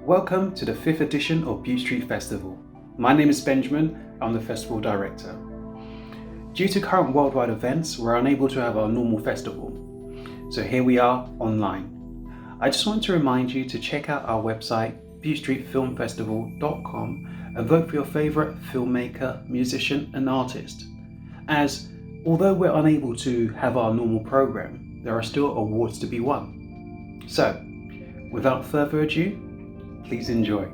Welcome to the 5th edition of Bute Street Festival. My name is Benjamin, I'm the festival director. Due to current worldwide events, we're unable to have our normal festival. So here we are online. I just want to remind you to check out our website, butestreetfilmfestival.com, and vote for your favourite filmmaker, musician and artist. As, although we're unable to have our normal programme, there are still awards to be won. So, without further ado, please enjoy.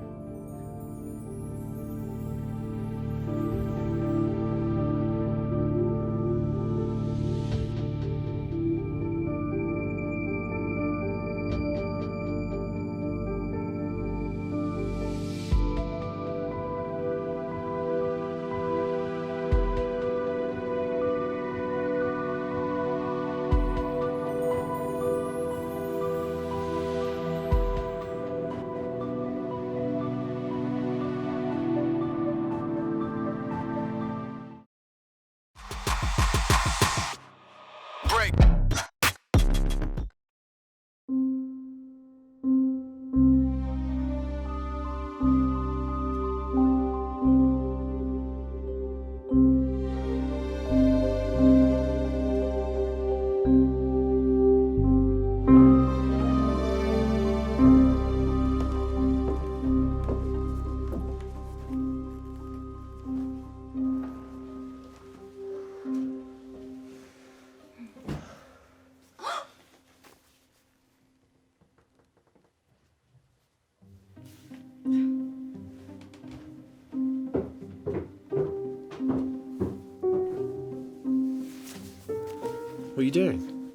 What are you doing?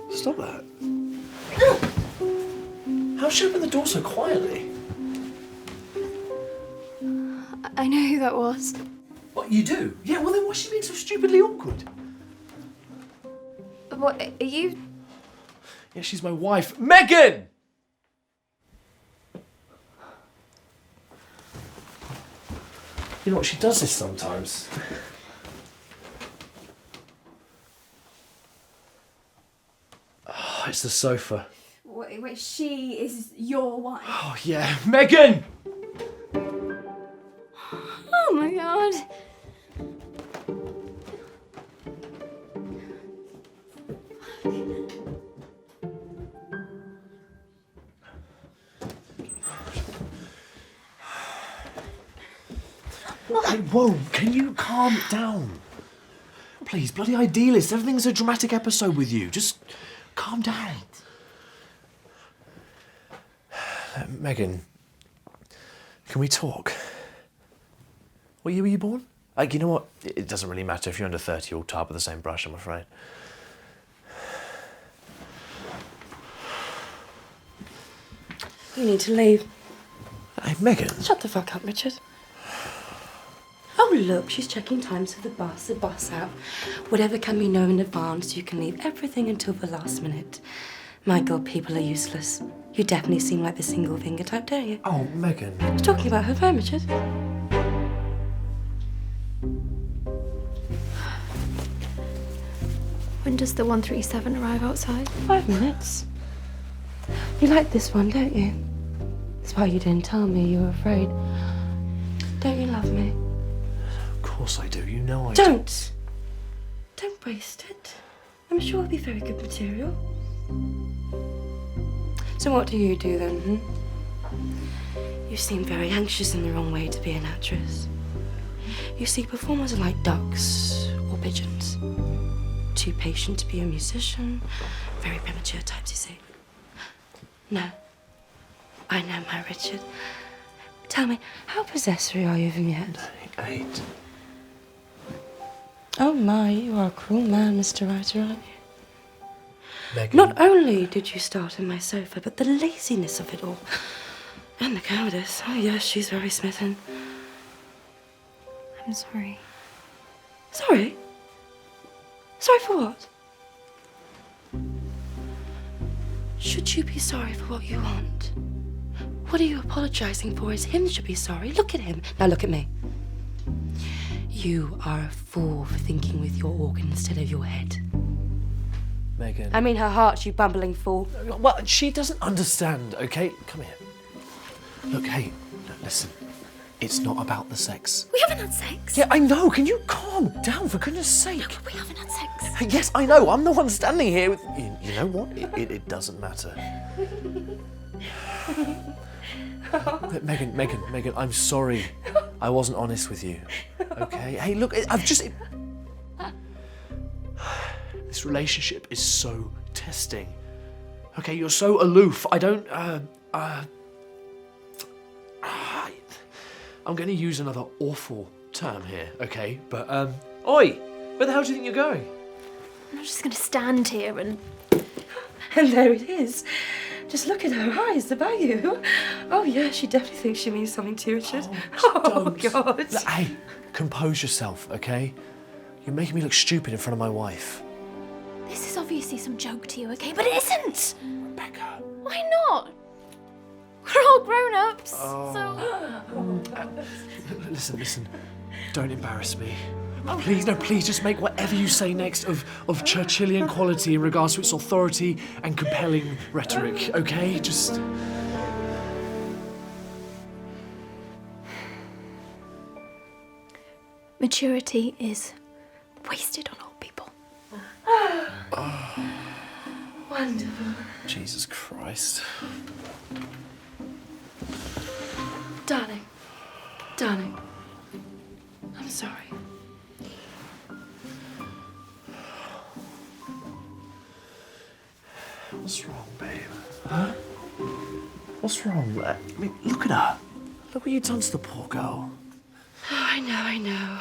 Stop that. How did she open the door so quietly? I know who that was. What, you do? Yeah, well then why's she being so stupidly awkward? What, are you... Yeah, she's my wife. Megan! You know what, she does this sometimes. Oh, it's the sofa. Wait, she is your wife? Oh yeah, Megan! Oh my god. Hey, whoa, can you calm it down? Please, bloody idealist, everything's a dramatic episode with you. Just calm down. Megan, can we talk? What year were you born? Like, you know what? It doesn't really matter if you're under 30, you'll tar with the same brush, I'm afraid. You need to leave. Hey, Megan. Shut the fuck up, Richard. Oh, look, she's checking times for the bus out. Whatever can be known in advance, you can leave everything until the last minute. My God, people are useless. You definitely seem like the single finger type, don't you? Oh, Megan. I was talking about her phone, Richard. When does the 137 arrive outside? 5 minutes. You like this one, don't you? That's why you didn't tell me you were afraid. Don't you love me? Of course I do, you know I do. Don't waste it. I'm sure it'll be very good material. So what do you do then, You seem very anxious in the wrong way to be an actress. You see, performers are like ducks or pigeons. Too patient to be a musician. Very premature types, you see. No. I know my Richard. Tell me, how possessory are you of him yet? 8. Oh my, you are a cruel man, Mr. Writer, aren't you? Megan. Not only did you start on my sofa, but the laziness of it all. And the cowardice. Oh yes, she's very smitten. I'm sorry. Sorry? Sorry for what? Should you be sorry for what you want? What are you apologising for? Is him should be sorry? Look at him. Now look at me. You are a fool for thinking with your organ instead of your head. Megan. I mean her heart, you bumbling fool. Well, she doesn't understand, okay? Come here. Look, hey, listen. It's not about the sex. We haven't had sex. Yeah, I know. Can you calm down, for goodness sake? No, but we haven't had sex. Yes, I know. I'm the one standing here with... You know what? It doesn't matter. Megan, I'm sorry. I wasn't honest with you. Okay? Hey, look, I've just... This relationship is so testing. Okay, you're so aloof. I don't... I'm going to use another awful term here, okay? But, Oi! Where the hell do you think you're going? I'm not just going to stand here and... And there it is. Just look at her eyes, the value. Oh, yeah, she definitely thinks she means something to you, Richard. Oh, God. Look, hey, compose yourself, okay? You're making me look stupid in front of my wife. This is obviously some joke to you, okay? But it isn't! Rebecca. Why not? We're all grown-ups, so... Listen. Don't embarrass me. Please, no, please just make whatever you say next of Churchillian quality in regards to its authority and compelling rhetoric, okay? Just... Maturity is wasted on old people. Wonderful. Jesus Christ. Darling, I'm sorry. What's wrong, babe? Huh? What's wrong? I mean, look at her. Look what you've done to the poor girl. Oh, I know.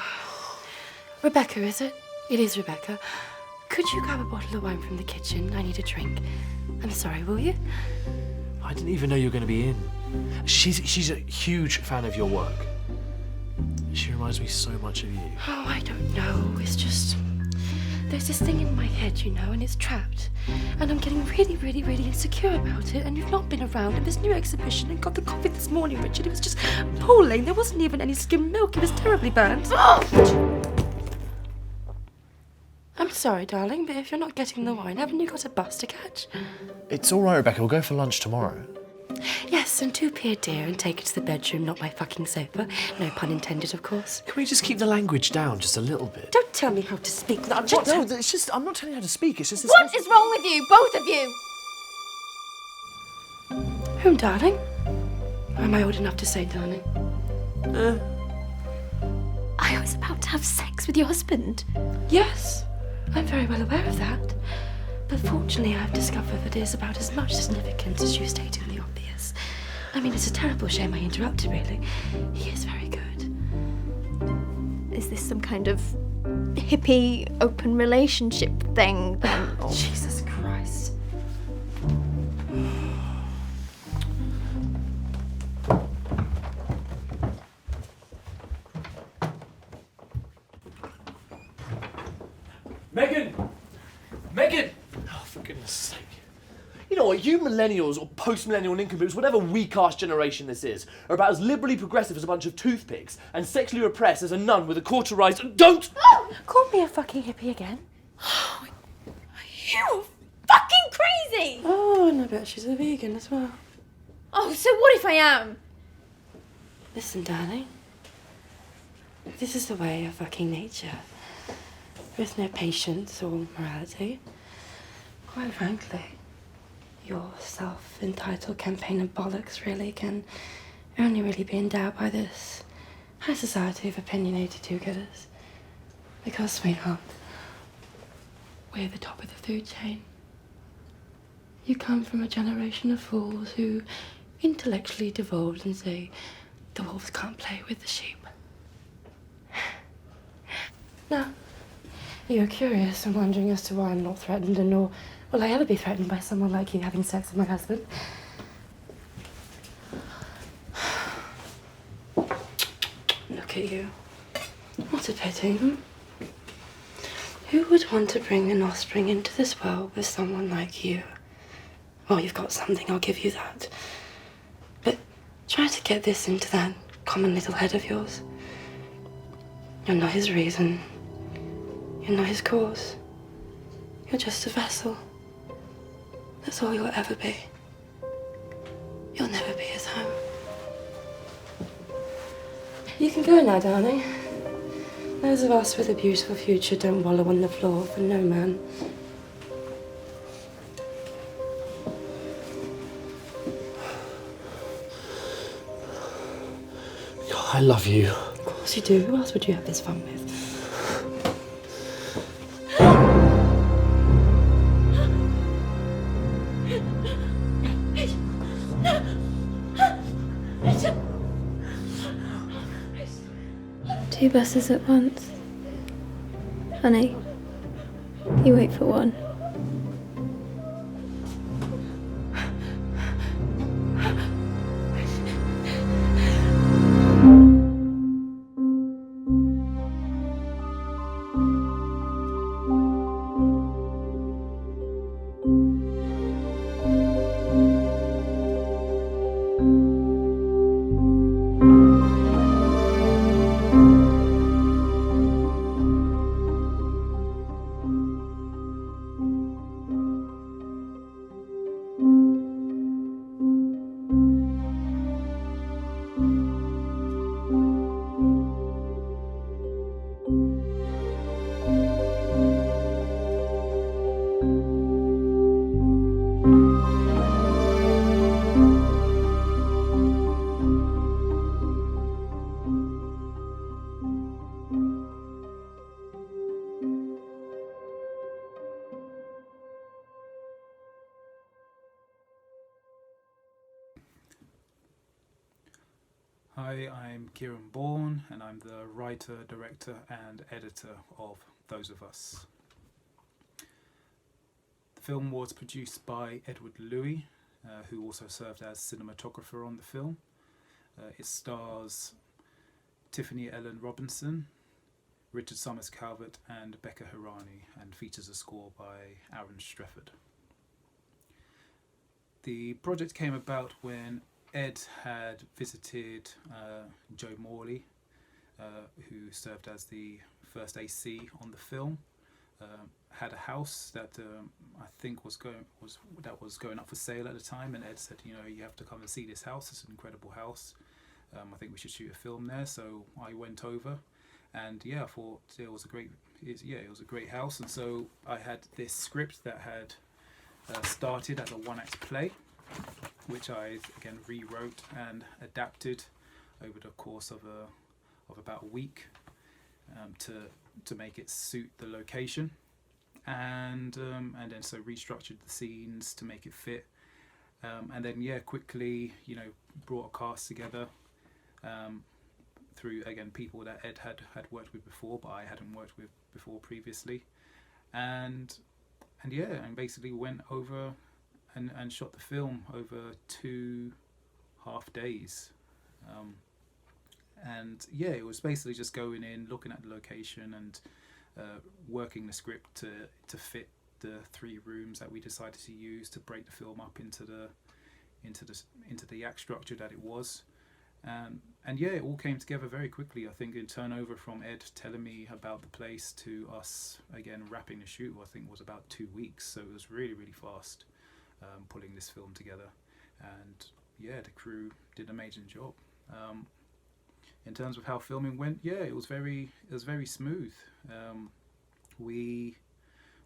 Rebecca, is it? It is Rebecca. Could you grab a bottle of wine from the kitchen? I need a drink. I'm sorry, will you? I didn't even know you were going to be in. She's a huge fan of your work. She reminds me so much of you. Oh, I don't know. It's just... There's this thing in my head, you know, and it's trapped. And I'm getting really, really, really insecure about it. And you've not been around at this new exhibition and got the coffee this morning, Richard. It was just appalling. There wasn't even any skim milk. It was terribly burnt. I'm sorry, darling, but if you're not getting the wine, haven't you got a bus to catch? It's all right, Rebecca. We'll go for lunch tomorrow. Yes, and do be a dear and take it to the bedroom, not my fucking sofa. No pun intended, of course. Can we just keep the language down just a little bit? Don't tell me how to speak. No, it's just... I'm not telling you how to speak. It's just... What is wrong with you, both of you? Whom, darling? Or am I old enough to say darling? I was about to have sex with your husband. Yes, I'm very well aware of that. But fortunately, I've discovered that it is about as much significance as you stating the obvious. I mean, it's a terrible shame I interrupted, really. He is very good. Is this some kind of hippie open relationship thing? Jesus Christ. Megan! Oh, for goodness sake. You know what, you millennials or post-millennial nincompoops, whatever weak-ass generation this is, are about as liberally progressive as a bunch of toothpicks and sexually repressed as a nun with a cauterized... Don't! Call me a fucking hippie again. You fucking crazy! Oh, and I bet she's a vegan as well. Oh, so what if I am? Listen, darling. This is the way of fucking nature. With no patience or morality. Quite frankly, your self-entitled campaign of bollocks really can only really be endowed by this high society of opinionated do-gooders. Because, sweetheart, we're the top of the food chain. You come from a generation of fools who intellectually divulge and say the wolves can't play with the sheep. Now, you're curious and wondering as to why I'm not threatened, and nor will I ever be threatened by someone like you having sex with my husband. Look at you. What a pity, hmm? Who would want to bring an offspring into this world with someone like you? Well, you've got something, I'll give you that. But try to get this into that common little head of yours. You're not his reason. You're not his cause. You're just a vessel. That's all you'll ever be. You'll never be his home. You can go now, darling. Those of us with a beautiful future don't wallow on the floor for no man. I love you. Of course you do. Who else would you have this fun with? Two buses at once. Honey, you wait for one. Hi, I'm Kieran Bourne, and I'm the writer, director and editor of Those of Us. The film was produced by Edward Louis, who also served as cinematographer on the film. It stars Tiffany Ellen Robinson, Richard Summers Calvert and Becca Hirani, and features a score by Aaron Strefford. The project came about when Ed had visited Joe Morley, who served as the first AC on the film. Had a house that I think was going up for sale at the time, and Ed said, you know, you have to come and see this house. It's an incredible house. I think we should shoot a film there. So I went over, and yeah, I thought it was a great house. And so I had this script that had started as a one-act play, which I again rewrote and adapted over the course of about a week to make it suit the location, and then so restructured the scenes to make it fit, and then quickly brought a cast together through again people that Ed had worked with before, but I hadn't worked with before previously, and basically went over and shot the film over 2.5 days, and it was basically just going in, looking at the location, and working the script to fit the 3 rooms that we decided to use to break the film up into the act structure that it was, and it all came together very quickly. I think in turnover from Ed telling me about the place to us again wrapping the shoot, I think was about 2 weeks. So it was really, really fast. Pulling this film together, and the crew did an amazing job. In terms of how filming went, it was very smooth. We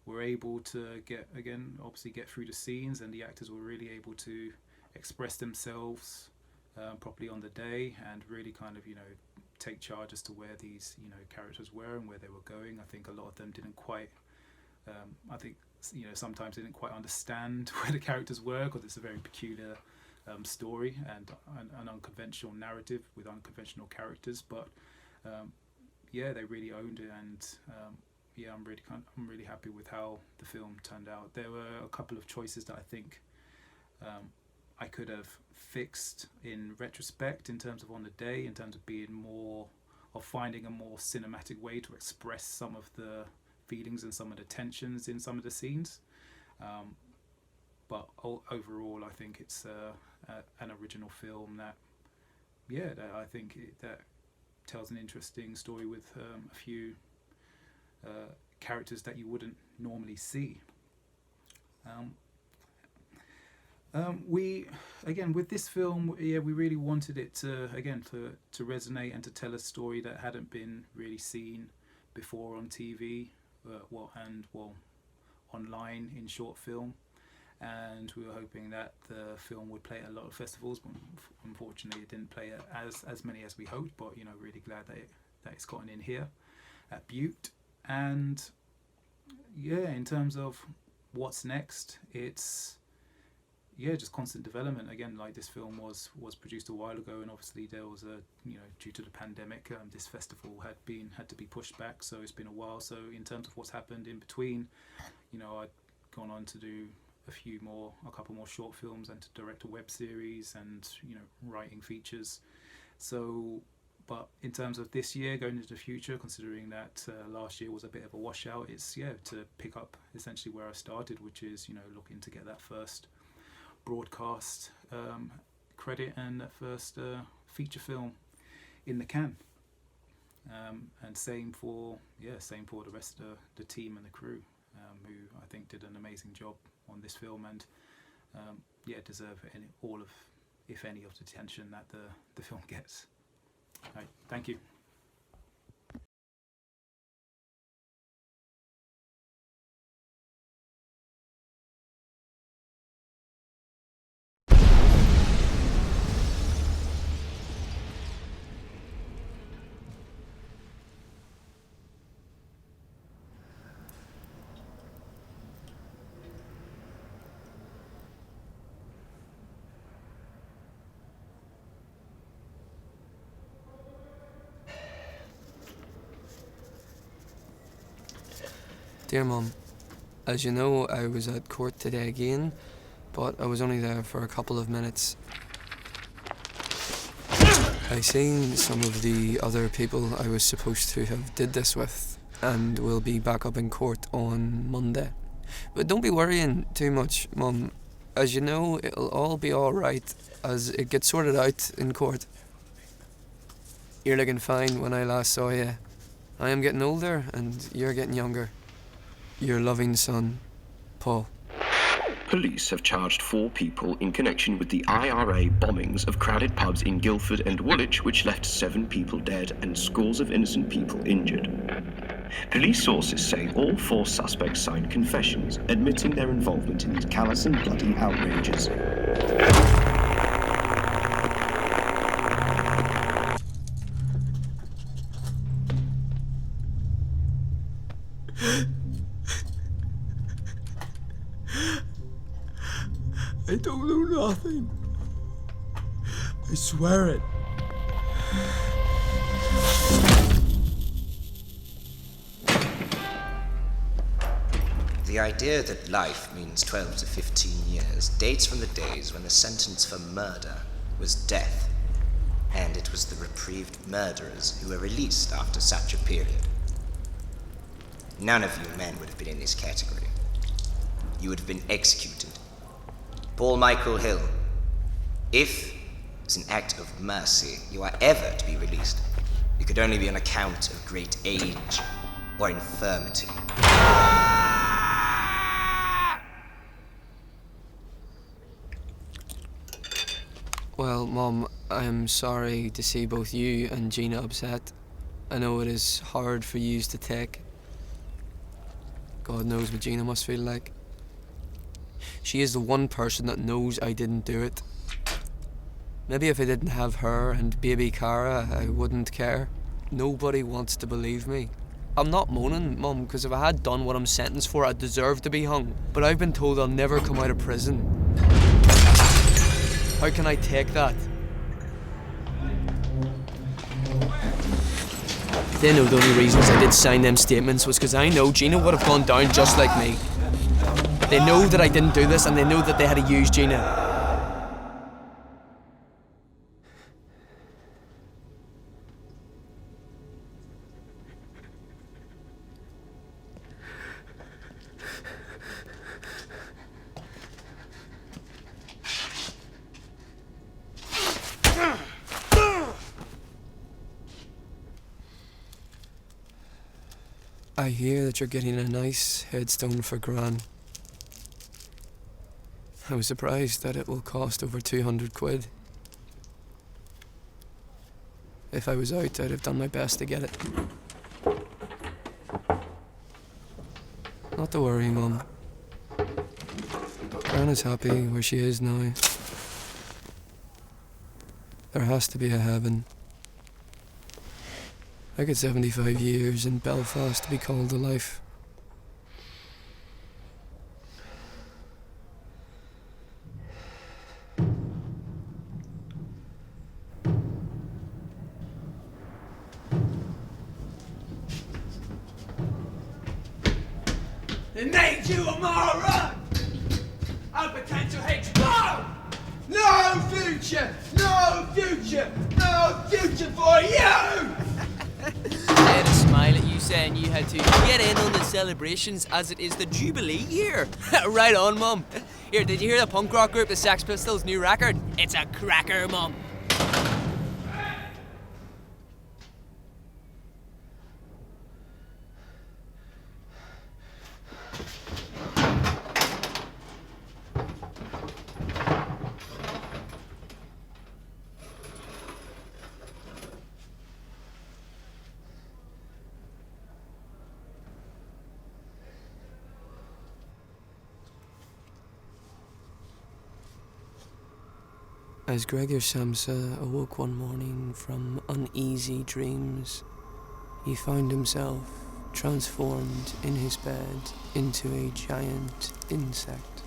were able to get through the scenes, and the actors were really able to express themselves properly on the day, and really kind of take charge as to where these characters were and where they were going. I think a lot of them didn't quite. Sometimes they didn't quite understand where the characters were, because it's a very peculiar story and an unconventional narrative with unconventional characters. But they really owned it, and I'm really happy with how the film turned out. There were a couple of choices that I think I could have fixed in retrospect, in terms of on the day, in terms of finding a more cinematic way to express some of the feelings and some of the tensions in some of the scenes, but overall I think it's an original film that I think that tells an interesting story with a few characters that you wouldn't normally see. With this film, we really wanted it to resonate and to tell a story that hadn't been really seen before on TV, online in short film. And we were hoping that the film would play at a lot of festivals, but unfortunately it didn't play as many as we hoped. But really glad that it's gotten in here at Bute. And in terms of what's next, it's just constant development. Again, like this film was produced a while ago, and obviously there was due to the pandemic, this festival had to be pushed back. So it's been a while. So in terms of what's happened in between, I'd gone on to do a couple more short films and to direct a web series and writing features. So, but in terms of this year going into the future, considering that last year was a bit of a washout, it's to pick up essentially where I started, which is looking to get that first broadcast credit and that first feature film in the can. And same for the rest of the team and the crew, who I think did an amazing job on this film, and deserve all of, if any, of the attention that the film gets. Right, thank you. Dear Mum, as you know, I was at court today again, but I was only there for a couple of minutes. I seen some of the other people I was supposed to have did this with, and will be back up in court on Monday. But don't be worrying too much, Mum. As you know, it'll all be alright as it gets sorted out in court. You're looking fine when I last saw you. I am getting older and you're getting younger. Your loving son, Paul. Police have charged 4 people in connection with the IRA bombings of crowded pubs in Guildford and Woolwich, which left 7 people dead and scores of innocent people injured. Police sources say all 4 suspects signed confessions, admitting their involvement in these callous and bloody outrages. I don't know nothing. I swear it. The idea that life means 12 to 15 years dates from the days when the sentence for murder was death, and it was the reprieved murderers who were released after such a period. None of you men would have been in this category. You would have been executed. Paul Michael Hill, if, as an act of mercy, you are ever to be released, it could only be on account of great age or infirmity. Well, Mom, I'm sorry to see both you and Gina upset. I know it is hard for yous to take. God knows what Gina must feel like. She is the one person that knows I didn't do it. Maybe if I didn't have her and baby Cara, I wouldn't care. Nobody wants to believe me. I'm not moaning, Mum, because if I had done what I'm sentenced for, I'd deserve to be hung. But I've been told I'll never come out of prison. How can I take that? They know the only reasons I did sign them statements was because I know Gina would have gone down just like me. They know that I didn't do this, and they know that they had to use Gina. I hear that you're getting a nice headstone for Gran. I was surprised that it will cost over 200 quid. If I was out, I'd have done my best to get it. Not to worry, Mum. Grana's happy where she is now. There has to be a heaven. I got 75 years in Belfast to be called to life. It made you a moron! A potential H-bomb! No future! No future! No future for you! I had a smile at you saying you had to get in on the celebrations as it is the Jubilee year. Right on, Mum. Here, did you hear the punk rock group, the Sex Pistols' new record? It's a cracker, Mum. As Gregor Samsa awoke one morning from uneasy dreams, he found himself transformed in his bed into a giant insect.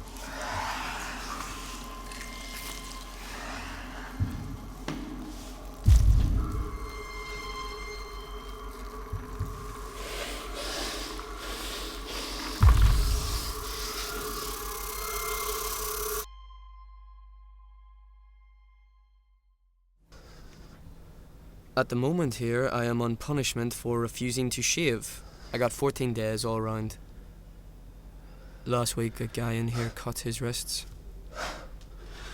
At the moment here, I am on punishment for refusing to shave. I got 14 days all round. Last week, a guy in here cut his wrists.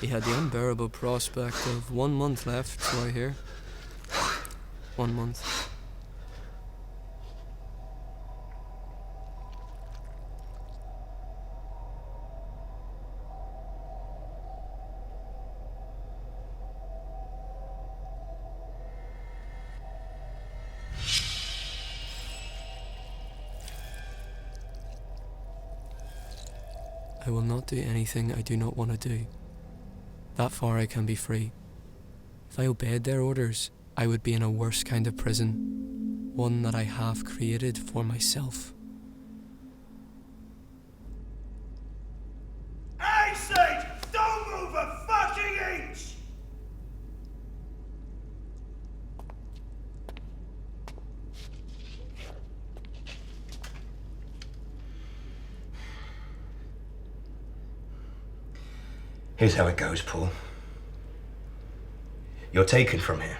He had the unbearable prospect of 1 month left, so I hear. 1 month. I will not do anything I do not want to do. That far I can be free. If I obeyed their orders, I would be in a worse kind of prison. One that I have created for myself. I said, don't move a fucking inch! Here's how it goes, Paul. You're taken from here.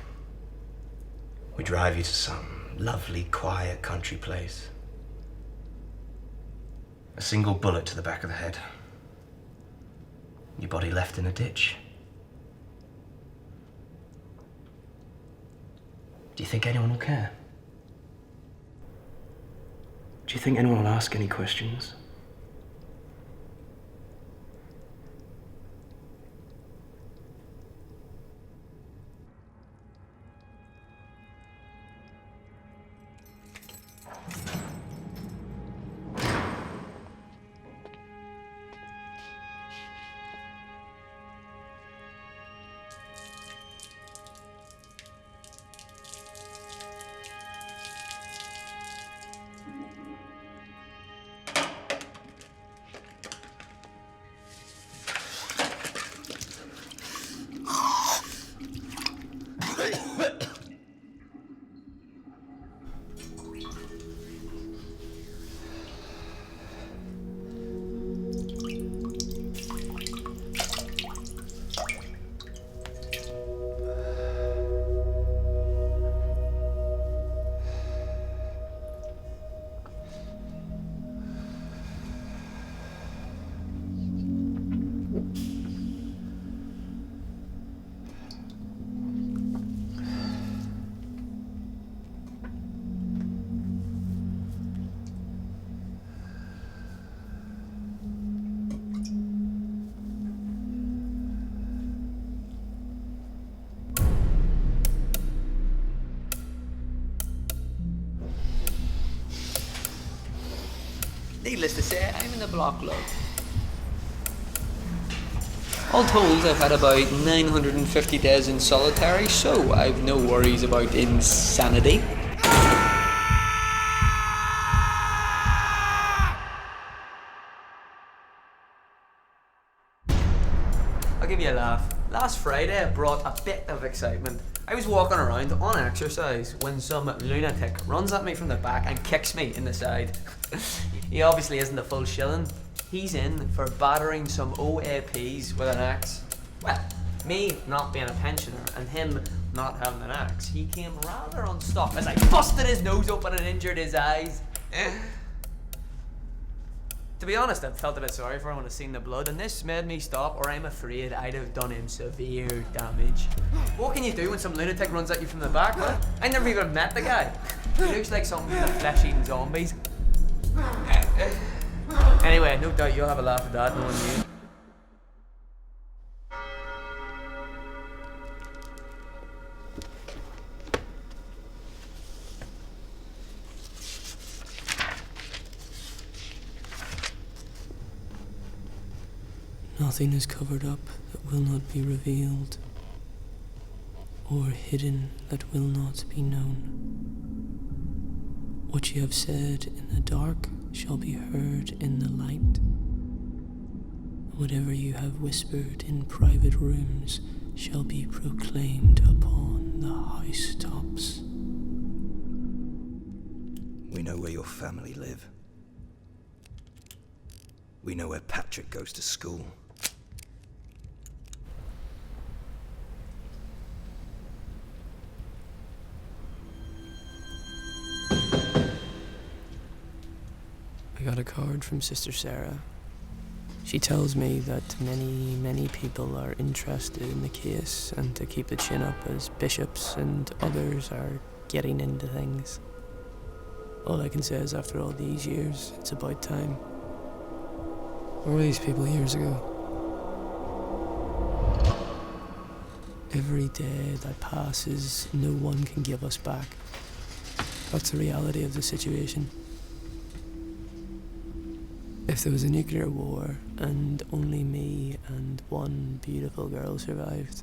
We drive you to some lovely, quiet country place. A single bullet to the back of the head. Your body left in a ditch. Do you think anyone will care? Do you think anyone will ask any questions? needless to say, I'm in the block club. All told, I've had about 950 days in solitary, so I've no worries about insanity. I'll give you a laugh. Last Friday it brought a bit of excitement. I was walking around on exercise when some lunatic runs at me from the back and kicks me in the side. He obviously isn't a full shilling. He's in for battering some OAPs with an axe. Well, me not being a pensioner and him not having an axe, he came rather unstuck as I busted his nose open and injured his eyes. To be honest, I felt a bit sorry for him when I seen the blood, and this made me stop, or I'm afraid I'd have done him severe damage. What can you do when some lunatic runs at you from the back, huh? I never even met the guy. He looks like something from the flesh-eating zombies. Anyway, no doubt you'll have a laugh at that, knowing you. Nothing is covered up that will not be revealed, or hidden that will not be known. What you have said in the dark shall be heard in the light. Whatever you have whispered in private rooms shall be proclaimed upon the housetops. We know where your family live. We know where Patrick goes to school. I got a card from Sister Sarah. She tells me that many people are interested in the case and to keep the chin up as bishops and others are getting into things. All I can say is after all these years, it's about time. Where were these people years ago? Every day that passes, no one can give us back. That's the reality of the situation. If there was a nuclear war and only me and one beautiful girl survived,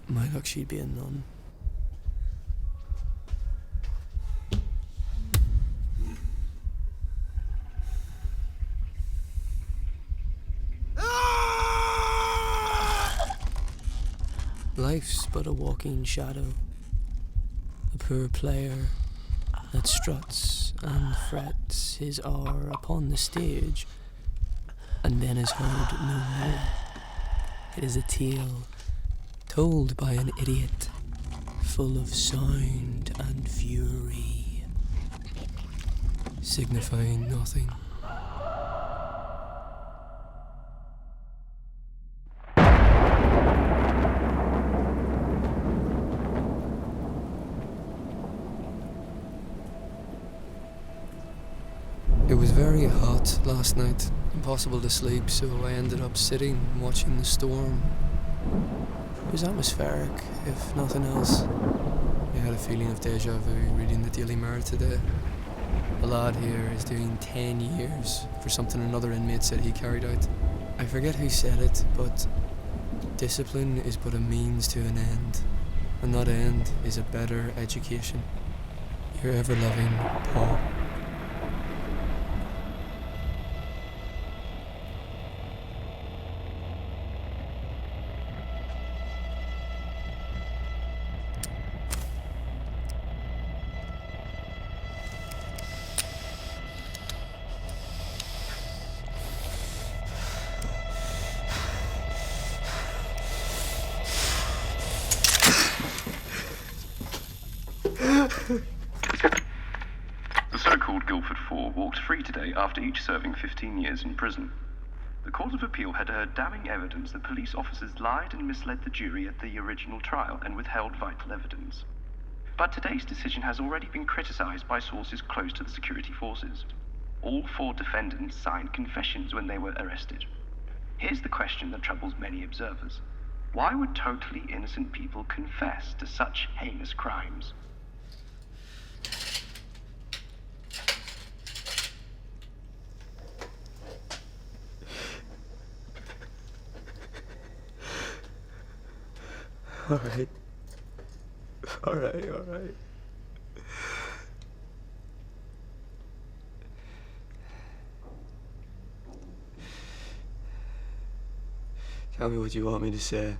my luck, she'd be a nun. Life's but a walking shadow, a poor player that struts and frets his hour upon the stage, and then is heard no more. It is a tale told by an idiot, full of sound and fury, signifying nothing. It was very hot last night, impossible to sleep, so I ended up sitting and watching the storm. It was atmospheric, if nothing else. I had a feeling of deja vu reading the Daily Mirror today. A lad here is doing 10 years for something another inmate said he carried out. I forget who said it, but discipline is but a means to an end, and that end is a better education. Your ever-loving Paul. The so-called Guildford Four walked free today after each serving 15 years in prison. The Court of Appeal had heard damning evidence that police officers lied and misled the jury at the original trial and withheld vital evidence. But today's decision has already been criticised by sources close to the security forces. All 4 defendants signed confessions when they were arrested. Here's the question that troubles many observers. Why would totally innocent people confess to such heinous crimes? Alright. Alright. Tell me what you want me to say.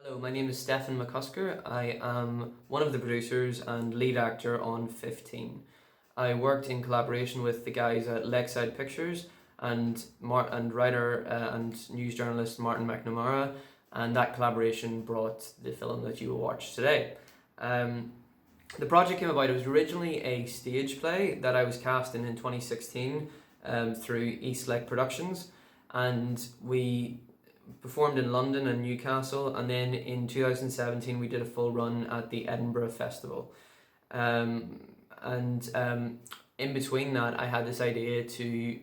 Hello, my name is Stefan McCusker. I am one of the producers and lead actor on 15. I worked in collaboration with the guys at Lakeside Pictures and writer and news journalist Martin McNamara, and that collaboration brought the film that you will watch today. The project came about, it was originally a stage play that I was cast in 2016 through Eastlake Productions, and we performed in London and Newcastle, and then in 2017 we did a full run at the Edinburgh Festival. In between that, I had this idea to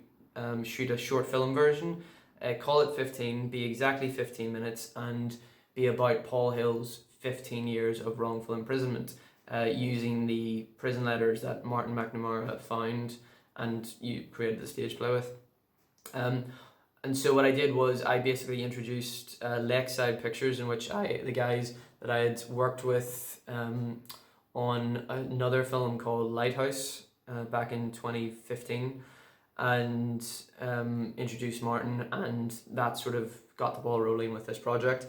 shoot a short film version, call it 15, be exactly 15 minutes, and be about Paul Hill's 15 years of wrongful imprisonment, using the prison letters that Martin McNamara found and you created the stage play with. And so what I did was I basically introduced Lakeside Pictures, in which the guys that I had worked with on another film called Lighthouse back in 2015, and introduced Martin, and that sort of got the ball rolling with this project.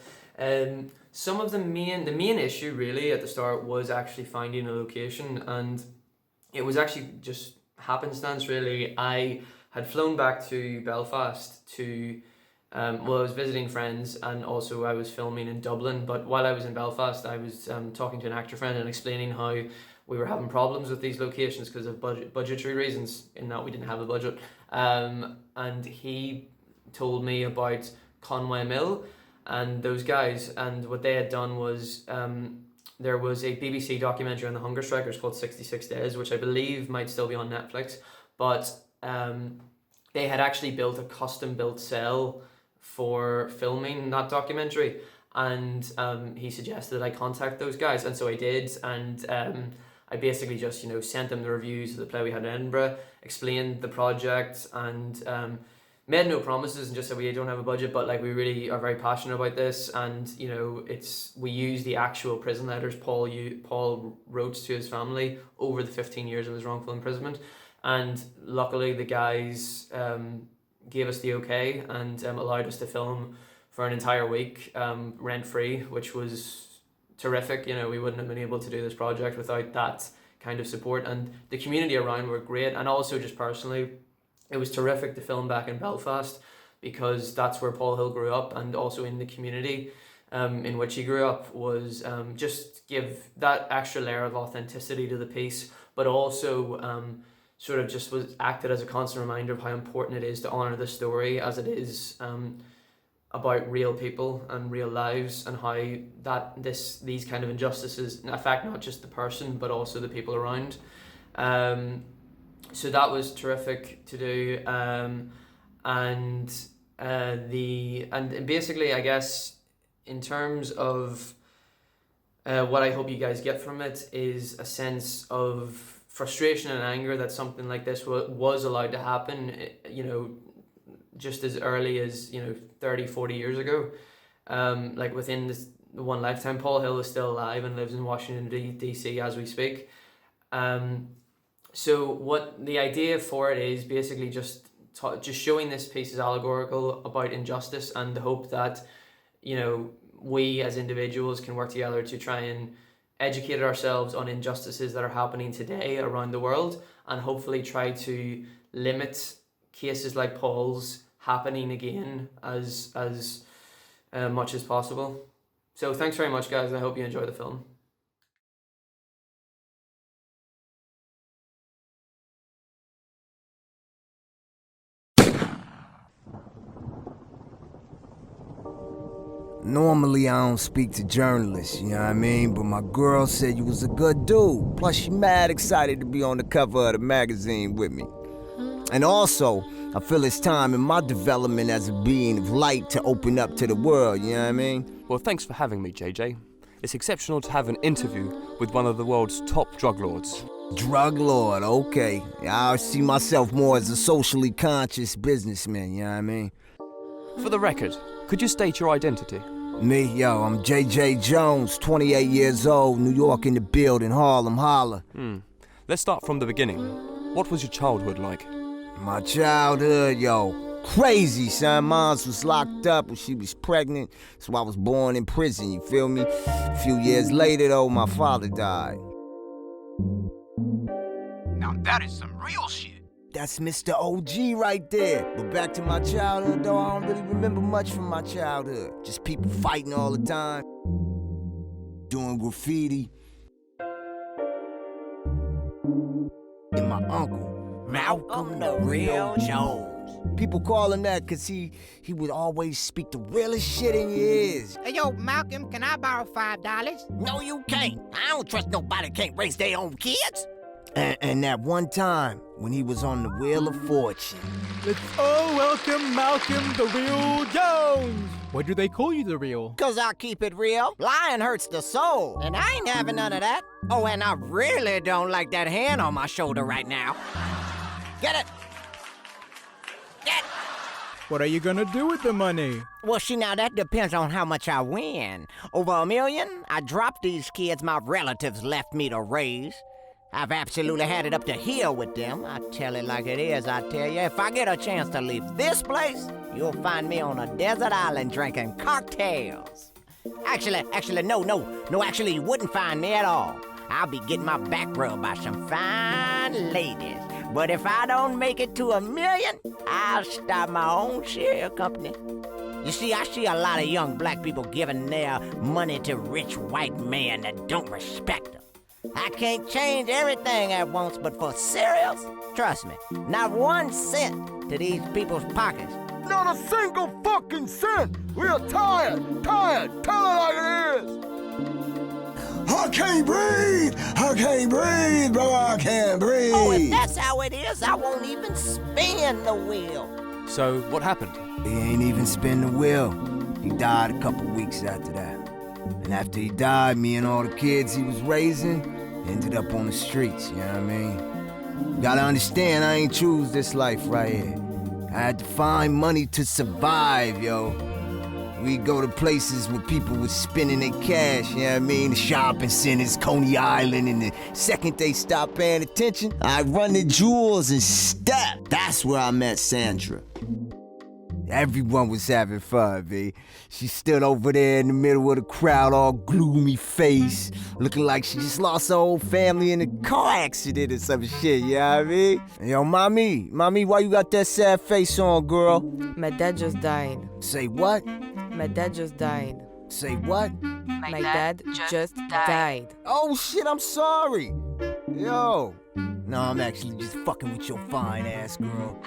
Some of the main issue really at the start was actually finding a location, and it was actually just happenstance really. I had flown back to Belfast to, I was visiting friends, and also I was filming in Dublin, but while I was in Belfast I was talking to an actor friend and explaining how we were having problems with these locations because of budgetary reasons, in that we didn't have a budget, and he told me about Conway Mill and those guys, and what they had done was there was a BBC documentary on the hunger strikers called 66 Days, which I believe might still be on Netflix, but they had actually built a custom-built cell for filming that documentary, and he suggested I contact those guys, and so I did, and I basically just sent them the reviews of the play we had in Edinburgh, explained the project, and made no promises, and just said we don't have a budget, but like we really are very passionate about this, and we use the actual prison letters Paul wrote to his family over the 15 years of his wrongful imprisonment. And luckily the guys gave us the okay and allowed us to film for an entire week rent-free, which was terrific. We wouldn't have been able to do this project without that kind of support, and the community around were great. And also just personally, it was terrific to film back in Belfast, because that's where Paul Hill grew up, and also in the community in which he grew up was just give that extra layer of authenticity to the piece, but also sort of just was acted as a constant reminder of how important it is to honour the story, as it is about real people and real lives, and how these kind of injustices affect not just the person but also the people around. So that was terrific to do, and basically I guess in terms of what I hope you guys get from it is a sense of frustration and anger that something like this was allowed to happen, just as early as 30, 40 years ago. Like within the one lifetime, Paul Hill is still alive and lives in Washington DC as we speak. So what the idea for it is basically just showing this piece is allegorical about injustice, and the hope that we as individuals can work together to try and educate ourselves on injustices that are happening today around the world, and hopefully try to limit cases like Paul's happening again as much as possible. So thanks very much, guys. I hope you enjoy the film. Normally, I don't speak to journalists, you know what I mean? But my girl said you was a good dude. Plus, she mad excited to be on the cover of the magazine with me. And also, I feel it's time in my development as a being of light to open up to the world, you know what I mean? Well, thanks for having me, JJ. It's exceptional to have an interview with one of the world's top drug lords. Drug lord, okay. I see myself more as a socially conscious businessman, you know what I mean? For the record, could you state your identity? Me, I'm JJ Jones, 28 years old, New York in the building, Harlem, holla. Let's start from the beginning. What was your childhood like? My childhood, crazy, son. Moms was locked up when she was pregnant, so I was born in prison, you feel me? A few years later, though, my father died. Now that is some real shit. That's Mr. OG right there. But back to my childhood, though, I don't really remember much from my childhood. Just people fighting all the time, doing graffiti. And my uncle, Malcolm the Real Jones. People call him that because he would always speak the realest shit in your ears. Hey, yo, Malcolm, can I borrow $5? No, you can't. I don't trust nobody that can't raise their own kids. And that one time when he was on the Wheel of Fortune. Let's all welcome Malcolm the Real Jones. Why do they call you the Real? 'Cause I keep it real. Lying hurts the soul, and I ain't having none of that. Oh, and I really don't like that hand on my shoulder right now. Get it? Get it? What are you gonna do with the money? Well, see, now that depends on how much I win. Over $1 million, I dropped these kids my relatives left me to raise. I've absolutely had it up to here with them. I tell it like it is, I tell you. If I get a chance to leave this place, you'll find me on a desert island drinking cocktails. Actually, no, actually, you wouldn't find me at all. I'll be getting my back rubbed by some fine ladies. But if I don't make it to $1 million, I'll start my own share company. You see, I see a lot of young black people giving their money to rich white men that don't respect them. I can't change everything at once, but for cereals, trust me, not 1 cent to these people's pockets. Not a single fucking cent! We're tired, tell it like it is! I can't breathe, bro, I can't breathe! Oh, if that's how it is, I won't even spin the wheel. So, what happened? He ain't even spin the wheel. He died a couple weeks after that. And after he died, me and all the kids he was raising ended up on the streets, you know what I mean? You gotta understand, I ain't choose this life right here. I had to find money to survive, yo. We go to places where people was spending their cash, you know what I mean? The shopping centers, Coney Island, and the second they stop paying attention, I run the jewels and step. That's where I met Sandra. Everyone was having fun, B. She stood over there in the middle of the crowd, all gloomy face, looking like she just lost her whole family in a car accident or some shit, you know what I mean? Yo, mommy, why you got that sad face on, girl? My dad just died. Say what? My dad just died. Say what? My dad just died. Oh shit, I'm sorry. Yo. No, I'm actually just fucking with your fine ass, girl.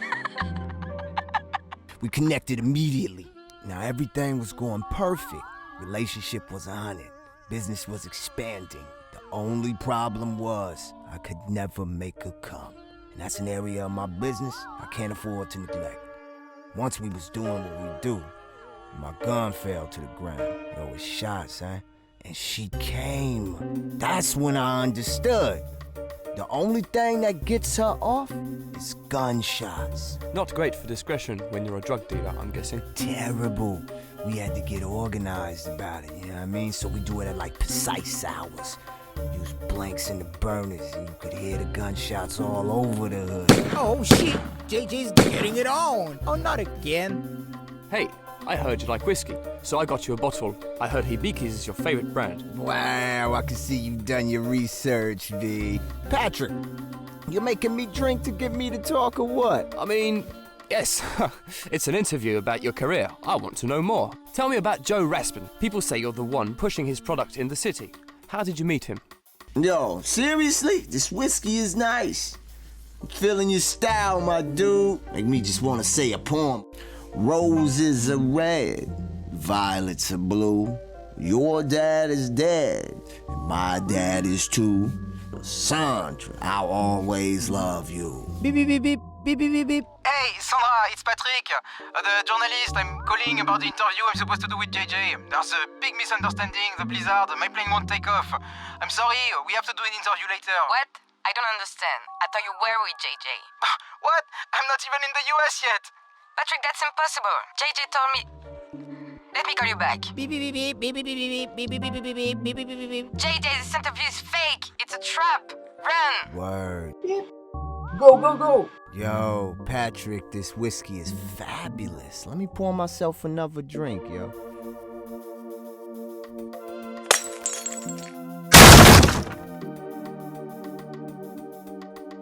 We connected immediately. Now everything was going perfect. Relationship was on it. Business was expanding. The only problem was I could never make her come. And that's an area of my business I can't afford to neglect. Once we was doing what we do, my gun fell to the ground. Yo, it shot, son. And she came. That's when I understood. The only thing that gets her off is gunshots. Not great for discretion when you're a drug dealer, I'm guessing. Terrible. We had to get organized about it, you know what I mean? So we do it at like precise hours. Use blanks in the burners, and you could hear the gunshots all over the hood. Oh shit, JJ's getting it on. Oh, not again. Hey, I heard you like whiskey, so I got you a bottle. I heard Hibiki's is your favourite brand. Wow, I can see you've done your research, V. Patrick, you're making me drink to get me to talk or what? I mean, yes, it's an interview about your career. I want to know more. Tell me about Joe Raspin. People say you're the one pushing his product in the city. How did you meet him? Yo, seriously? This whiskey is nice. I'm feeling your style, my dude. Make me just want to say a poem. Roses are red, violets are blue. Your dad is dead, and my dad is too. Sandra, I'll always love you. Beep, beep, beep, beep, beep, beep, beep, beep. Hey, Sandra, it's Patrick. The journalist, I'm calling about the interview I'm supposed to do with JJ. There's a big misunderstanding, the blizzard, my plane won't take off. I'm sorry, we have to do an interview later. What? I don't understand. I thought you were with JJ. What? I'm not even in the US yet. Patrick, that's impossible. JJ told me... Let me call you back. Beep, beep, beep, beep, beep, beep, beep, beep, beep, beep, beep, beep, beep, beep, beep, beep. JJ, this interview is fake. It's a trap. Run. Word. Go, go, go. Yo, Patrick, this whiskey is fabulous. Let me pour myself another drink, yo.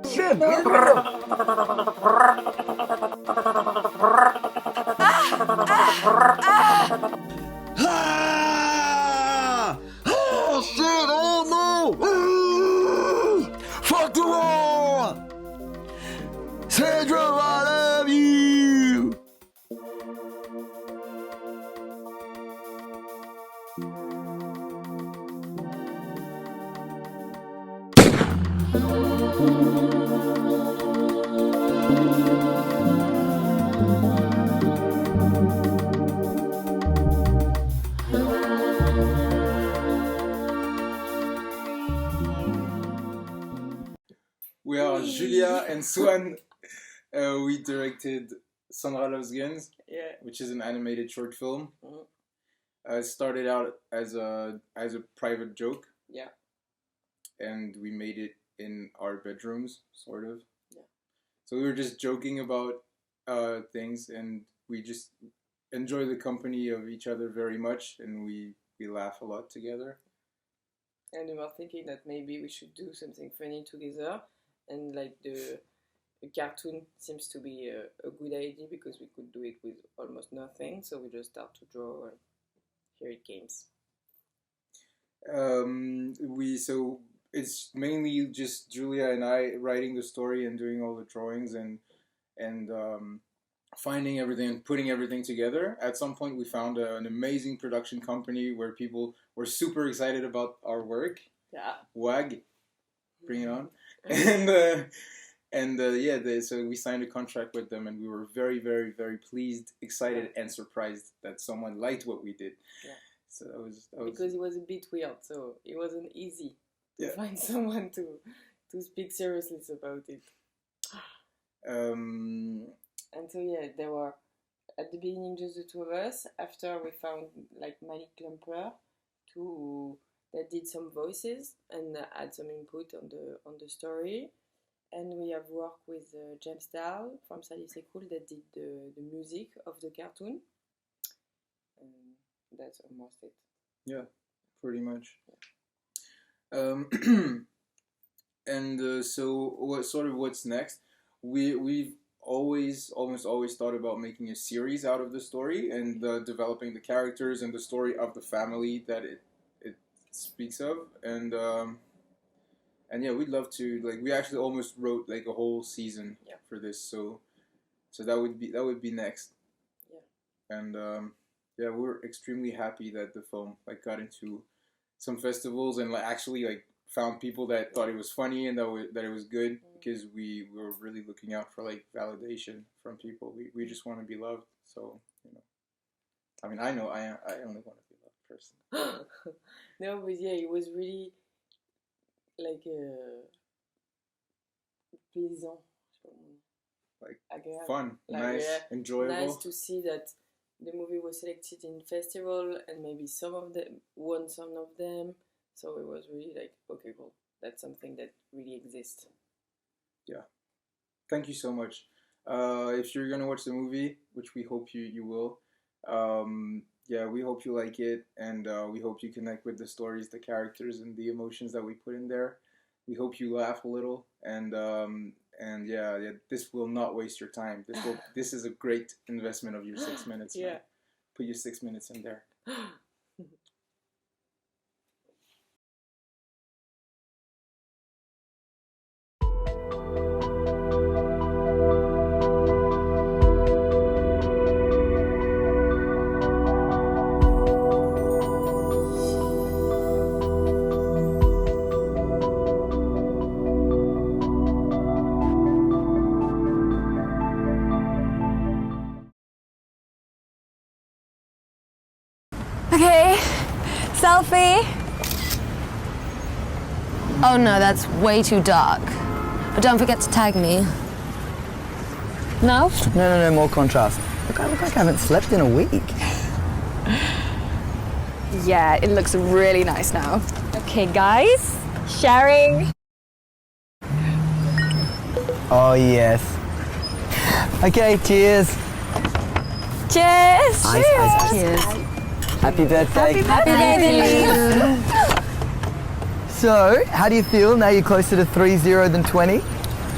Shit. Ah! Oh shit, oh no! Fuck the war! Sandra, I love you! We are Julia and Swan. We directed Sandra Loves Guns, which is an animated short film. It started out as a private joke. Yeah. And we made it in our bedrooms, sort of. Yeah. So we were just joking about things, and we just enjoy the company of each other very much, and we laugh a lot together. And we were thinking that maybe we should do something funny together, and like the cartoon seems to be a good idea because we could do it with almost nothing, so we just start to draw, and here it comes. So it's mainly just Julia and I writing the story and doing all the drawings and finding everything and putting everything together. At some point we found an amazing production company where people were super excited about our work. Yeah. WAG, bring it on. So we signed a contract with them, and we were very, very, very pleased, excited, and surprised that someone liked what we did. Yeah. So that was because it was a bit weird, so it wasn't easy to find someone to speak seriously about it. And so there were at the beginning just the two of us. After we found like Malley that did some voices and had some input on the story. And we have worked with James Dahl from Sally Cool that did the music of the cartoon. And that's almost it. Yeah, pretty much. So what's next? We've almost always thought about making a series out of the story and developing the characters and the story of the family that it speaks of, and we'd love to, like, we actually almost wrote like a whole season for this, so that would be next. And we're extremely happy that the film like got into some festivals and like actually like found people that thought it was funny and that it was good, because we were really looking out for like validation from people. We just want to be loved, so I mean, I know I only want to be loved personally. No, but it was really like pleasant, like agréable. Fun, like, nice, enjoyable. Nice to see that the movie was selected in festival, and maybe some of them won some of them. So it was really like, okay, well, that's something that really exists. Yeah, thank you so much. If you're gonna watch the movie, which we hope you will, Yeah, we hope you like it, and we hope you connect with the stories, the characters, and the emotions that we put in there. We hope you laugh a little, and yeah, this will not waste your time. This is a great investment of your 6 minutes. Yeah. Man. Put your 6 minutes in there. Okay, selfie. Oh no, that's way too dark. But don't forget to tag me. No? No, more contrast. Look, I look like I haven't slept in a week. Yeah, it looks really nice now. Okay, guys, sharing. Oh, yes. Okay, cheers. Cheers! Ice. Cheers. Happy birthday. Happy birthday. So, how do you feel now you're closer to 3-0 than 20?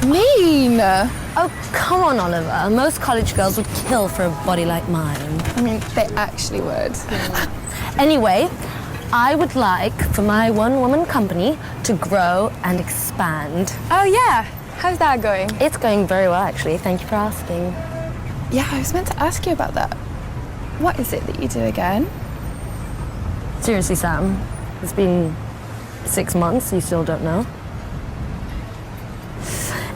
Mean! Oh, come on, Oliver. Most college girls would kill for a body like mine. I mean, they actually would. Anyway, I would like for my one-woman company to grow and expand. Oh, yeah. How's that going? It's going very well, actually. Thank you for asking. Yeah, I was meant to ask you about that. What is it that you do again? Seriously, Sam, it's been 6 months, you still don't know?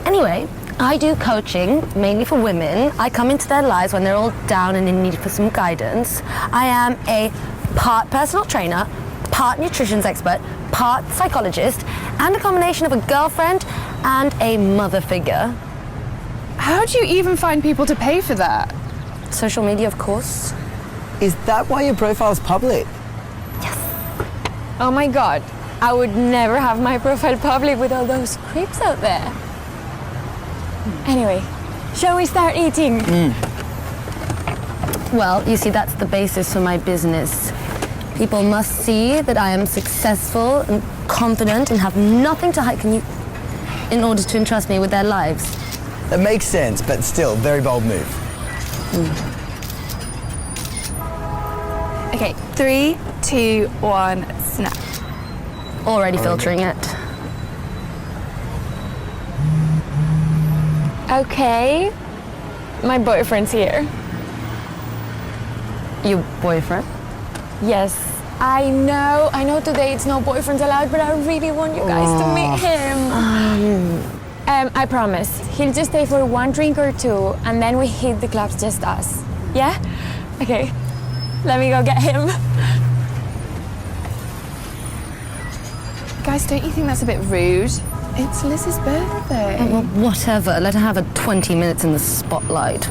Anyway, I do coaching, mainly for women. I come into their lives when they're all down and in need for some guidance. I am a part personal trainer, part nutrition expert, part psychologist, and a combination of a girlfriend and a mother figure. How do you even find people to pay for that? Social media, of course. Is that why your profile's public? Oh my god, I would never have my profile public with all those creeps out there. Anyway, shall we start eating? Well, you see, that's the basis for my business. People must see that I am successful and confident and have nothing to hide in order to entrust me with their lives. That makes sense, but still, very bold move. Okay, 3, 2, 1, snap. Already filtering it. Okay, my boyfriend's here. Your boyfriend? Yes, I know today it's no boyfriends allowed, but I really want you guys to meet him. I promise, he'll just stay for 1 drink or 2, and then we hit the clubs just us. Yeah? Okay, let me go get him. Guys, don't you think that's a bit rude? It's Liz's birthday. Oh, well, whatever, let her have a 20 minutes in the spotlight.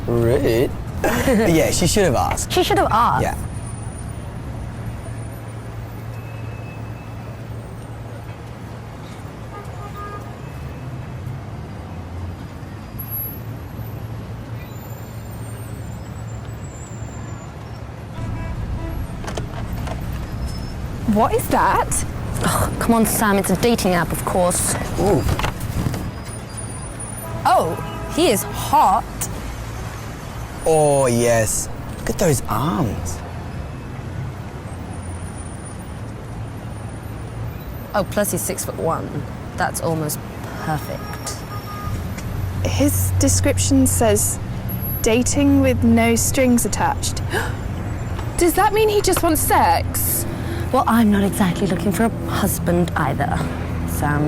Rude. But yeah, she should have asked. She should have asked. Yeah. What is that? Oh, come on, Sam, it's a dating app, of course. Ooh. Oh, he is hot. Oh, yes. Look at those arms. Oh, plus he's 6'1". That's almost perfect. His description says dating with no strings attached. Does that mean he just wants sex? Well, I'm not exactly looking for a husband either, Sam.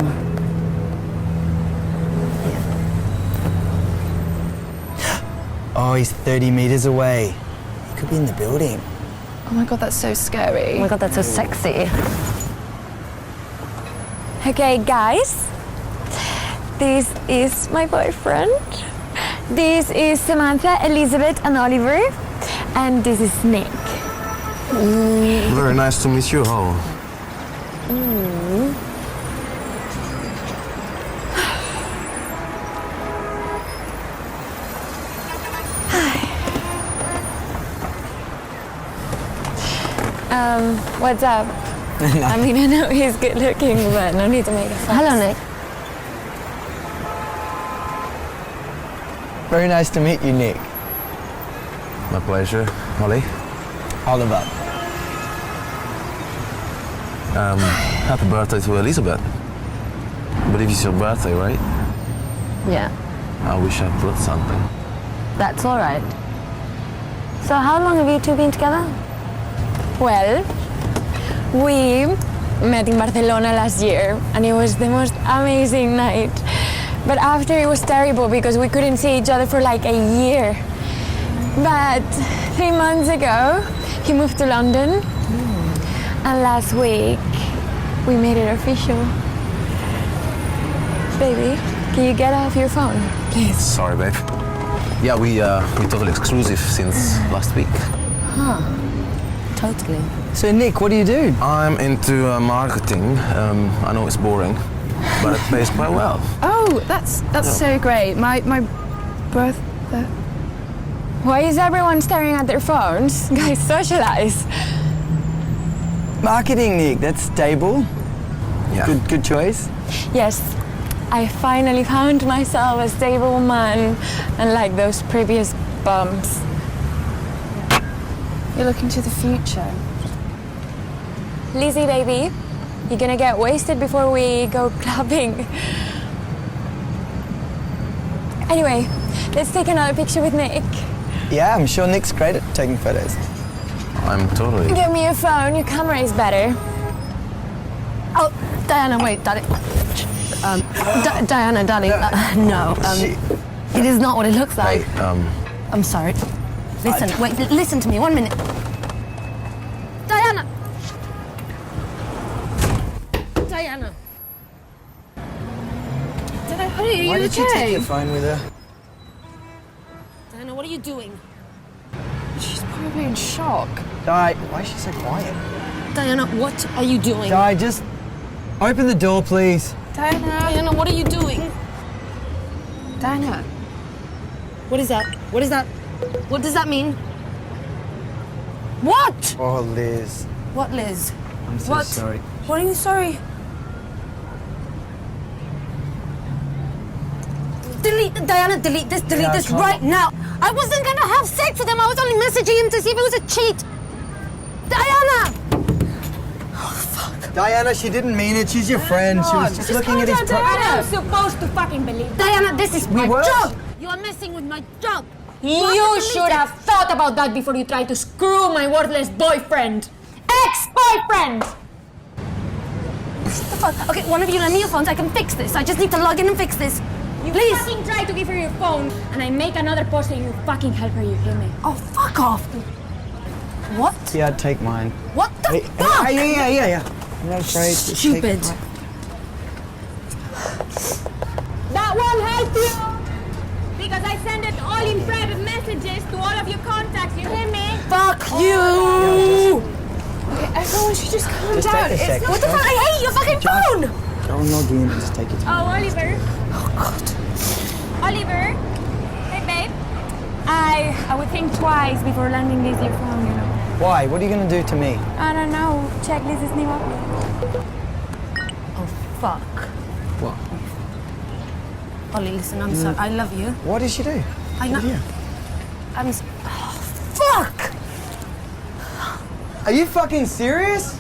Oh, he's 30 meters away. He could be in the building. Oh my god, that's so scary. Oh my god, that's so sexy. Okay, guys. This is my boyfriend. This is Samantha, Elizabeth, and Oliver. And this is Nick. Very nice to meet you all. What's up? I mean, I know he's good looking, but no need to make a fuss. Hello, Nick. Very nice to meet you, Nick. My pleasure, Malley. Oliver. Happy birthday to Elizabeth. I believe it's your birthday, right? Yeah, I wish I brought something. that's all right. So how long have you two been together? Well, we met in Barcelona last year, and it was the most amazing night. But after it was terrible because we couldn't see each other for like a year. But 3 months ago, he moved to London, and last week we made it official. Baby, can you get off your phone, please? Sorry, babe. Yeah, we totally exclusive since last week. Huh. Totally. So, Nick, what do you do? I'm into marketing. I know it's boring, but it pays quite well. Oh, that's so great. My birthday. Why is everyone staring at their phones? Guys, socialize. Marketing, Nick. That's stable. Yeah. Good choice. Yes, I finally found myself a stable man, unlike those previous bums. You're looking to the future. Lizzie, baby, you're gonna get wasted before we go clubbing. Anyway, let's take another picture with Nick. Yeah, I'm sure Nick's great at taking photos. I'm totally... Give me your phone, your camera is better. Oh, Diana, wait, darling. Diana, darling, no. It is not what it looks like. Hey, I'm sorry. Listen, wait, listen to me, 1 minute. Diana! Diana! Diana, honey, are you Why did okay? you take your phone with her? Diana, what are you doing? She's probably in shock. Di, why is she so quiet? Diana, what are you doing? Di, just open the door, please. Diana, what are you doing? Diana. What is that? What is that? What does that mean? What? Oh, Liz. What, Liz? I'm so What? sorry. What are you sorry? Diana, delete this Yeah, come right on. now. I wasn't gonna have sex with him. I was only messaging him to see if it was a cheat. Diana! Diana, she didn't mean it. She's your friend. She was just looking at his... I'm supposed to fucking believe. Diana, this is my were? job. You are messing with my job. You should have thought about that before you tried to screw my worthless boyfriend. Ex-boyfriend! What the fuck? Okay, one of you lend me your phones. I can fix this. I just need to log in and fix this. You Please. fucking try to give her your phone, and I make another post and you fucking help her, you hear me? Oh, fuck off. What? Yeah, take mine. What the fuck? Yeah. I'm not afraid. Just take Stupid. mine. That won't help you! Because I send it all in private messages to all of your contacts, you hear me? Fuck you! Okay, everyone should just calm Just down. take a sec. What the fuck? I hate your fucking phone! Go and log in and just take your time. Oh, Oliver. Oh, God. Oliver. Hey, babe. I would think twice before lending Liz your phone, you know. Why? What are you going to do to me? I don't know. Check Liz's new upload. Oh, fuck. What? Ollie, listen, I'm sorry. I love you. What did she do? I know. Yeah. Oh, fuck! Are you fucking serious?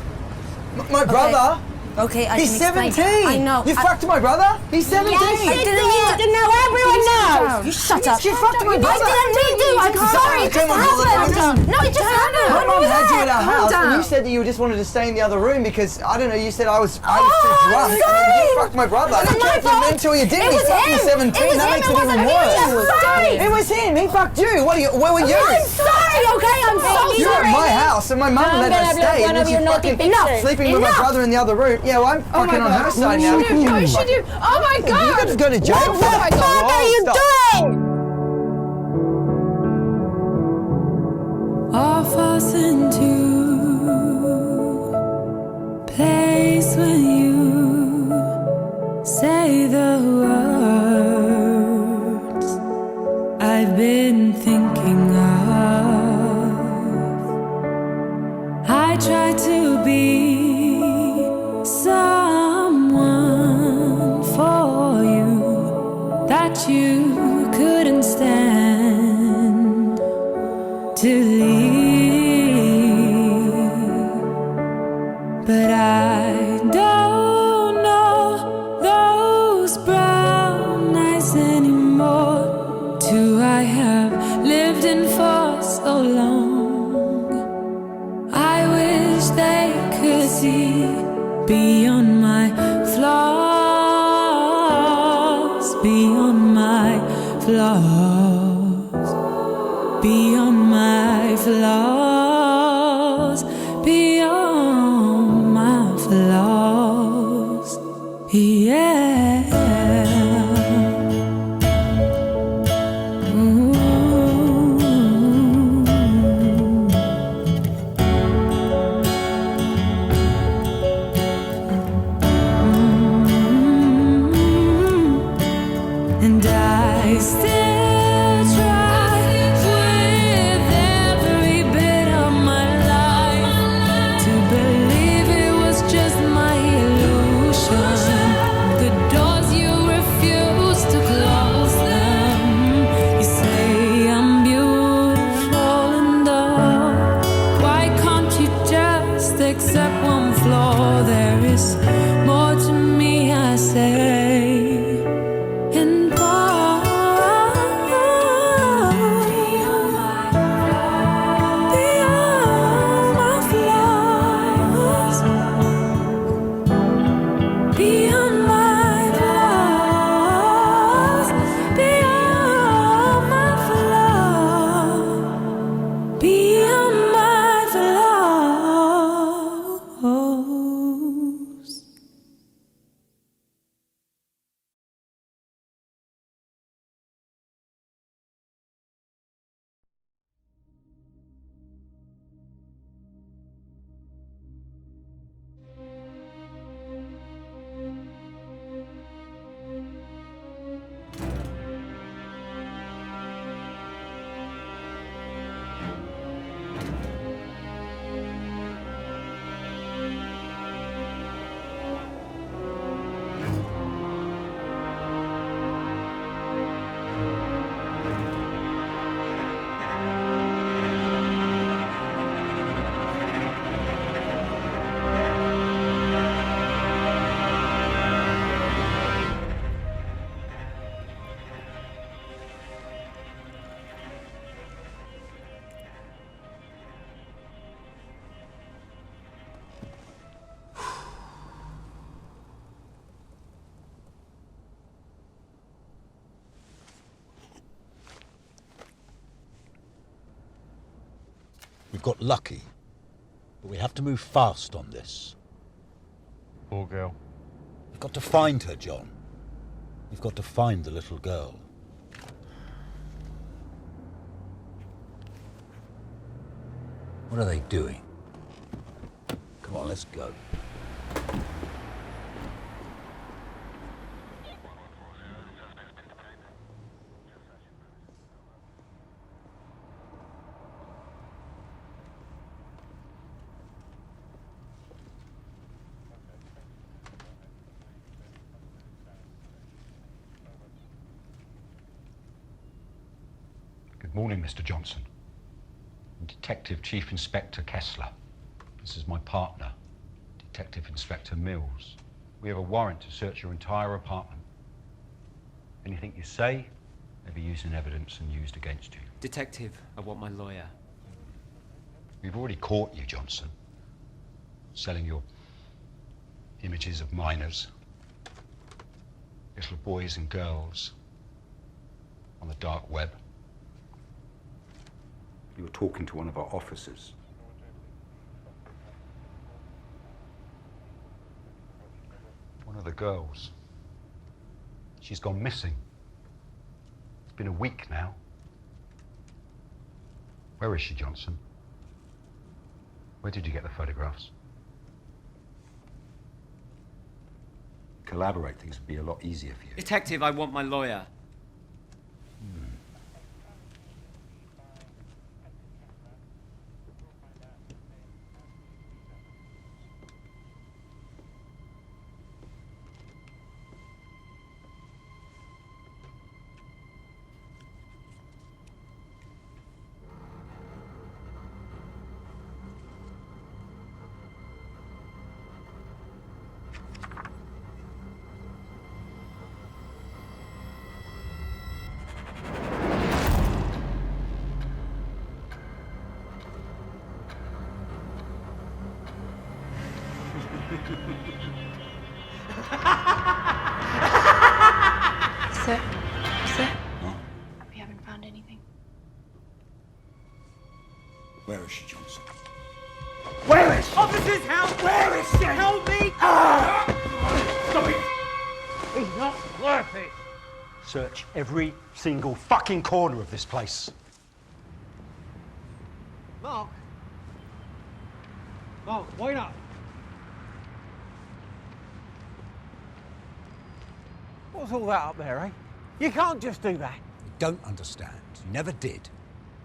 My brother? Okay, I He's can explain. 17! I know. You fucked my brother? He's 17! Yes, I didn't mean to. Now everyone knows! You shut up. You fucked my brother! I didn't mean to. I'm sorry. It just happened. No, it just happened. My mum had you at our house, down. and you said that you just wanted to stay in the other room because, I don't know, you said I was too drunk. sorry. And then you fucked my brother. It wasn't my fault. Until you didn't. It was He's fucking him. 17. It was that him. makes It it wasn't even me. worse. I'm sorry. It was him. He fucked you. Where were you? I'm sorry, okay? I'm so sorry. You're at my house, and my mum let us stay, and then she's fucking sleeping with my brother in the other room. Yeah, well, I'm fucking on her side now. What should you? Oh my God! You could just go to jail for that. What the fuck are you doing? All falls into place when you say the words I've been thinking of. I try to be someone for you that you couldn't stand to leave. But I don't know those brown eyes anymore. Two I have lived in for so long. I wish they could see beyond my flaws, beyond my flaws, beyond my flaws, beyond my flaws, yeah. And I still try with every bit of my life to believe it was just my illusion. The doors you refuse to close them. You say I'm beautiful and all. Why can't you just accept one flaw? There is more to me, I say. And We've got lucky, but we have to move fast on this. Poor girl. We've got to find her, John. We've got to find the little girl. What are they doing? Come on, let's go. Good morning, Mr. Johnson. I'm Detective Chief Inspector Kessler. This is my partner, Detective Inspector Mills. We have a warrant to search your entire apartment. Anything you say may be used in evidence and used against you. Detective, I want my lawyer. We've already caught you, Johnson, selling your images of minors, little boys and girls, on the dark web. You were talking to one of our officers. One of the girls. She's gone missing. It's been a week now. Where is she, Johnson? Where did you get the photographs? Collaborate, things would be a lot easier for you. Detective, I want my lawyer. Sir? Sir? We haven't found anything. Where is she, Johnson? Where is she? Officers, help! Where is she? Help me! Stop it! He's not worth it. Search every single fucking corner of this place. Mark? Mark, why not? What's all that up there, eh? You can't just do that. You don't understand. You never did.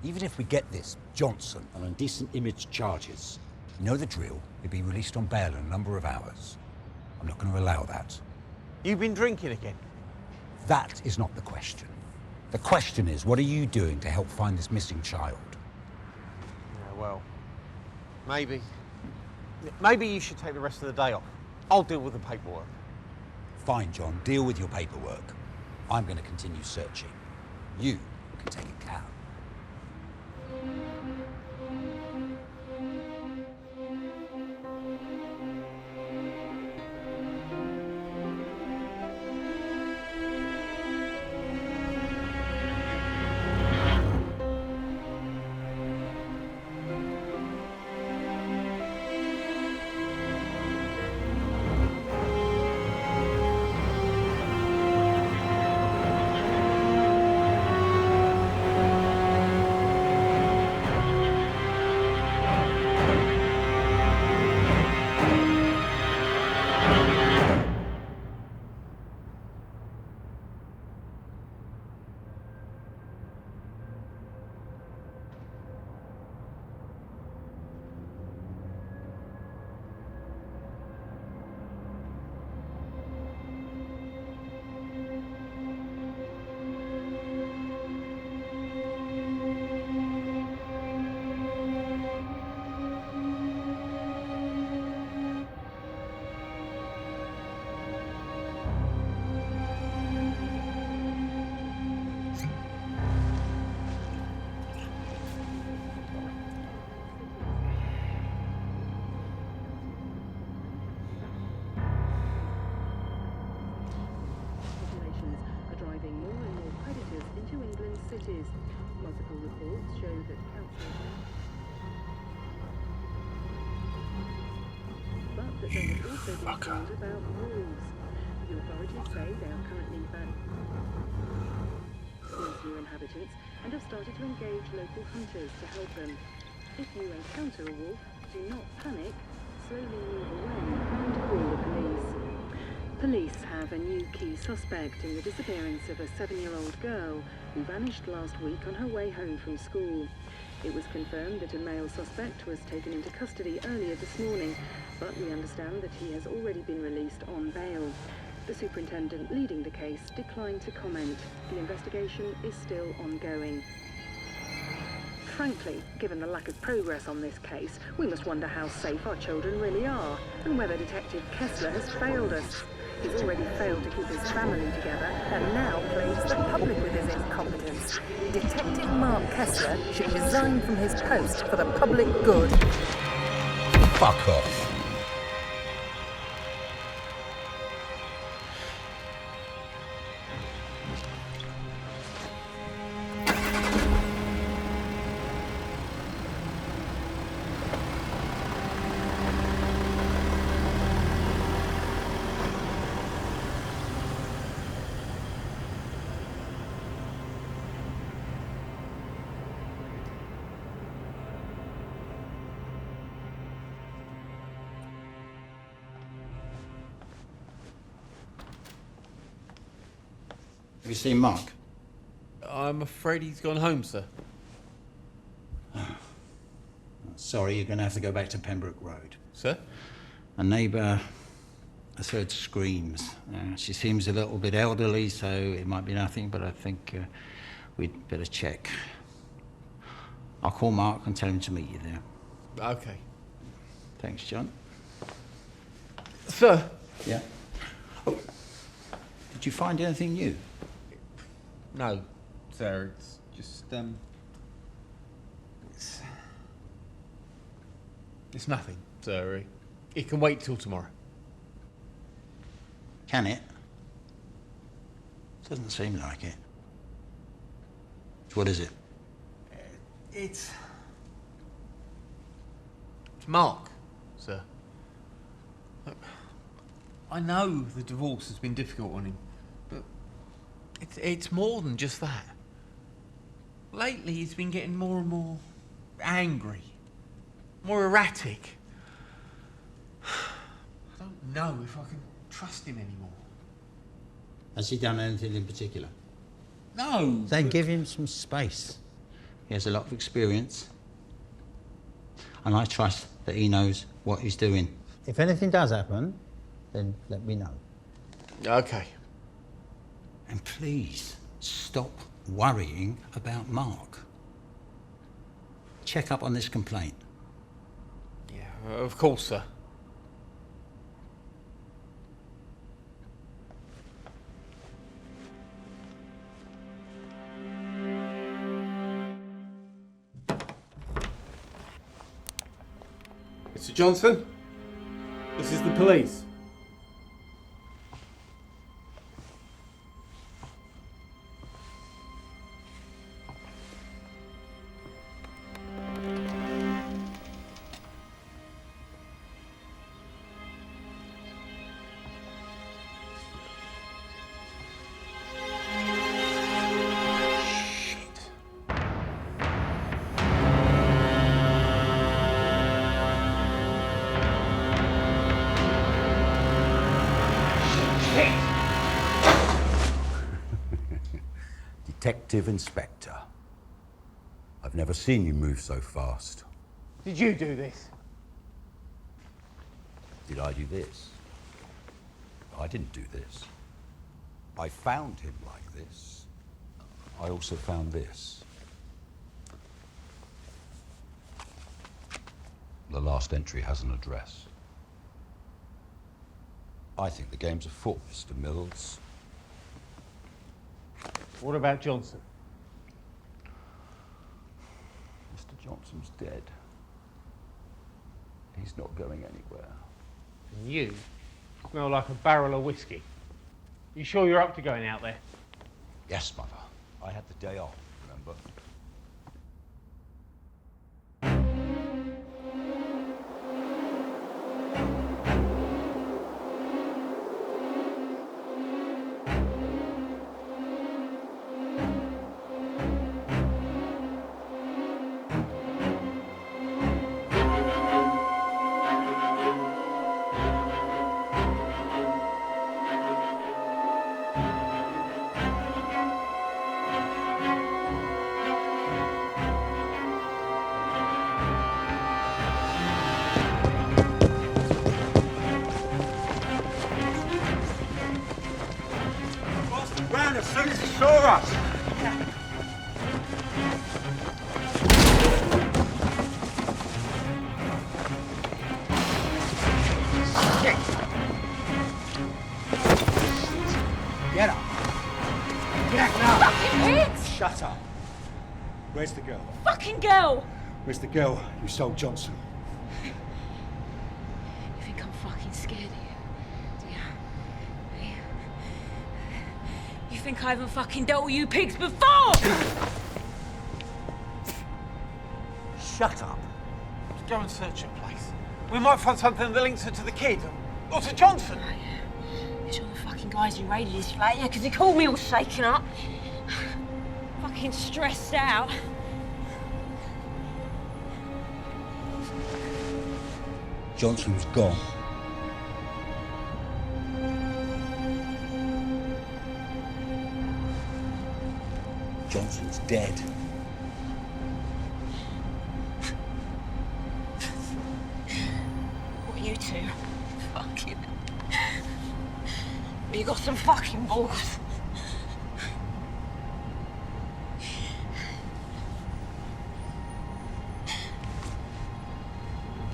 Even if we get this Johnson on indecent image charges, you know the drill. He'll be released on bail in a number of hours. I'm not going to allow that. You've been drinking again? That is not the question. The question is, what are you doing to help find this missing child? Yeah, well, maybe you should take the rest of the day off. I'll deal with the paperwork. Fine, John, deal with your paperwork. I'm going to continue searching. You can take a cab. cities. Multiple reports show that councils... But that they have also been told about wolves. The authorities say they are currently these new inhabitants and have started to engage local hunters to help them. If you encounter a wolf, do not panic, slowly move away and call the police. Police have a new key suspect in the disappearance of a 7-year-old girl who vanished last week on her way home from school. It was confirmed that a male suspect was taken into custody earlier this morning, but we understand that he has already been released on bail. The superintendent leading the case declined to comment. The investigation is still ongoing. Frankly, given the lack of progress on this case, we must wonder how safe our children really are, and whether Detective Kessler has failed us. He's already failed to keep his family together, and now plagues the public with his incompetence. Detective Mark Kessler should resign from his post for the public good. Fuck off. Have you seen Mark? I'm afraid he's gone home, sir. Sorry, you're going to have to go back to Pembroke Road. Sir? A neighbour has heard screams. She seems a little bit elderly, so it might be nothing, but I think we'd better check. I'll call Mark and tell him to meet you there. Okay. Thanks, John. Sir? Yeah? Oh, did you find anything new? No, sir, it's just, It's nothing, sir. It can wait till tomorrow. Can it? Doesn't seem like it. What is it? It's Mark, sir. Look, I know the divorce has been difficult on him, but it's more than just that. Lately, he's been getting more and more angry, more erratic. I don't know if I can trust him anymore. Has he done anything in particular? No. Then give him some space. He has a lot of experience. And I trust that he knows what he's doing. If anything does happen, then let me know. Okay. And please, stop worrying about Mark. Check up on this complaint. Yeah, of course, sir. Mr. Johnson, this is the police. Detective Inspector. I've never seen you move so fast. Did you do this? Did I do this? I didn't do this. I found him like this. I also found this. The last entry has an address. I think the game's afoot, Mr. Mills. What about Johnson? Mr. Johnson's dead. He's not going anywhere. And you smell like a barrel of whiskey. You sure you're up to going out there? Yes, Mother. I had the day off, remember? As soon as he saw us. Shit. Get up. Get now. Fucking pigs! Shut up. Where's the girl? Fucking girl! Where's the girl you sold Johnson? You think I'm fucking scared of you? Do you? You think I haven't fucking dealt with you pigs before? Shut up. Let's go and search your place. We might find something that links her to the kid. Or to Johnson. You're the fucking guys who raided his flat, yeah, because he called me all shaken up. Fucking stressed out. Johnson's gone. Johnson's dead. What, you two? Fucking... You got some fucking balls.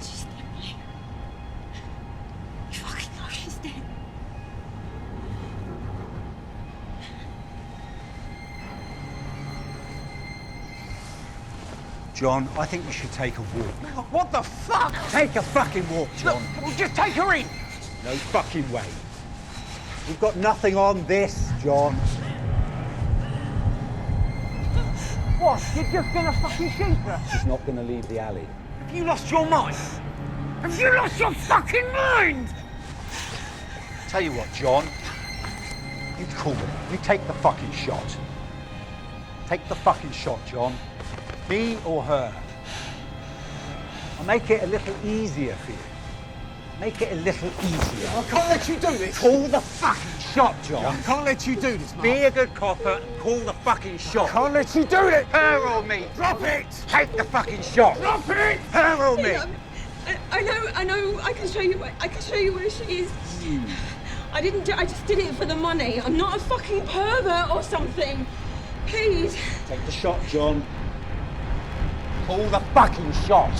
She's dead, mate. You fucking know she's dead. John, I think we should take a walk. What the fuck? Take a fucking walk, John. Look, we'll just take her in. No fucking way. We've got nothing on this, John. What? You're just gonna fucking shoot her? She's not gonna leave the alley. Have you lost your mind? Have you lost your fucking mind? Tell you what, John. You call it. You take the fucking shot. Take the fucking shot, John. Me or her. I'll make it a little easier for you. Make it a little easier. I can't let you do this. Call the fucking shot, John. I can't let you do this, Mark. Be a good copper and call the fucking shot. I can't let you do it. Her or me. Drop it. Take the fucking shot. Drop it. Her or me. I know. I can show you where she is. I just did it for the money. I'm not a fucking pervert or something. Please. Take the shot, John. Call the fucking shot.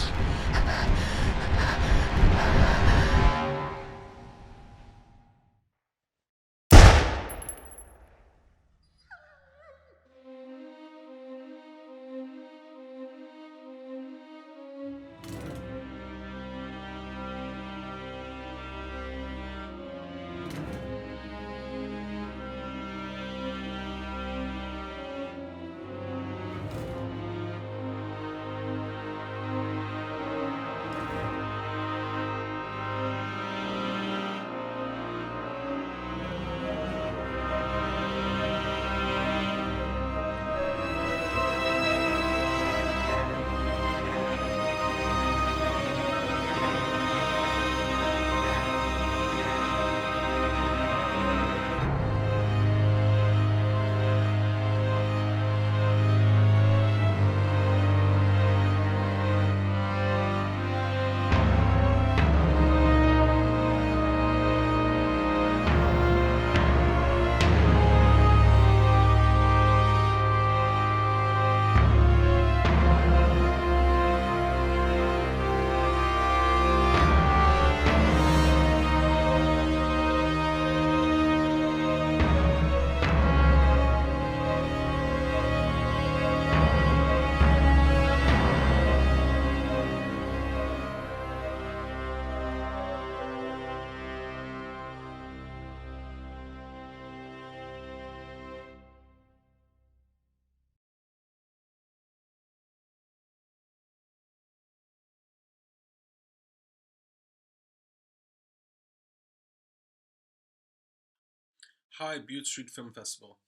Hi, Bute Street Film Festival.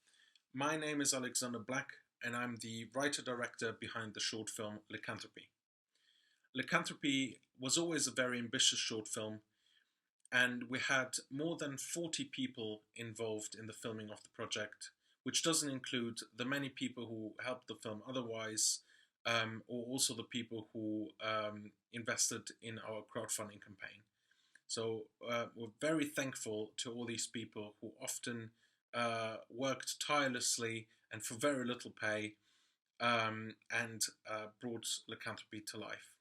My name is Alexander Black, and I'm the writer-director behind the short film Lycanthropy. Lycanthropy was always a very ambitious short film, and we had more than 40 people involved in the filming of the project, which doesn't include the many people who helped the film otherwise, or also the people who invested in our crowdfunding campaign. So we're very thankful to all these people who often worked tirelessly and for very little pay and brought Lycanthropy to life.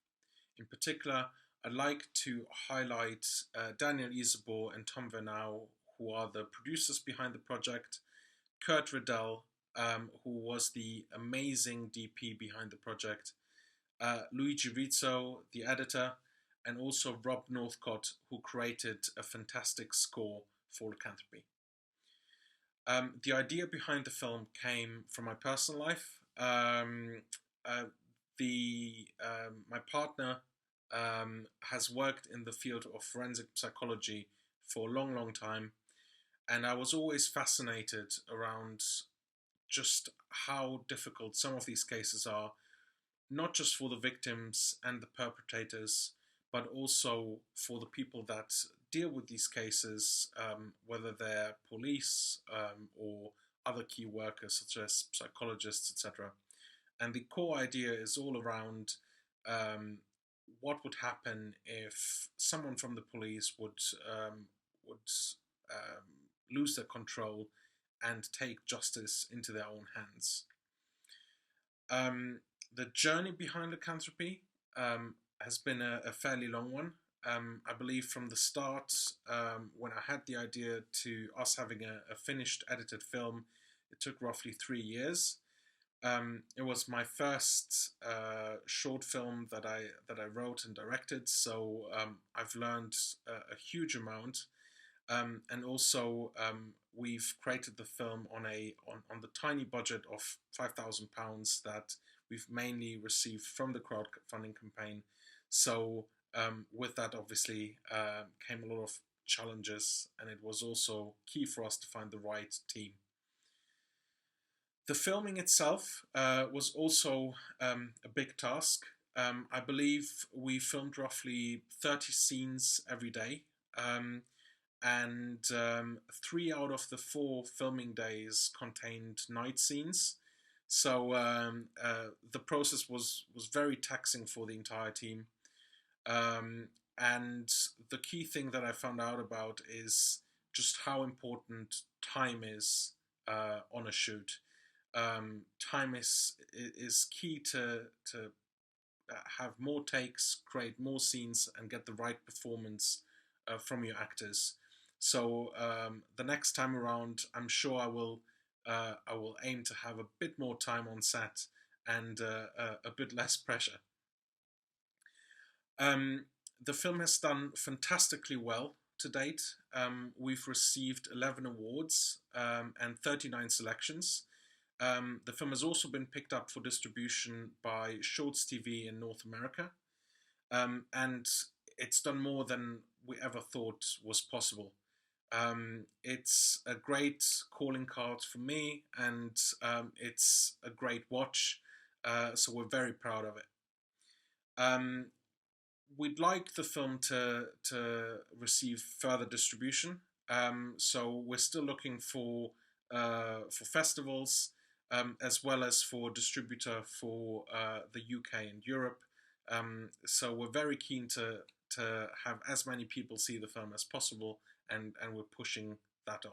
In particular, I'd like to highlight Daniel Isabor and Tom Vernau, who are the producers behind the project, Kurt Riddell, who was the amazing DP behind the project, Luigi Rizzo, the editor, and also Rob Northcott, who created a fantastic score for Lycanthropy. The idea behind the film came from my personal life. My partner has worked in the field of forensic psychology for a long, long time, and I was always fascinated around just how difficult some of these cases are, not just for the victims and the perpetrators, but also for the people that deal with these cases, whether they're police or other key workers such as psychologists, etc. And the core idea is all around what would happen if someone from the police would lose their control and take justice into their own hands. The journey behind Lycanthropy has been a fairly long one. I believe from the start, when I had the idea to us having a finished edited film, it took roughly 3 years. It was my first short film that I wrote and directed, so I've learned a huge amount. And also, we've created the film on the tiny budget of £5,000 that we've mainly received from the crowdfunding campaign. So with that, obviously, came a lot of challenges, and it was also key for us to find the right team. The filming itself was also a big task. I believe we filmed roughly 30 scenes every day. And 3 out of the 4 filming days contained night scenes. So the process was very taxing for the entire team. And the key thing that I found out about is just how important time is on a shoot. Time is key to have more takes, create more scenes, and get the right performance from your actors. So the next time around, I'm sure I will aim to have a bit more time on set and a bit less pressure. The film has done fantastically well to date. We've received 11 awards and 39 selections. The film has also been picked up for distribution by Shorts TV in North America. And it's done more than we ever thought was possible. It's a great calling card for me, and it's a great watch, so we're very proud of it. We'd like the film to receive further distribution, so we're still looking for festivals, as well as for distributor for the UK and Europe. So we're very keen to have as many people see the film as possible, and we're pushing that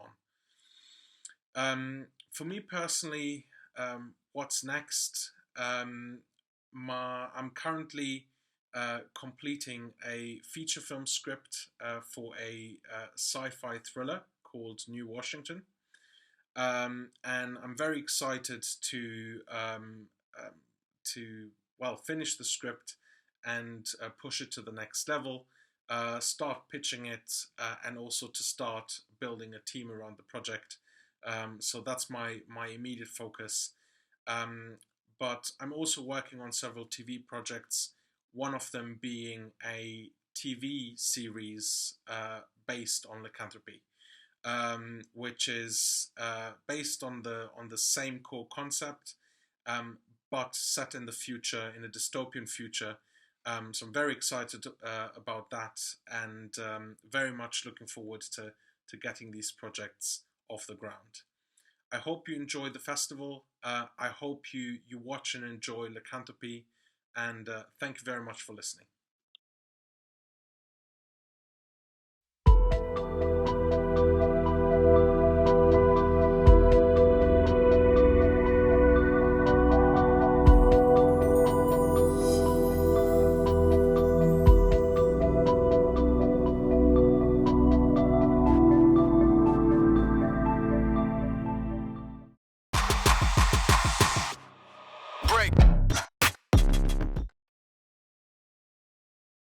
on. For me personally, what's next? I'm currently completing a feature film script for a sci-fi thriller called New Washington. And I'm very excited to finish the script and push it to the next level, start pitching it, and also to start building a team around the project. So that's my immediate focus. But I'm also working on several TV projects, one of them being a TV series based on Lycanthropy, which is based on the same core concept, but set in the future, in a dystopian future. So I'm very excited about that, and very much looking forward to getting these projects off the ground. I hope you enjoy the festival. I hope you watch and enjoy Lycanthropy, and thank you very much for listening.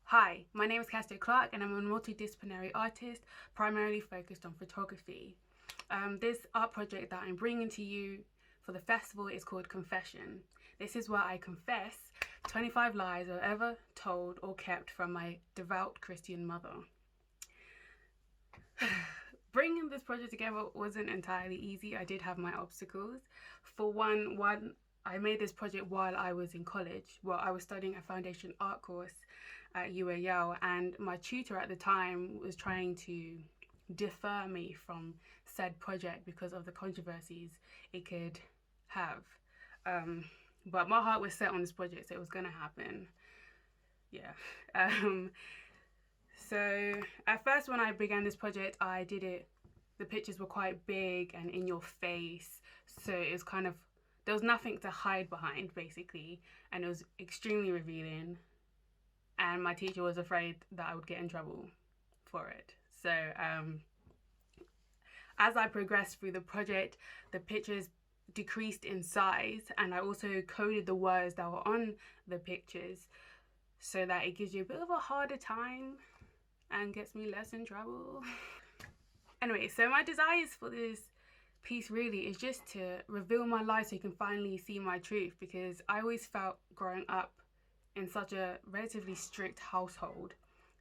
Hi, my name is Cassia and I'm a multidisciplinary artist, primarily focused on photography. This art project that I'm bringing to you for the festival is called Confession. This is where I confess 25 lies I've ever told or kept from my devout Christian mother. Bringing this project together wasn't entirely easy. I did have my obstacles. For one, I made this project while I was in college. Well, I was studying a foundation art course at UAL, and my tutor at the time was trying to defer me from said project because of the controversies it could have. But my heart was set on this project, so it was going to happen. Yeah. So at first when I began this project, I did it, the pictures were quite big and in your face, so it was kind of, there was nothing to hide behind basically, and it was extremely revealing, and my teacher was afraid that I would get in trouble for it. So as I progressed through the project, the pictures decreased in size, and I also coded the words that were on the pictures so that it gives you a bit of a harder time and gets me less in trouble. Anyway, so my desires for this piece really is just to reveal my life so you can finally see my truth, because I always felt growing up in such a relatively strict household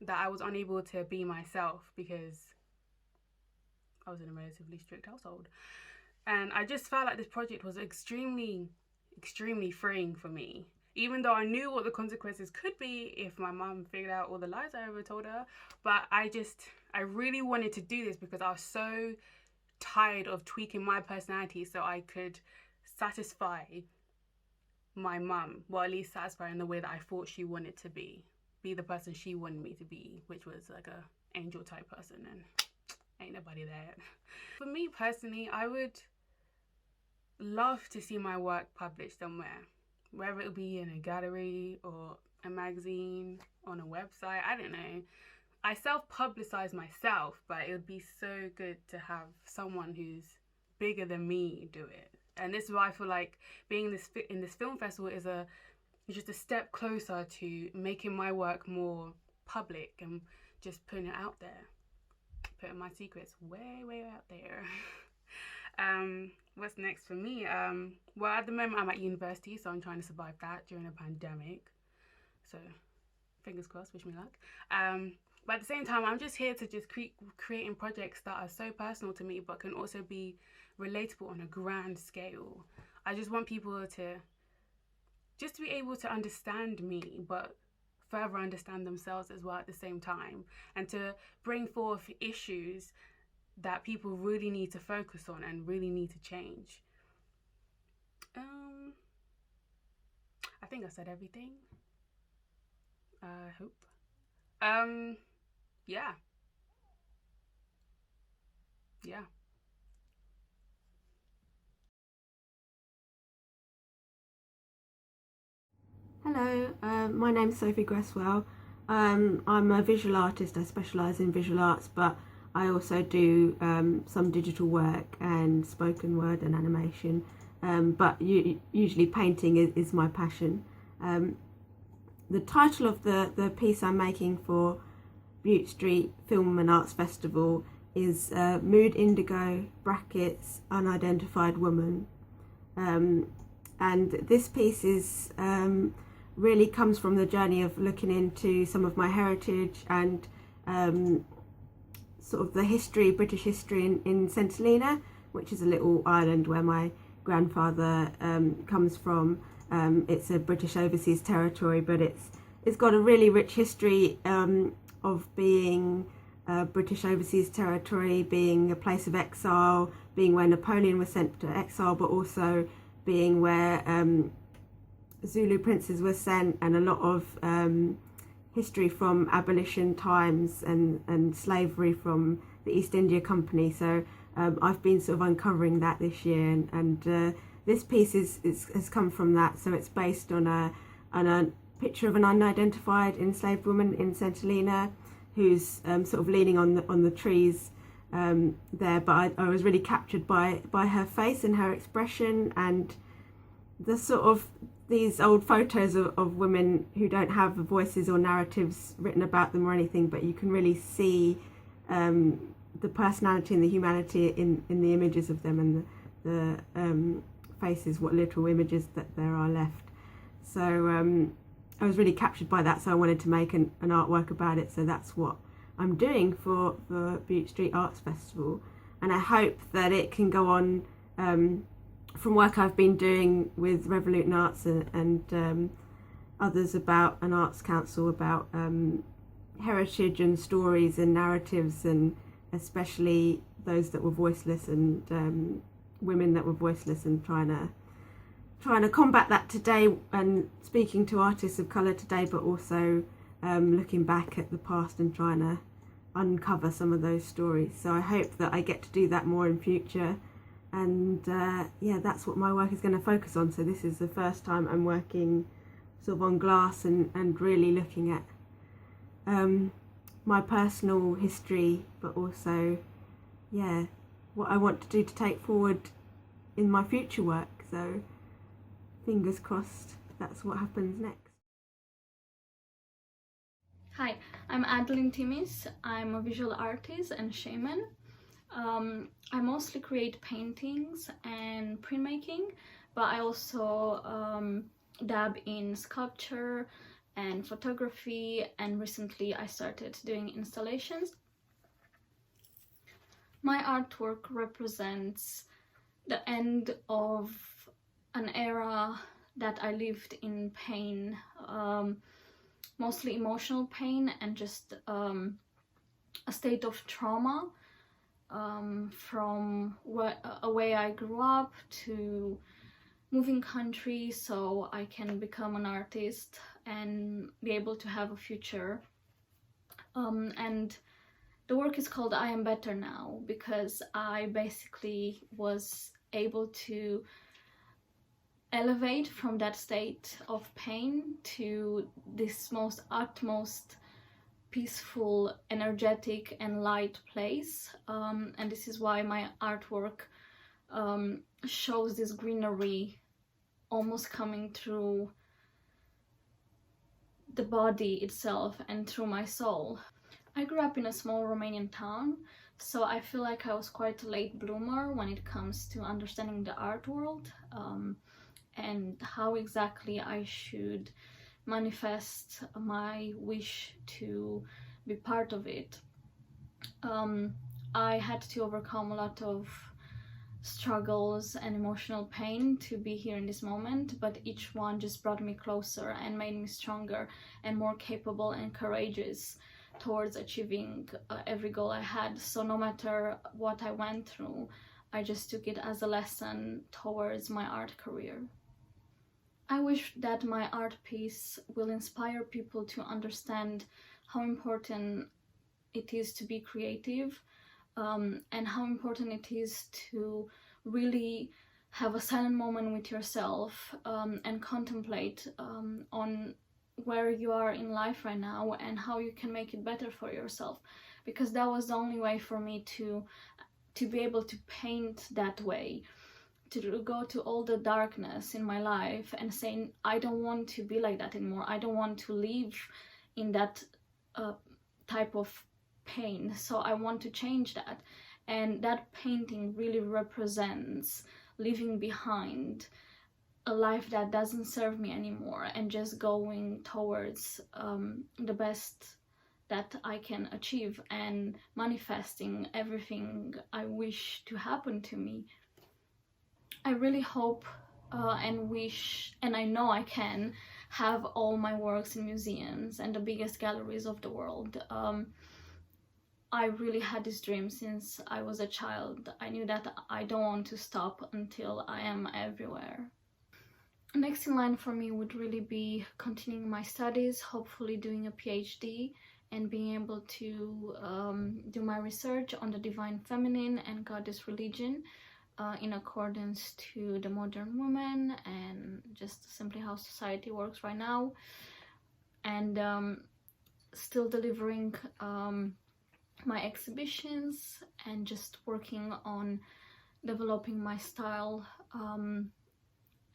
that I was unable to be myself because I was in a relatively strict household. And I just felt like this project was extremely freeing for me, even though I knew what the consequences could be if my mum figured out all the lies I ever told her. But I really wanted to do this because I was so tired of tweaking my personality so I could satisfy my mum, well, at least satisfy in the way that I thought she wanted to be the person she wanted me to be, which was like a angel type person, and ain't nobody there. For me personally, I would love to see my work published somewhere, whether it be in a gallery or a magazine, on a website, I don't know. I self-publicize myself, but it would be so good to have someone who's bigger than me do it. And this is why I feel like being in this film festival is just a step closer to making my work more public and just putting it out there, putting my secrets way out there. What's next for me? Well, at the moment I'm at university, so I'm trying to survive that during a pandemic. So fingers crossed, wish me luck. But at the same time, I'm just here to just creating projects that are so personal to me, but can also be relatable on a grand scale. I just want people to just be able to understand me, but further understand themselves as well at the same time, and to bring forth issues that people really need to focus on and really need to change. I think I said everything. I hope. Yeah. Hello, my name's Sophie Gresswell. I'm a visual artist. I specialise in visual arts, but I also do some digital work and spoken word and animation. But usually painting is my passion. The title of the piece I'm making for Bute Street Film and Arts Festival is Mood Indigo brackets Unidentified Woman. And this piece is really comes from the journey of looking into some of my heritage and sort of the history, British history in St Helena, which is a little island where my grandfather comes from. It's a British overseas territory, but it's got a really rich history of being a British overseas territory, being a place of exile, being where Napoleon was sent to exile, but also being where Zulu princes were sent, and a lot of history from abolition times and slavery from the East India Company. So I've been sort of uncovering that this year, and this piece has come from that. So it's based on a picture of an unidentified enslaved woman in St Helena who's sort of leaning on the trees there. But I was really captured by her face and her expression, and the sort of these old photos of women who don't have voices or narratives written about them or anything, but you can really see the personality and the humanity in the images of them, and the faces, what little images that there are left. So I was really captured by that, so I wanted to make an artwork about it. So that's what I'm doing for Bute Street Arts Festival, and I hope that it can go on from work I've been doing with Revolution Arts and others about an arts council, about heritage and stories and narratives, and especially those that were voiceless, and women that were voiceless, and trying to combat that today, and speaking to artists of colour today, but also looking back at the past and trying to uncover some of those stories. So I hope that I get to do that more in future, and yeah, that's what my work is going to focus on. So this is the first time I'm working sort of on glass and really looking at my personal history, but also, yeah, what I want to do to take forward in my future work. So fingers crossed that's what happens next. Hi, I'm Adeline Timis. I'm a visual artist and shaman. I mostly create paintings and printmaking, but I also dab in sculpture and photography, and recently I started doing installations. My artwork represents the end of an era that I lived in pain, mostly emotional pain and just a state of trauma. From a way I grew up to moving country so I can become an artist and be able to have a future. And the work is called I Am Better Now because I basically was able to elevate from that state of pain to this utmost peaceful, energetic and light place, and this is why my artwork shows this greenery almost coming through the body itself and through my soul. I grew up in a small Romanian town, so I feel like I was quite a late bloomer when it comes to understanding the art world and how exactly I should manifest my wish to be part of it. I had to overcome a lot of struggles and emotional pain to be here in this moment, but each one just brought me closer and made me stronger and more capable and courageous towards achieving every goal I had. So no matter what I went through, I just took it as a lesson towards my art career. I wish that my art piece will inspire people to understand how important it is to be creative, and how important it is to really have a silent moment with yourself and contemplate on where you are in life right now and how you can make it better for yourself, because that was the only way for me to be able to paint that way, to go to all the darkness in my life and saying I don't want to be like that anymore, I don't want to live in that type of pain, so I want to change that. And that painting really represents leaving behind a life that doesn't serve me anymore and just going towards the best that I can achieve and manifesting everything I wish to happen to me. I really hope and wish, and I know I can, have all my works in museums and the biggest galleries of the world. I really had this dream since I was a child. I knew that I don't want to stop until I am everywhere. Next in line for me would really be continuing my studies, hopefully doing a PhD and being able to do my research on the divine feminine and goddess religion in accordance to the modern woman and just simply how society works right now, and still delivering my exhibitions and just working on developing my style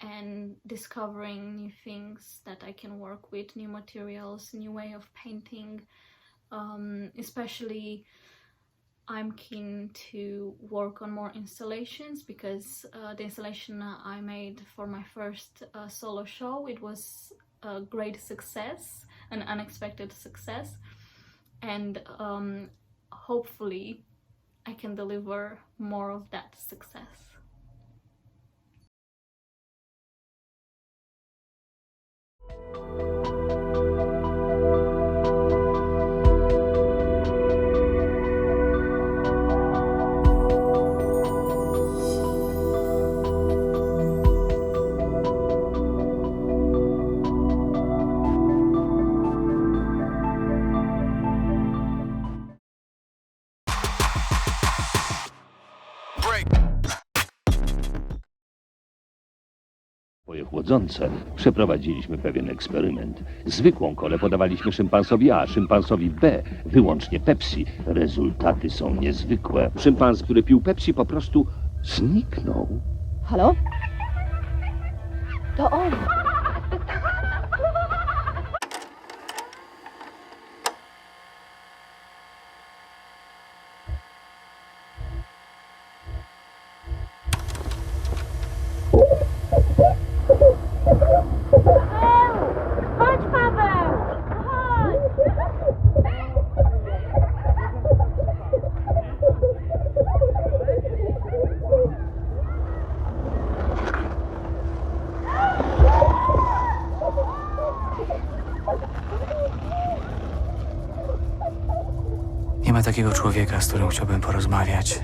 and discovering new things that I can work with, new materials, new way of painting. Especially I'm keen to work on more installations because the installation I made for my first solo show, it was a great success, an unexpected success, and hopefully I can deliver more of that success. Chłodzące, przeprowadziliśmy pewien eksperyment. Zwykłą kolę podawaliśmy szympansowi A, szympansowi B, wyłącznie Pepsi. Rezultaty są niezwykłe. Szympans, który pił Pepsi, po prostu zniknął. Halo? To on. Chodź, Paweł! Nie ma takiego człowieka, z którym chciałbym porozmawiać.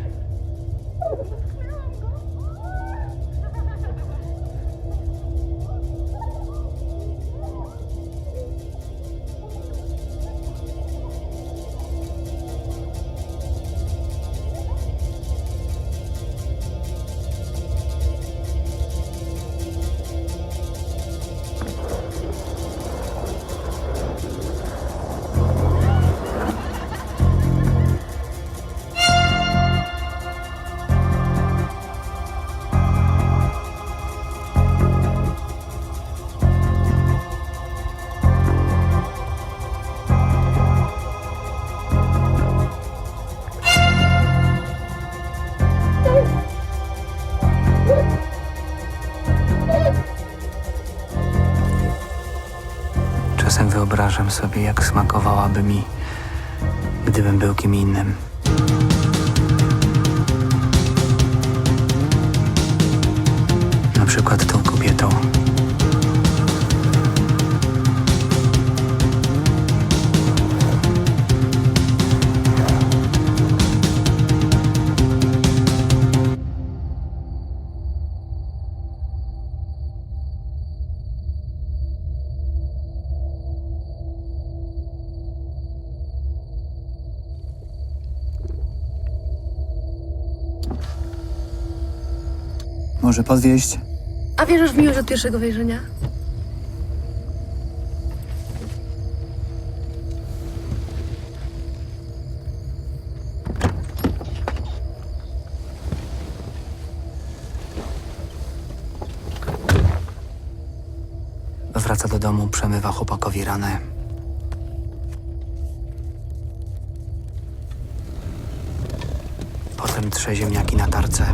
Czasem wyobrażam sobie, jak smakowałaby mi, gdybym był kim innym. Na przykład tą kobietą. Może podwieźć? A wierzysz w miłość od pierwszego wejrzenia? Wraca do domu, przemywa chłopakowi ranę. Potem trze ziemniaki na tarce.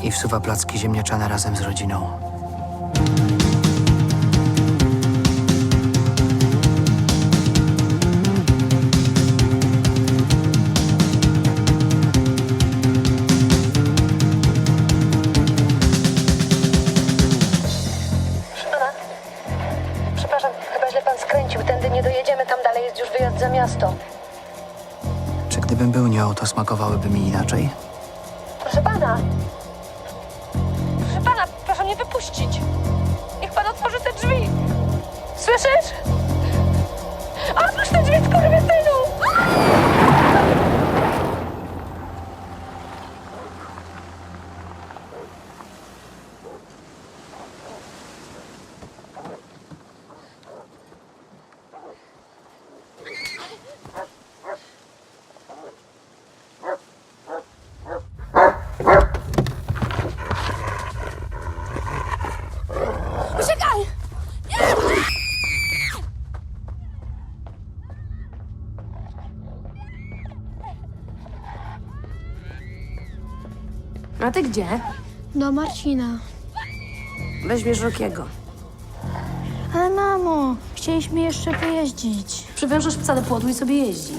I wsuwa placki ziemniaczane razem z rodziną. Przepraszam, chyba źle pan skręcił. Tędy nie dojedziemy, tam dalej jest już wyjazd za miasto. Czy gdybym był nią, to smakowałyby mi inaczej? Proszę pana! Proszę pana, proszę mnie wypuścić! Niech pan otworzy te drzwi! Słyszysz? Otwórz te drzwi, skurwysynu! Uciekaj! A ty gdzie? Do Marcina. Weźmiesz Rockiego. Ale mamo, chcieliśmy jeszcze pojeździć. Przywiążesz psa do płotu i sobie jeździ.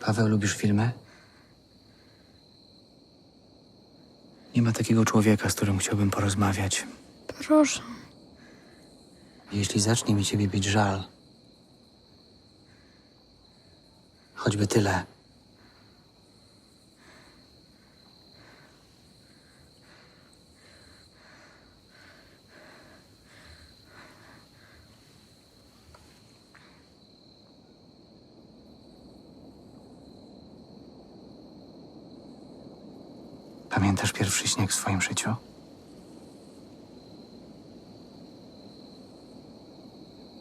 Paweł, lubisz filmy? Nie ma takiego człowieka, z którym chciałbym porozmawiać. Proszę. Jeśli zacznie mi ciebie bić żal, choćby tyle. Pamiętasz pierwszy śnieg w swoim życiu?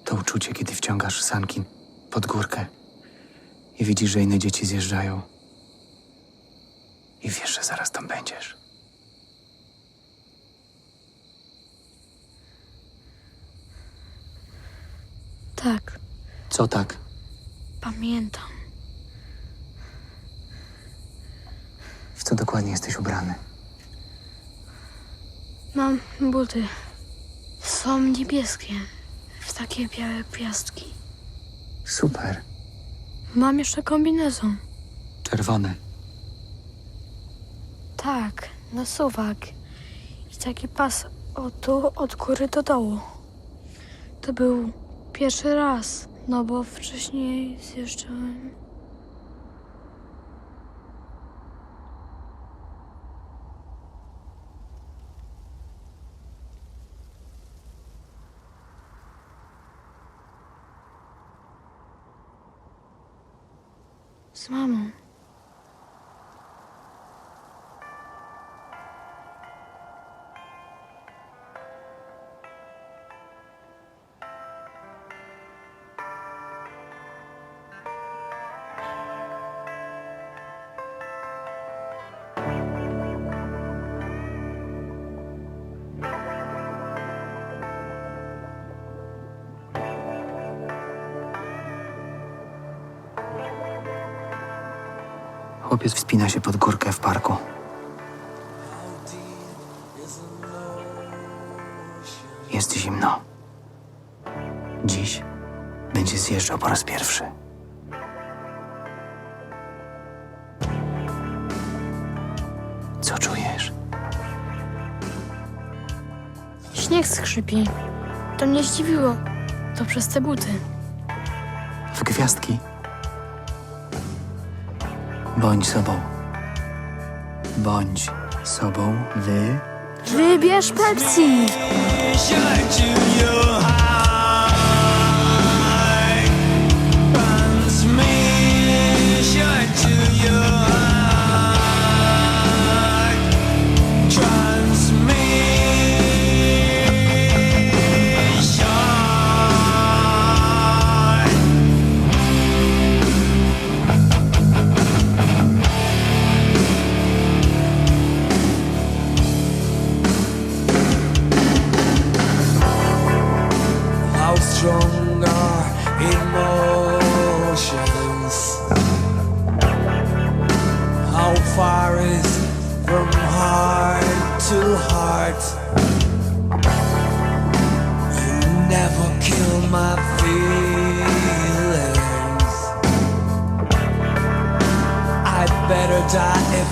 To uczucie, kiedy wciągasz sanki pod górkę i widzisz, że inne dzieci zjeżdżają. I wiesz, że zaraz tam będziesz. Tak, Co tak? pamiętam. W co dokładnie jesteś ubrany? Mam buty. Są niebieskie. W takie białe gwiazdki. Super. Mam jeszcze kombinezon. Czerwony. Tak, na suwak. I taki pas od góry do dołu. To był pierwszy raz, no bo wcześniej zjeżdżałem. Z mamą. Chłopiec wspina się pod górkę w parku. Jest zimno. Dziś będzie zjeżdżał po raz pierwszy. Co czujesz? Śnieg skrzypi. To mnie zdziwiło. To przez te buty. W gwiazdki. Bądź sobą. Bądź sobą, Wybierz Pepsi!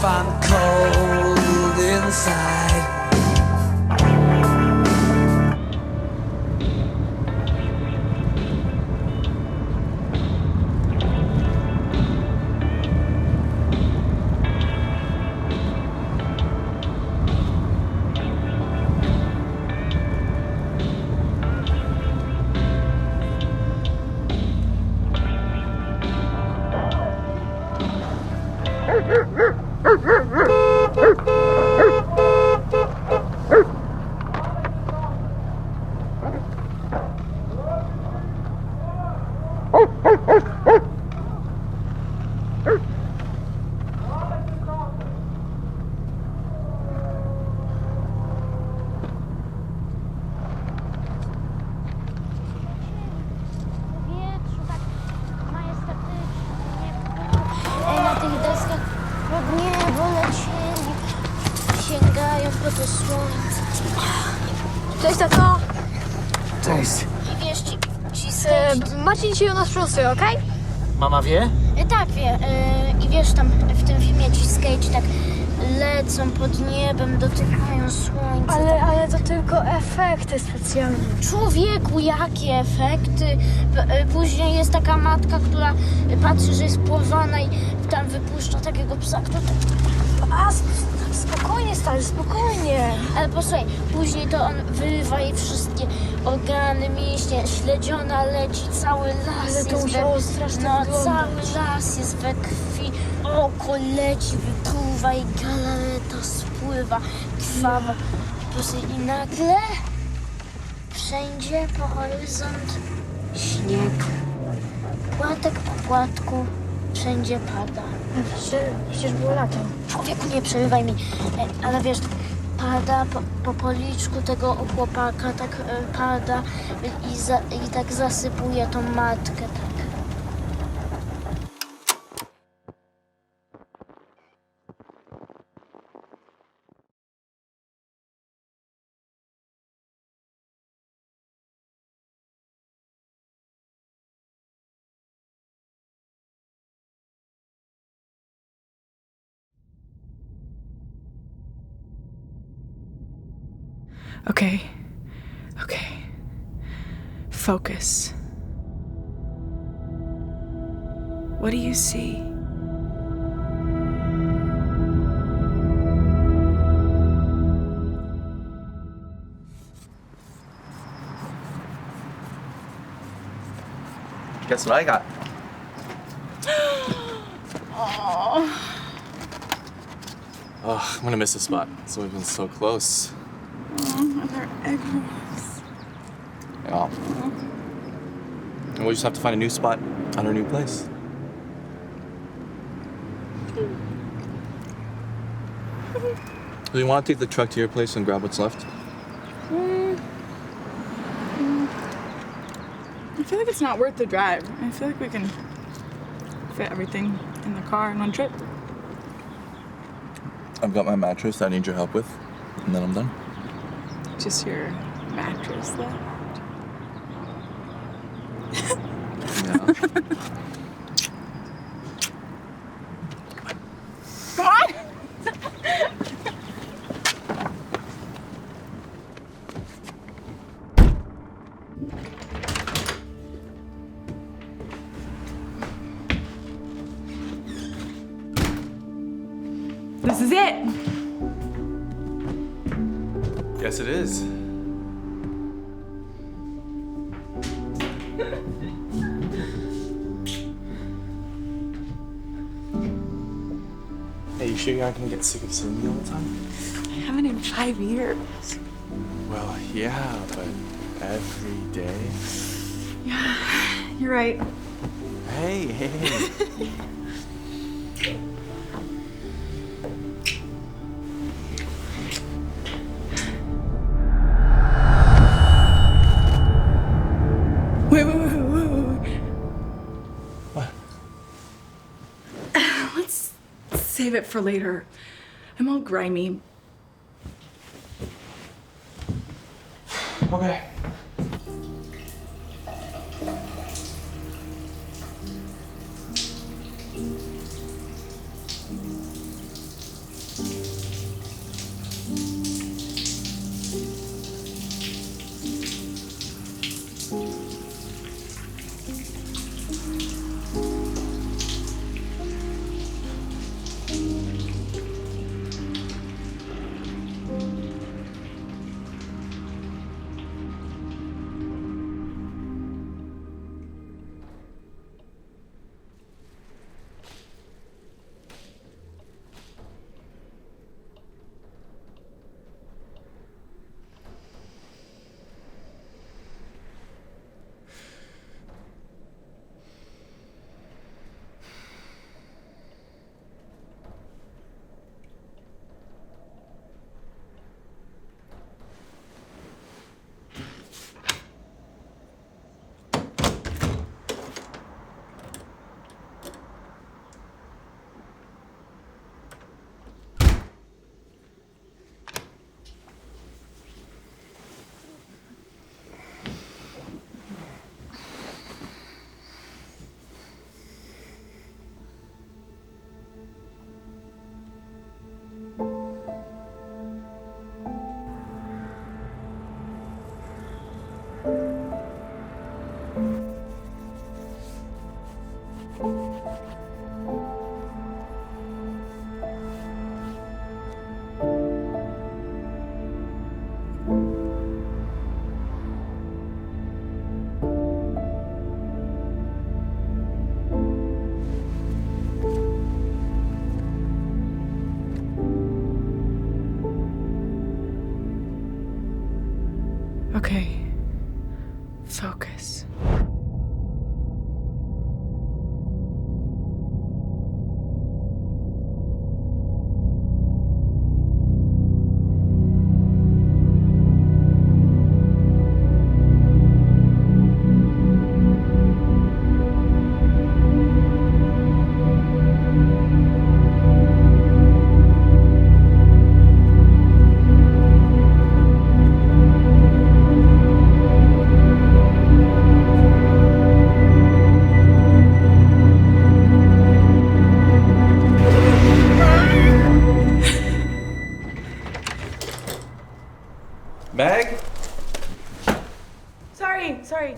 If I'm cold inside. Cześć, tato! Cześć. Marcin dzisiaj u nas pracuje, okej? Mama wie? Tak, i wiesz, tam w tym filmie ci skate tak lecą pod niebem, dotykają słońca. Ale to tylko efekty specjalne. Człowieku, jakie efekty? Później jest taka matka, która patrzy, że jest porwana i tam wypuszcza takiego psa, który... Spokojnie, stary, spokojnie. Ale posłuchaj, później to on wyrywa jej wszystkie organy, mięśnie, śledziona leci, cały las Ale to jest musiało strasznie no, wyglądać. cały las jest we krwi, oko leci, wypływa i galareta spływa, krwawa. I nagle wszędzie po horyzont śnieg. Płatek po płatku wszędzie pada. Przecież było lato. Człowieku, nie przerywaj mi, ale wiesz, pada po policzku tego chłopaka, tak pada i tak zasypuje tą matkę, tak. Okay. Focus. What do you see? Guess what I got? Oh, I'm gonna miss this spot. So we've been so close. Another eggs. Yeah. And we'll just have to find a new spot on our new place. Do you want to take the truck to your place and grab what's left? I feel like it's not worth the drive. I feel like we can fit everything in the car in one trip. I've got my mattress that I need your help with, and then I'm done. Just your mattress left. Yeah. Come on! This is it! Yes, it is. Hey, you sure you aren't gonna get sick of seeing me all the time? I haven't in 5 years. Well, yeah, but every day. Yeah, you're right. Hey. Wait. What? Let's save it for later. I'm all grimy. Okay. focus. Meg? Sorry.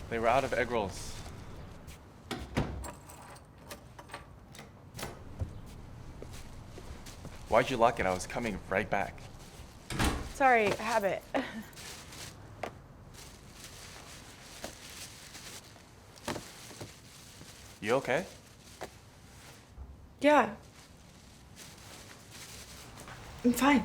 They were out of egg rolls. Why'd you lock it? I was coming right back. Sorry, habit. You okay? Yeah. I'm fine.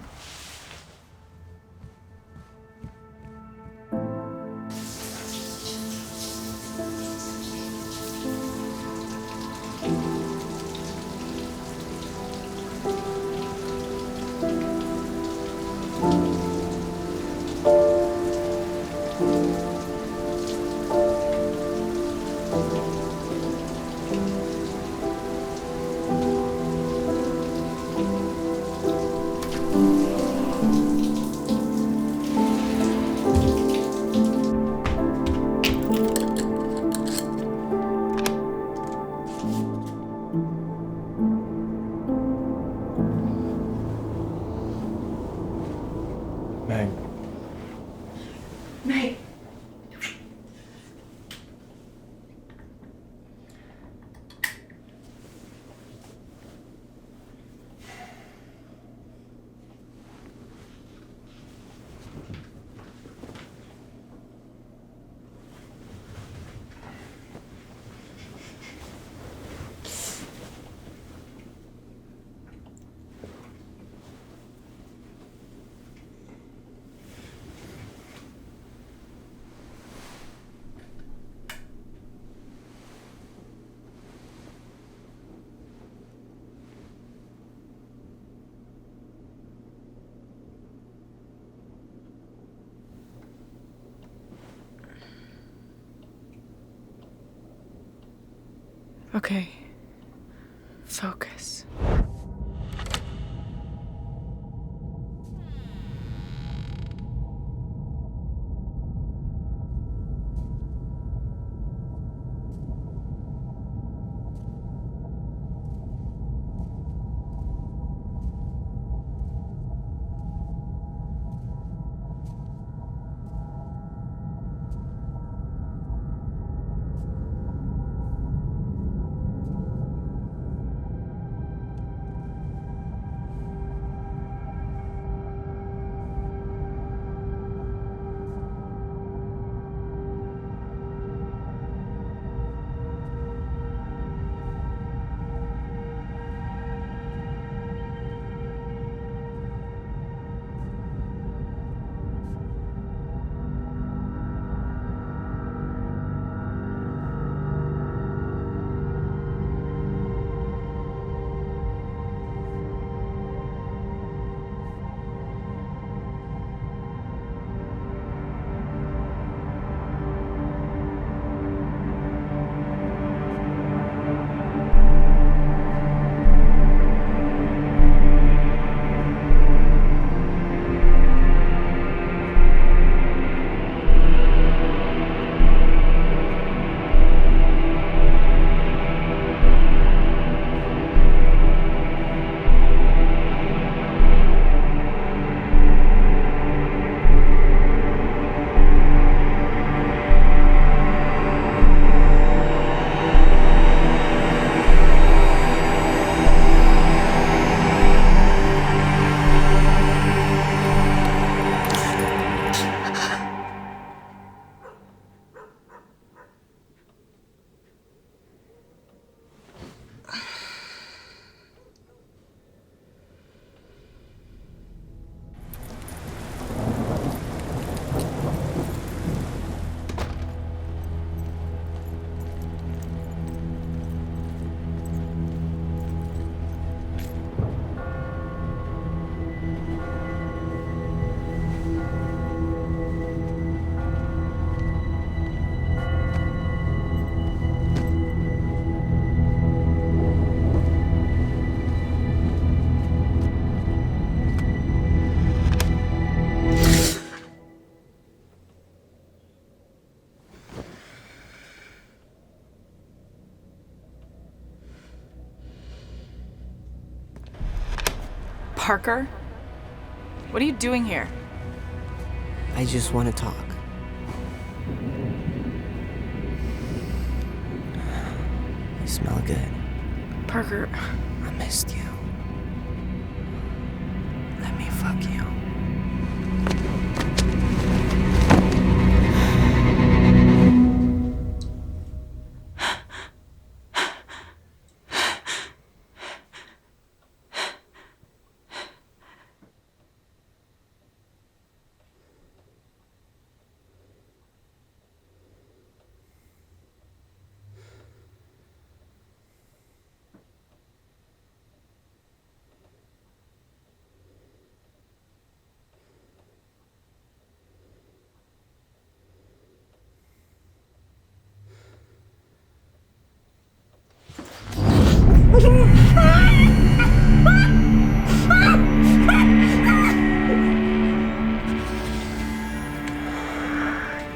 Meg. Meg. Okay. Focus. Parker? What are you doing here? I just want to talk. You smell good. Parker. I missed you. Let me fuck you.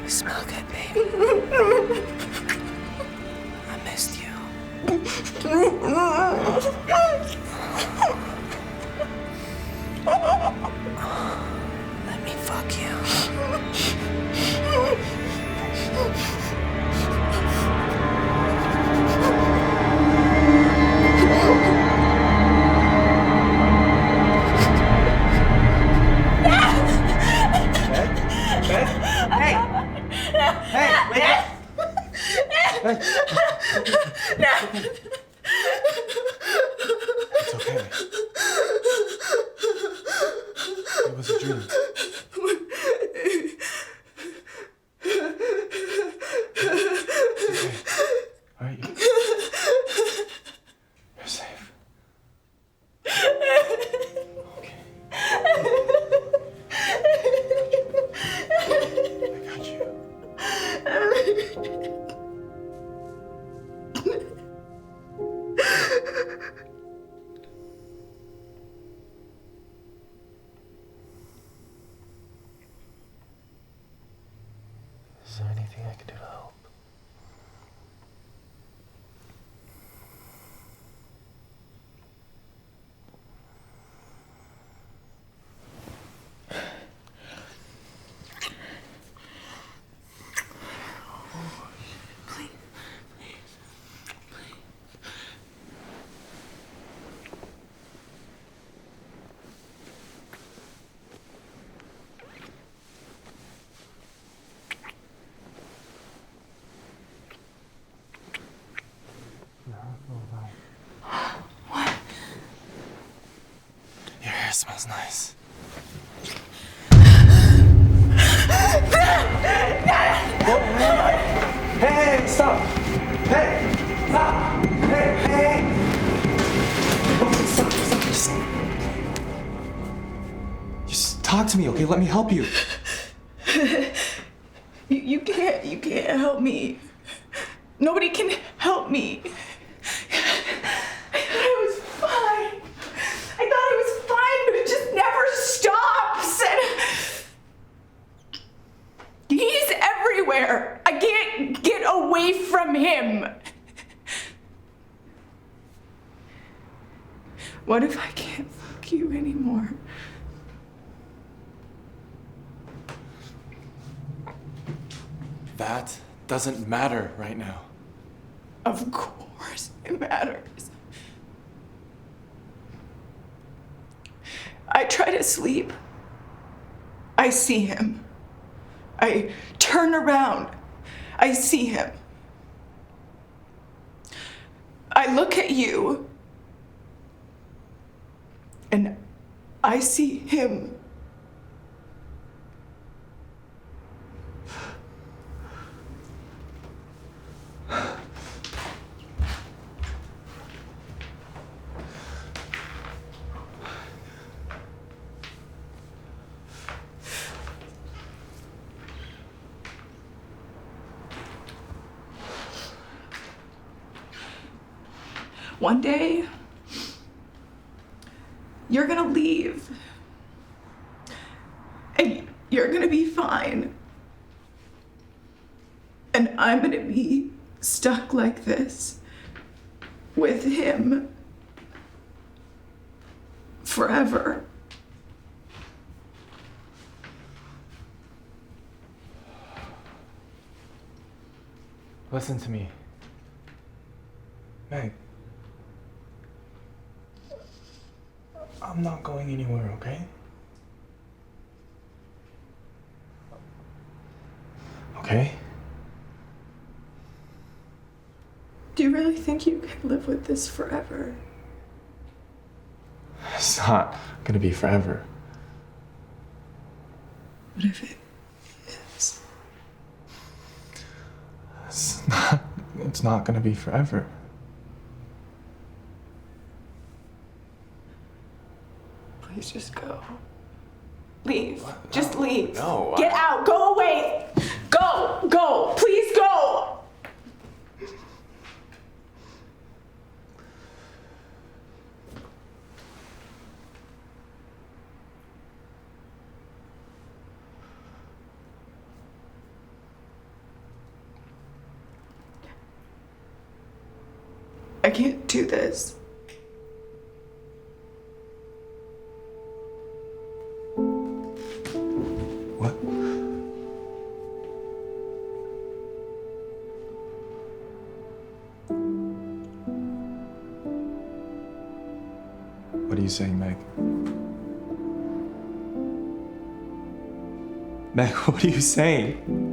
You smell good, baby. I missed you. Let me fuck you. It's okay. It was a dream. All right, you're safe. Okay. I got you. Is there anything I can do to help? Your hair smells nice. Hey, stop! Hey, stop! Hey! Stop. Just talk to me, okay? Let me help you. You can't help me. Nobody can help me. I thought I was fine. But it just never stops. And he's everywhere. I can't get away from him. What if I can't fuck you anymore? That doesn't matter right now. Of course it matters. I try to sleep. I see him. I turn around. I see him. I look at you. And I see him. One day, you're gonna leave. And you're gonna be fine. And I'm gonna be stuck like this with him forever. Listen to me. Meg. I'm not going anywhere, okay? Okay? Do you really think you can live with this forever? It's not gonna be forever. What if it is? It's not gonna be forever. Please just go. Leave. Just leave. No. Get out. Go away. Go. Go. Please go. I can't do this. What? What are you saying, Meg? Meg, what are you saying?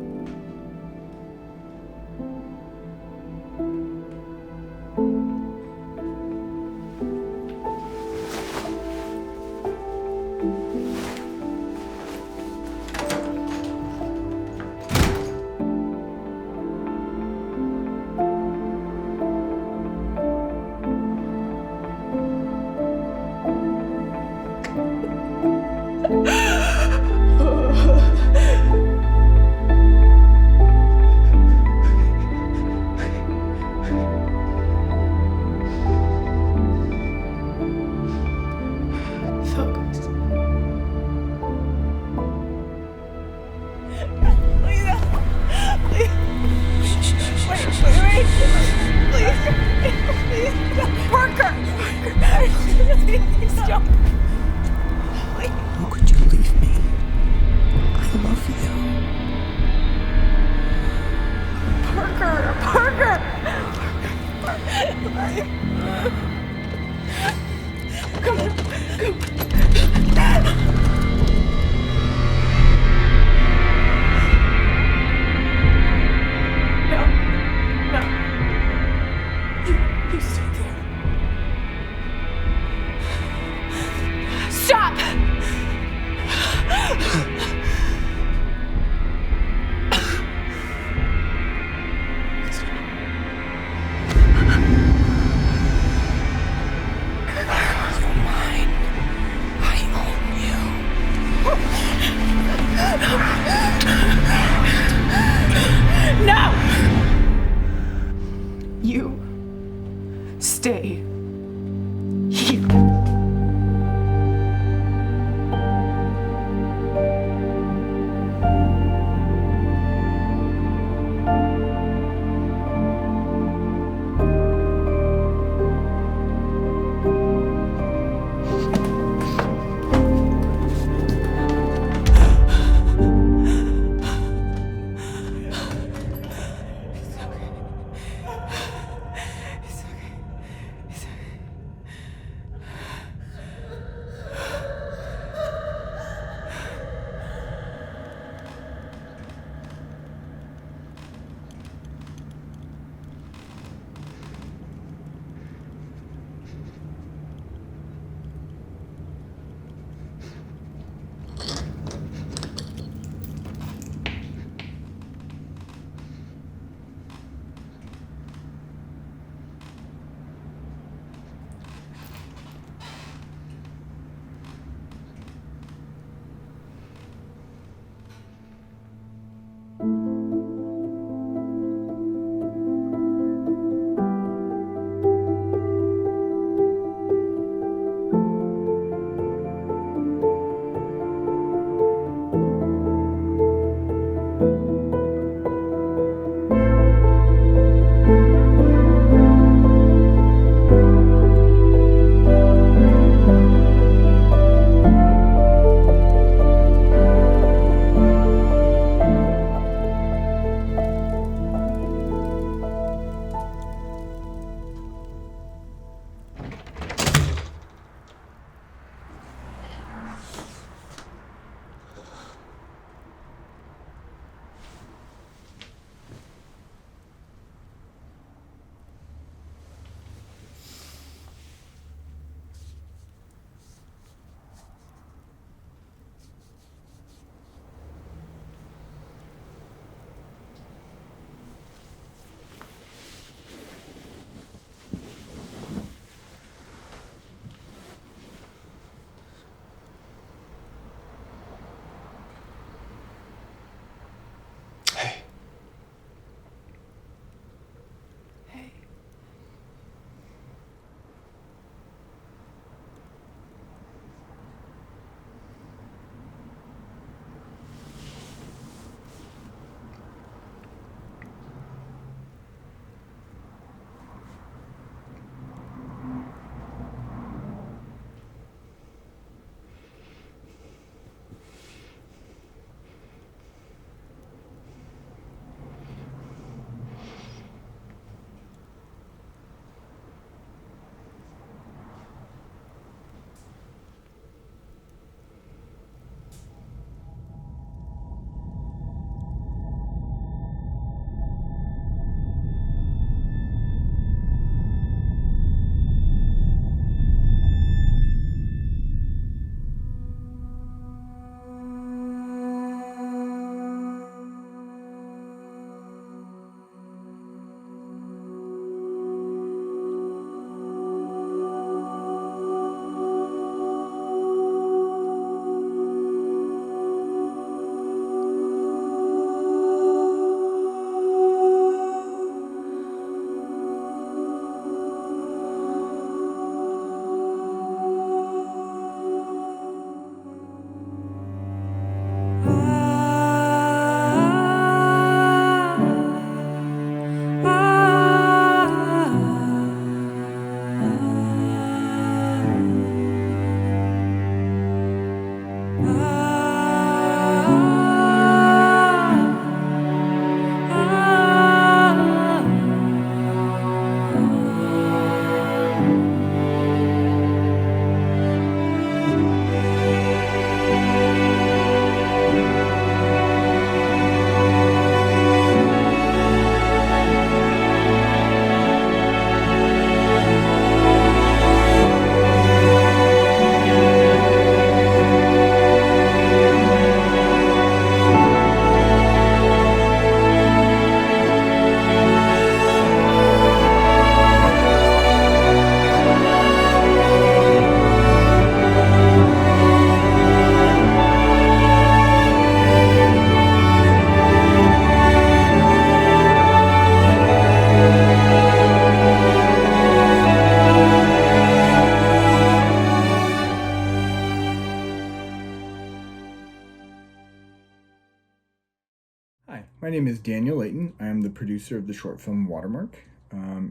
is Daniel Layton. I am the producer of the short film Watermark.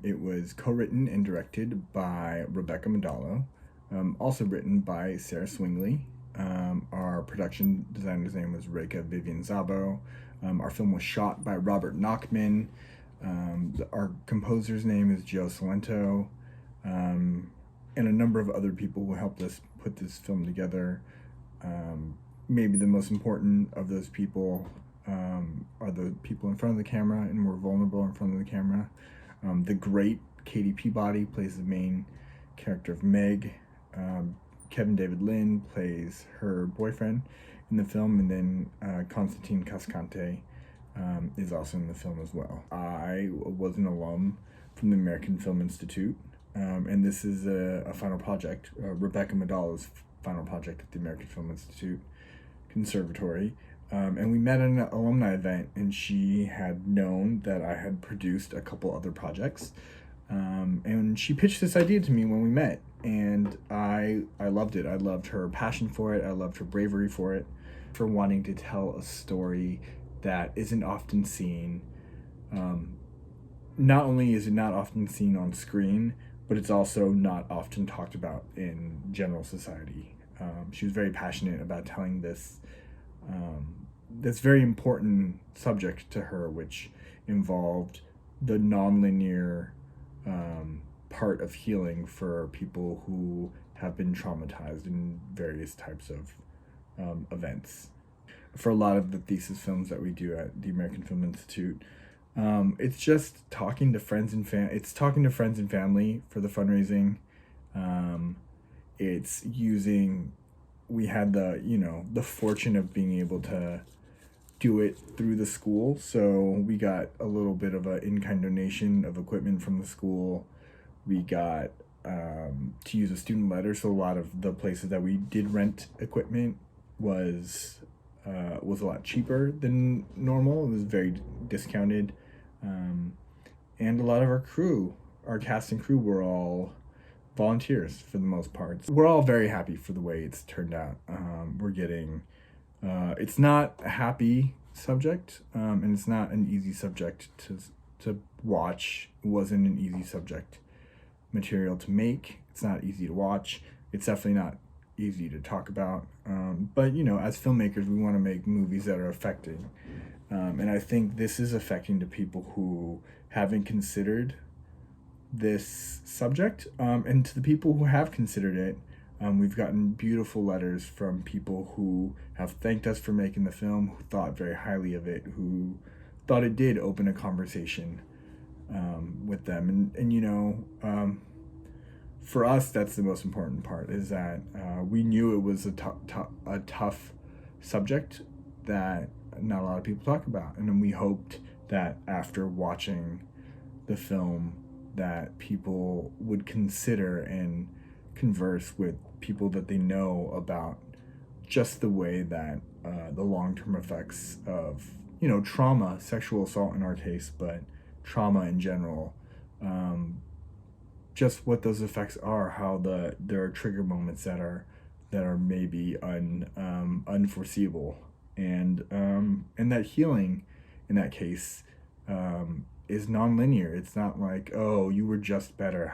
It was co-written and directed by Rebecca Medallo, also written by Sarah Swingley. Our production designer's name was Reka Vivian Zabo. Our film was shot by Robert Nachman. Our composer's name is Joe Salento, and a number of other people who helped us put this film together. Maybe the most important of those people are the people in front of the camera and more vulnerable in front of the camera. The great Katie Peabody plays the main character of Meg. Kevin David Lynn plays her boyfriend in the film, and then Constantine Cascante is also in the film as well. I was an alum from the American Film Institute, and this is a final project, Rebecca Medallo's final project at the American Film Institute Conservatory. And we met at an alumni event, and she had known that I had produced a couple other projects. And she pitched this idea to me when we met, and I loved it. I loved her passion for it. I loved her bravery for it, for wanting to tell a story that isn't often seen. Not only is it not often seen on screen, but it's also not often talked about in general society. She was very passionate about telling this very important subject to her, which involved the nonlinear part of healing for people who have been traumatized in various types of events. For a lot of the thesis films that we do at the American Film Institute, it's just talking to friends and family for the fundraising. It's using, we had the fortune of being able to do it through the school, so we got a little bit of an in-kind donation of equipment from the school. We got to use a student letter, so a lot of the places that we did rent equipment was a lot cheaper than normal. It was very discounted, and a lot of our cast and crew were all volunteers for the most part. We're all very happy for the way it's turned out. We're getting, it's not a happy subject, and it's not an easy subject to watch. It wasn't an easy subject material to make. It's not easy to watch. It's definitely not easy to talk about. But as filmmakers, we want to make movies that are affecting. And I think this is affecting to people who haven't considered this subject, and to the people who have considered it. We've gotten beautiful letters from people who have thanked us for making the film, who thought very highly of it, who thought it did open a conversation with them. And for us, that's the most important part, is that we knew it was a tough subject that not a lot of people talk about. And then we hoped that after watching the film, that people would consider and converse with people that they know about just the way that the long-term effects of trauma, sexual assault in our case, but trauma in general, just what those effects are, how there are trigger moments that are maybe unforeseeable, and that healing in that case is non-linear. It's not like, oh, you were just better,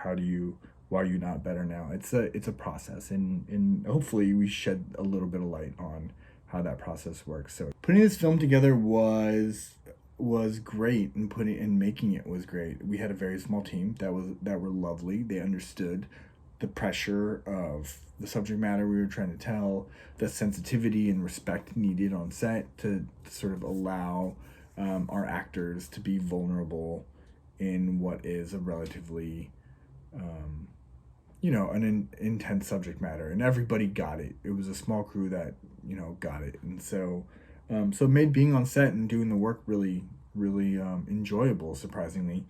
why are you not better now? It's a process, and hopefully we shed a little bit of light on how that process works. So putting this film together was great, and making it was great. We had a very small team that were lovely. They understood the pressure of the subject matter we were trying to tell, the sensitivity and respect needed on set to sort of allow our actors to be vulnerable in what is a relatively an intense subject matter, and everybody got it. It was a small crew that got it, and so it made being on set and doing the work really enjoyable, surprisingly.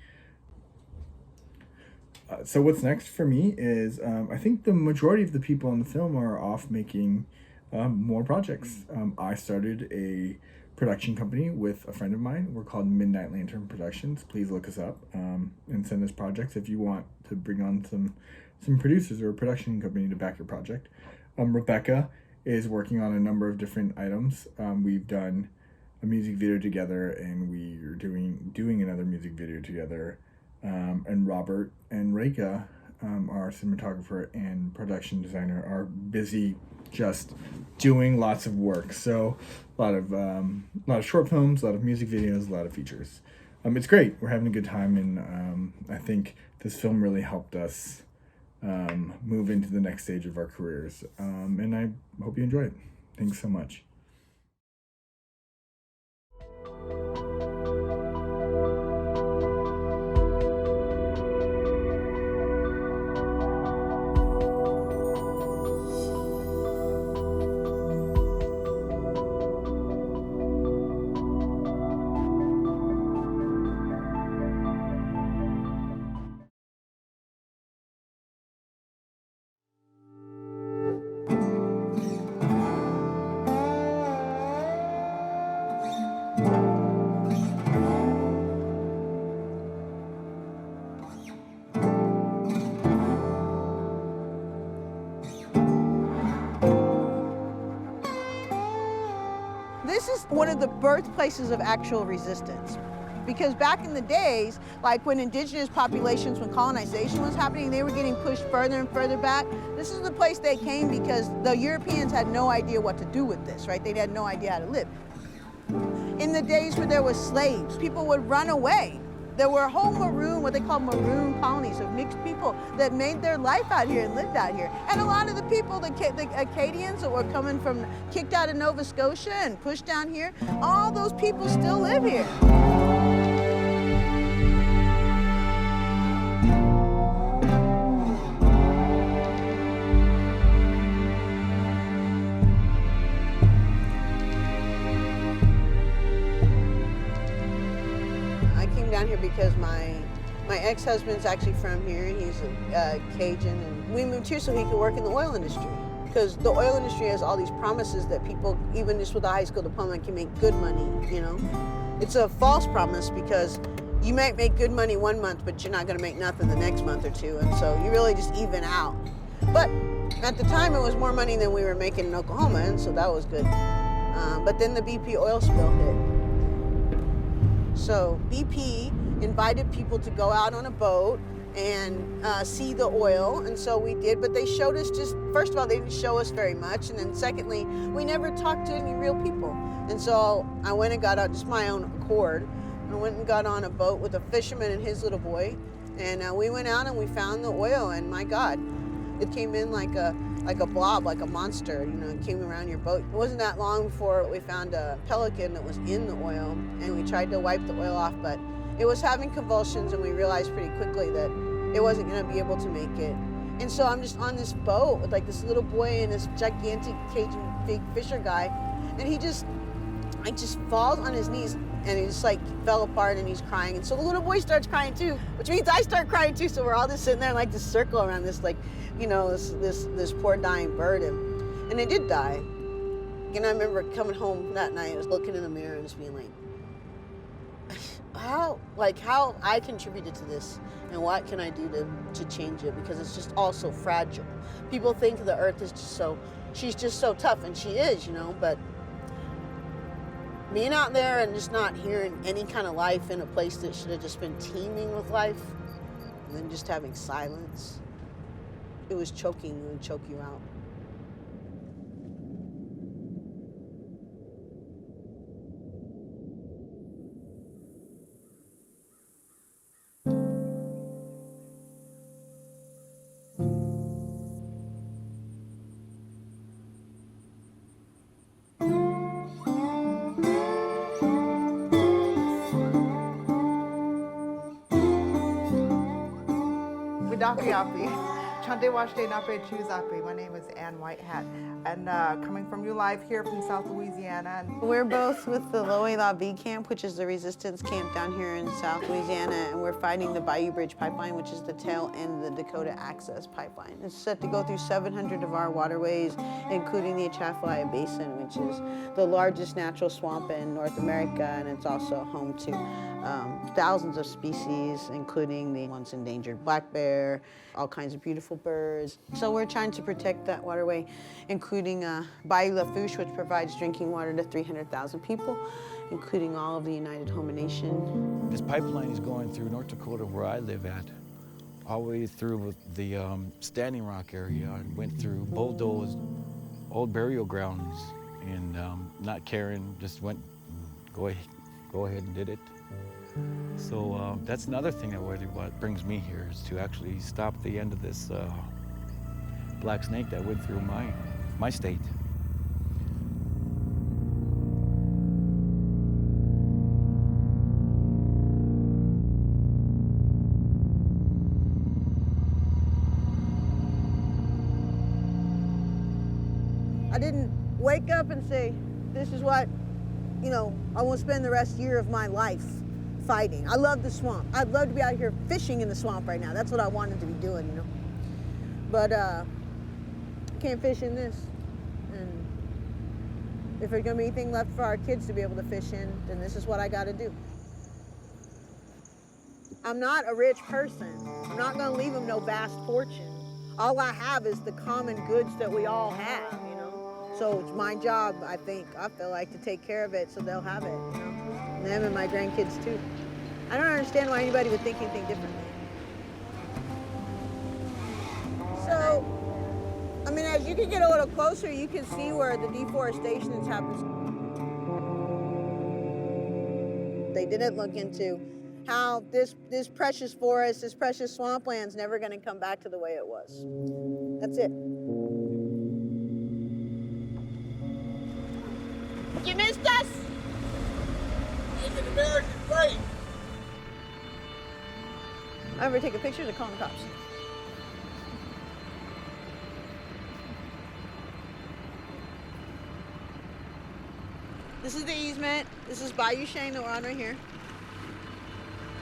So what's next for me is I think the majority of the people on the film are off making more projects. I started a production company with a friend of mine. We're called Midnight Lantern Productions. Please look us up and send us projects if you want to bring on some producers or a production company to back your project. Rebecca is working on a number of different items. We've done a music video together, and we are doing another music video together. And Robert and Reka, our cinematographer and production designer, are busy just doing lots of work. So a lot of short films, a lot of music videos, a lot of features. It's great. We're having a good time, and I think this film really helped us move into the next stage of our careers. And I hope you enjoy it. Thanks so much. This is one of the birthplaces of actual resistance. Because back in the days, like when indigenous populations, when colonization was happening, they were getting pushed further and further back. This is the place they came because the Europeans had no idea what to do with this, right? They had no idea how to live. In the days where there were slaves, people would run away. There were whole maroon, what they call maroon colonies of mixed people that made their life out here and lived out here. And a lot of the people, the Acadians that were coming from, kicked out of Nova Scotia and pushed down here, all those people still live here. Down here because my ex-husband's actually from here. He's a Cajun, and we moved here so he could work in the oil industry. Because the oil industry has all these promises that people, even just with a high school diploma, can make good money, you know? It's a false promise because you might make good money one month, but you're not gonna make nothing the next month or two, and so you really just even out. But at the time, it was more money than we were making in Oklahoma, and so that was good. But then the BP oil spill hit. So BP invited people to go out on a boat and see the oil, and so we did, but they showed us just, first of all, they didn't show us very much, and then secondly, we never talked to any real people. And so I went and got out, just my own accord, I went and got on a boat with a fisherman and his little boy, and we went out and we found the oil, and my God, it came in like a blob, like a monster, you know, it came around your boat. It wasn't that long before we found a pelican that was in the oil, and we tried to wipe the oil off, but it was having convulsions, and we realized pretty quickly that it wasn't gonna be able to make it. And so I'm just on this boat with like this little boy and this gigantic Cajun big fisher guy, and he just falls on his knees, and he just like fell apart, and he's crying. And so the little boy starts crying too, which means I start crying too, so we're all just sitting there in like this circle around this, like, you know, this poor dying bird, and it did die. And I remember coming home that night, I was looking in the mirror and just being like, how I contributed to this, and what can I do to change it, because it's just all so fragile. People think the earth is just she's just so tough, and she is, you know, but being out there and just not hearing any kind of life in a place that should have just been teeming with life, and then just having silence, it was choking you and choke you out. My name is Ann Whitehat, and coming from you live here from South Louisiana. We're both with the Loe La Vie camp, which is the resistance camp down here in South Louisiana, and we're fighting the Bayou Bridge pipeline, which is the tail end of the Dakota Access Pipeline. It's set to go through 700 of our waterways, including the Atchafalaya Basin, which is the largest natural swamp in North America, and it's also home to thousands of species, including the once endangered black bear, all kinds of beautiful birds. So we're trying to protect that waterway, including including Bayou Lafourche, which provides drinking water to 300,000 people, including all of the United Homa Nation. This pipeline is going through North Dakota, where I live at, all the way through the Standing Rock area, and went through bulldozed old burial grounds, and not caring, just went, go ahead and did it. So that's another thing that what brings me here, is to actually stop the end of this black snake that went through my state. I didn't wake up and say, this is what, you know, I want to spend the rest year of my life fighting. I love the swamp. I'd love to be out here fishing in the swamp right now. That's what I wanted to be doing, you know. But can't fish in this. And if there's gonna be anything left for our kids to be able to fish in, then this is what I gotta do. I'm not a rich person. I'm not gonna leave them no vast fortune. All I have is the common goods that we all have, you know. So it's my job, I feel like, to take care of it so they'll have it, you know. And them and my grandkids too. I don't understand why anybody would think anything differently. So, I mean, as you can get a little closer, you can see where the deforestation has happened. They didn't look into how this precious forest, this precious swampland's never gonna come back to the way it was. That's it. You missed us? It's an American flag. I ever take a picture to call the cops. This is the easement. This is Bayou Chene that we're on right here.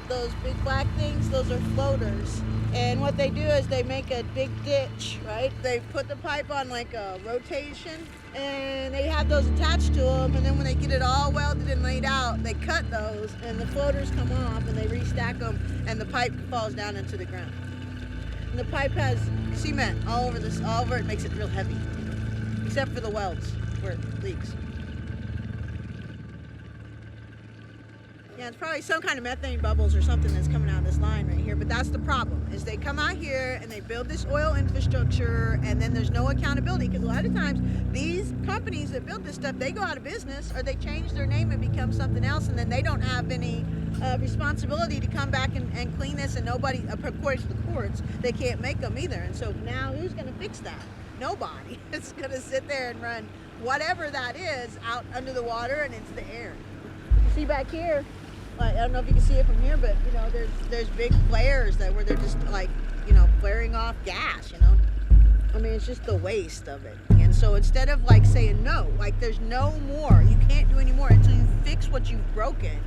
Those big black things, those are floaters. And what they do is they make a big ditch, right? They put the pipe on like a rotation, and they have those attached to them, and then when they get it all welded and laid out, they cut those, and the floaters come off, and they restack them, and the pipe falls down into the ground. And the pipe has cement all over this, all over it, makes it real heavy, except for the welds where it leaks. Yeah, it's probably some kind of methane bubbles or something that's coming out of this line right here, but that's the problem, is they come out here and they build this oil infrastructure, and then there's no accountability, because a lot of times these companies that build this stuff, they go out of business, or they change their name and become something else, and then they don't have any responsibility to come back and clean this, and nobody, according to the courts, they can't make them either. And so now who's gonna fix that? Nobody. It's gonna sit there and run whatever that is out under the water and into the air. You see back here, I don't know if you can see it from here, but you know, there's big flares where they're just like, you know, flaring off gas, you know. I mean, it's just the waste of it. And so instead of like saying no, like there's no more, you can't do any more until you fix what you've broken,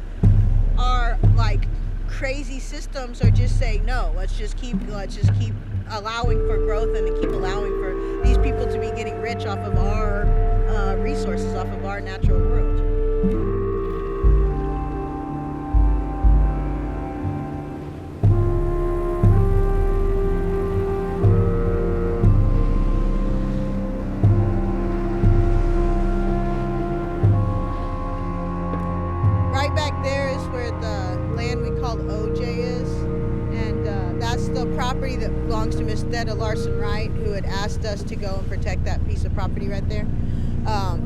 our like crazy systems are just saying no. Let's just keep allowing for growth, and to keep allowing for these people to be getting rich off of our resources, off of our natural world. That belongs to Miss Theda Larson Wright, who had asked us to go and protect that piece of property right there,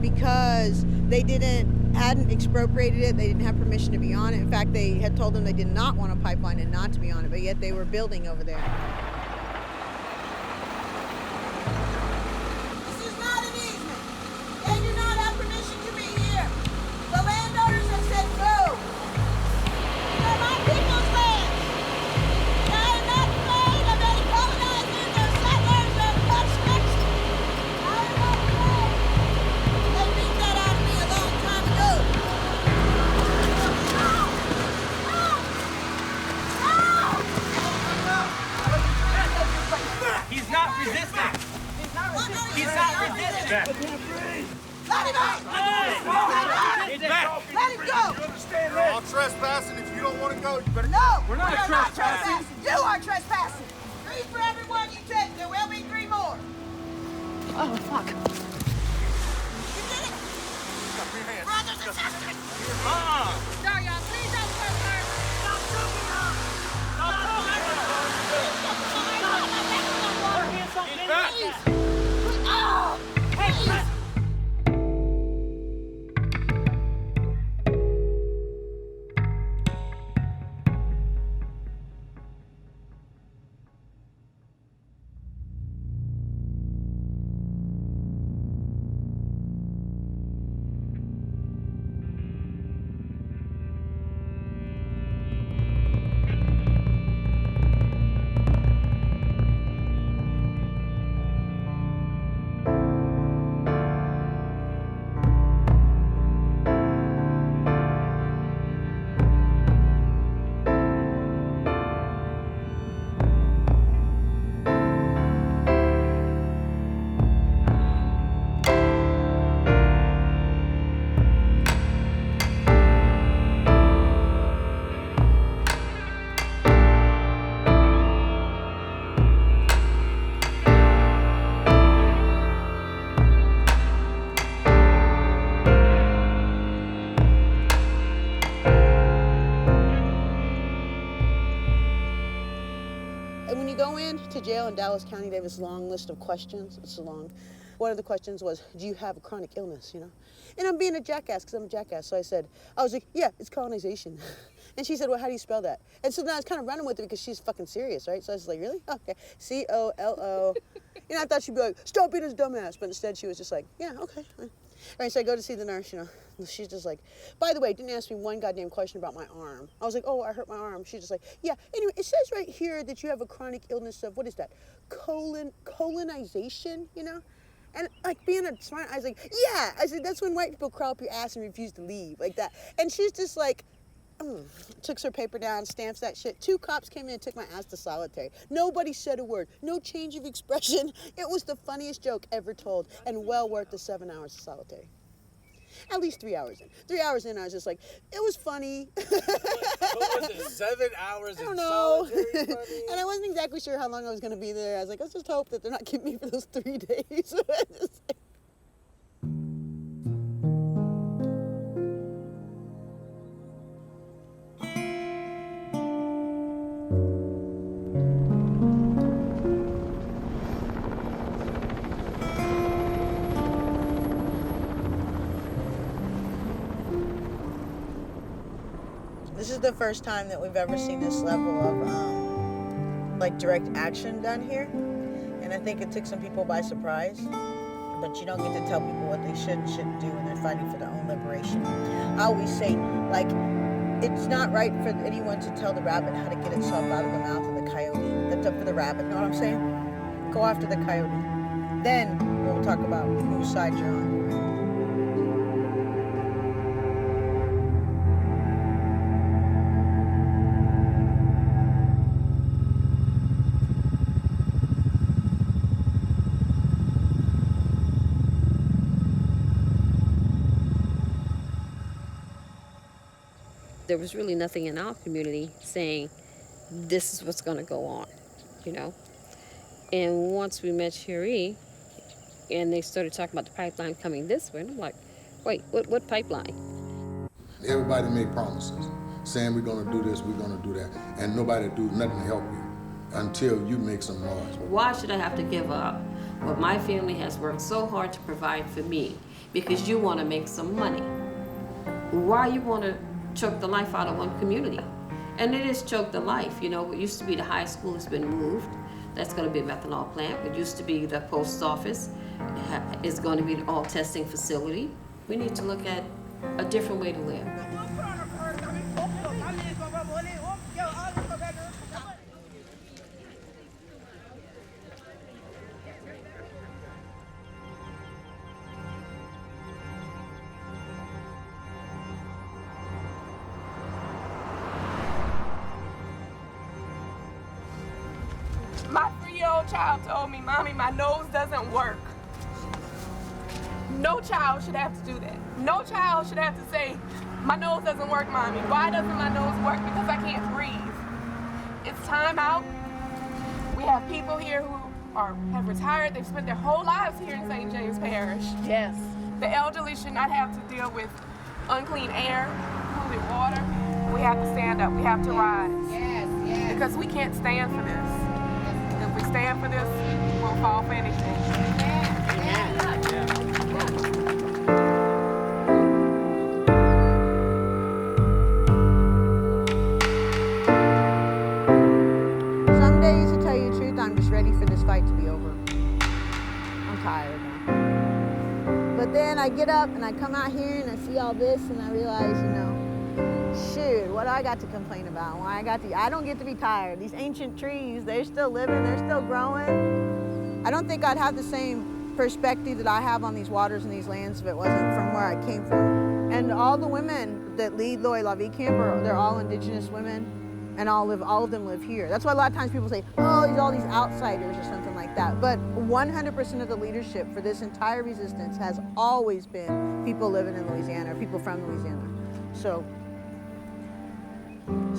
because they hadn't expropriated it. They didn't have permission to be on it. In fact, they had told them they did not want a pipeline and not to be on it, but yet they were building over there. This is not an easement. They do not have permission to be here. The landowners have said no. They're my people's land. He's not resisting. Let him out! Let him go! You understand that? You're all trespassing. If you don't want to go, you better. No! We're not trespassing. You are trespassing. 3 for every one you take. There will be 3 more. Oh, fuck. No, y'all, please don't touch her. Stop choking her. Stop choking her. Get back. Oh, hey, to jail in Dallas County, they have this long list of questions. It's long. One of the questions was, do you have a chronic illness, you know? And I'm being a jackass, because I'm a jackass. So I was like, yeah, it's colonization. And she said, well, how do you spell that? And so then I was kind of running with it because she's fucking serious, right? So I was like, really? Okay. C-O-L-O. You know, I thought she'd be like, stop being a dumbass. But instead she was just like, yeah, okay. All right, so I go to see the nurse, you know. She's just like, by the way, didn't ask me one goddamn question about my arm. I was like, oh, I hurt my arm. She's just like, yeah. Anyway, it says right here that you have a chronic illness of, what is that? Colonization, you know? And like being a smart, I was like, yeah. I said, that's when white people crawl up your ass and refuse to leave, like that. And she's just like, took her paper down, stamps that shit. 2 cops came in and took my ass to solitary. Nobody said a word. No change of expression. It was the funniest joke ever told and well worth the 7 hours of solitary. At least 3 hours in. 3 hours in, I was just like, it was funny. What was it, 7 hours I don't in know. solitary funny? And I wasn't exactly sure how long I was going to be there. I was like, let's just hope that they're not keeping me for those 3 days. This is the first time that we've ever seen this level of like direct action done here. And I think it took some people by surprise. But you don't get to tell people what they should and shouldn't do when they're fighting for their own liberation. I always say, like, it's not right for anyone to tell the rabbit how to get itself out of the mouth of the coyote. That's up for the rabbit, know what I'm saying? Go after the coyote. Then we'll talk about whose side you're on. There was really nothing in our community saying, this is what's going to go on, you know? And once we met Cherie, and they started talking about the pipeline coming this way, and I'm like, wait, what pipeline? Everybody made promises, saying we're going to do this, we're going to do that, and nobody do nothing to help you until you make some noise. Why should I have to give up what my family has worked so hard to provide for me because you want to make some money? Why you want to choke the life out of one community? And it is choke the life, you know. What used to be the high school has been moved. That's going to be a methanol plant. What used to be the post office is going to be an all testing facility. We need to look at a different way to live. My 3-year-old child told me, Mommy, my nose doesn't work. No child should have to do that. No child should have to say, my nose doesn't work, Mommy. Why doesn't my nose work? Because I can't breathe. It's time out. We have people here who have retired. They've spent their whole lives here in St. James Parish. Yes. The elderly should not have to deal with unclean air, polluted water, we have to stand up. We have to rise. Yes, yes. Because we can't stand for this. If we stand for this, we'll fall for anything. Some days, to tell you the truth, I'm just ready for this fight to be over. I'm tired now. But then I get up and I come out here and I see all this and I realize, you know, shoot, what do I got to complain about? I don't get to be tired. These ancient trees, they're still living, they're still growing. I don't think I'd have the same perspective that I have on these waters and these lands if it wasn't from where I came from. And all the women that lead Loy La Vie Camp, they're all indigenous women, and all of them live here. That's why a lot of times people say, oh, all these outsiders or something like that. But 100% of the leadership for this entire resistance has always been people living in Louisiana, or people from Louisiana. So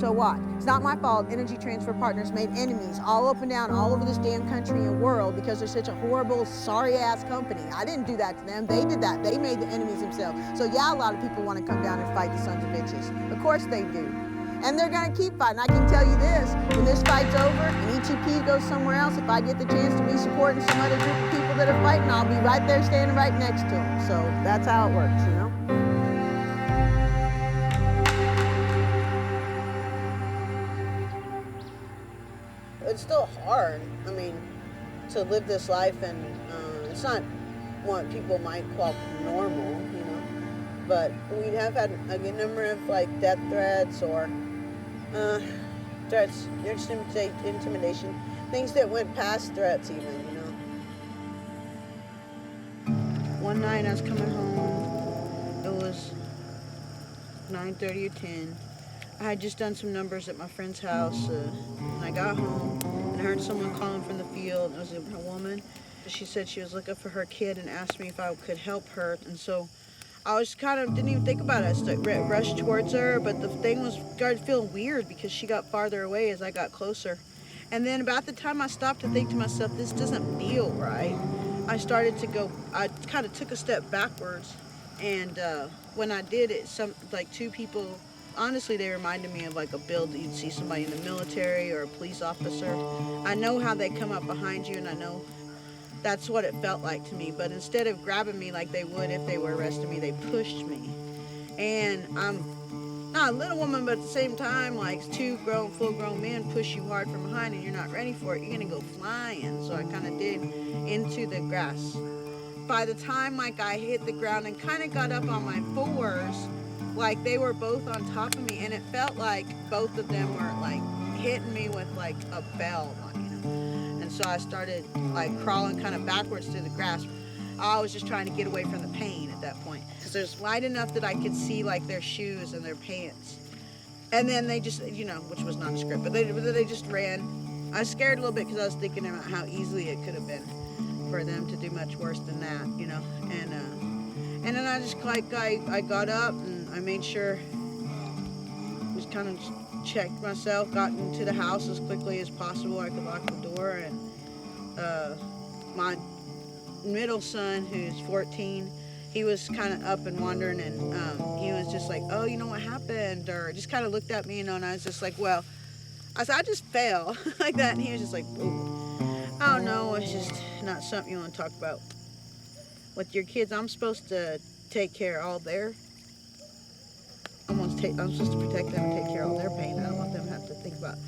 what? It's not my fault Energy Transfer Partners made enemies all up and down all over this damn country and world because they're such a horrible, sorry-ass company. I didn't do that to them. They did that. They made the enemies themselves. So yeah, a lot of people want to come down and fight the sons of bitches. Of course they do. And they're going to keep fighting. I can tell you this, when this fight's over and ETP goes somewhere else, if I get the chance to be supporting some other group of people that are fighting, I'll be right there standing right next to them. So that's how it works, you know? It's still hard, I mean, to live this life, and it's not what people might call normal, you know, but we have had a good number of like death threats or threats, intimidation, things that went past threats even, you know. One night I was coming home, it was 9:30 or 10. I had just done some numbers at my friend's house, and I got home and I heard someone calling from the field. It was a woman. She said she was looking for her kid and asked me if I could help her. And so I was didn't even think about it. I rushed towards her, but the thing started feeling weird because she got farther away as I got closer. And then about the time I stopped to think to myself, this doesn't feel right, I started to go, I kind of took a step backwards. And when I did it, two people, honestly, they reminded me of like a build that you'd see somebody in the military or a police officer. I know how they come up behind you, and I know that's what it felt like to me. But instead of grabbing me like they would if they were arresting me, they pushed me. And I'm not a little woman, but at the same time, like two full-grown men push you hard from behind and you're not ready for it, you're gonna go flying. So I kind of did into the grass. By the time I hit the ground and kind of got up on my fours, like they were both on top of me, and it felt like both of them were like hitting me with like a bell, you know. And so I started like crawling kind of backwards through the grass. I was just trying to get away from the pain at that point, because there's light enough that I could see like their shoes and their pants. And then they just, you know, which was not a script, but they just ran. I was scared a little bit because I was thinking about how easily it could have been for them to do much worse than that, you know. And then I just I got up and I made sure, just kind of checked myself, got into the house as quickly as possible. I could lock the door, and my middle son, who's 14, he was kind of up and wondering, and he was just like, oh, you know what happened? Or just kind of looked at me, you know, and I was just like, well, I said, I just fell like that. And he was just like, ooh, I don't know, it's just not something you want to talk about with your kids. I'm supposed to take care of all their, I'm supposed to protect them and take care of all their pain. I don't want them to have to think about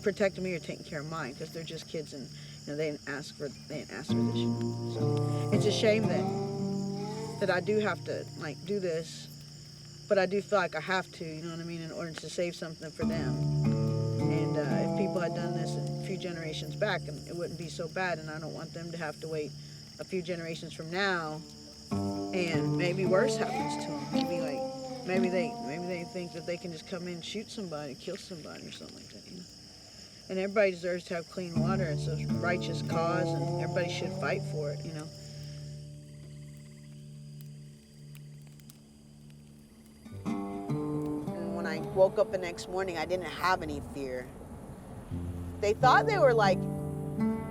protecting me or taking care of mine, because they're just kids, and you know, they didn't ask for this. So it's a shame that I do have to like do this, but I do feel like I have to, you know what I mean, in order to save something for them. And if people had done this a few generations back, it wouldn't be so bad, and I don't want them to have to wait a few generations from now and maybe worse happens to them. Maybe they think that they can just come in and shoot somebody, kill somebody or something like that, you know. And everybody deserves to have clean water. It's a righteous cause, and everybody should fight for it, you know. And when I woke up the next morning, I didn't have any fear. They thought they were like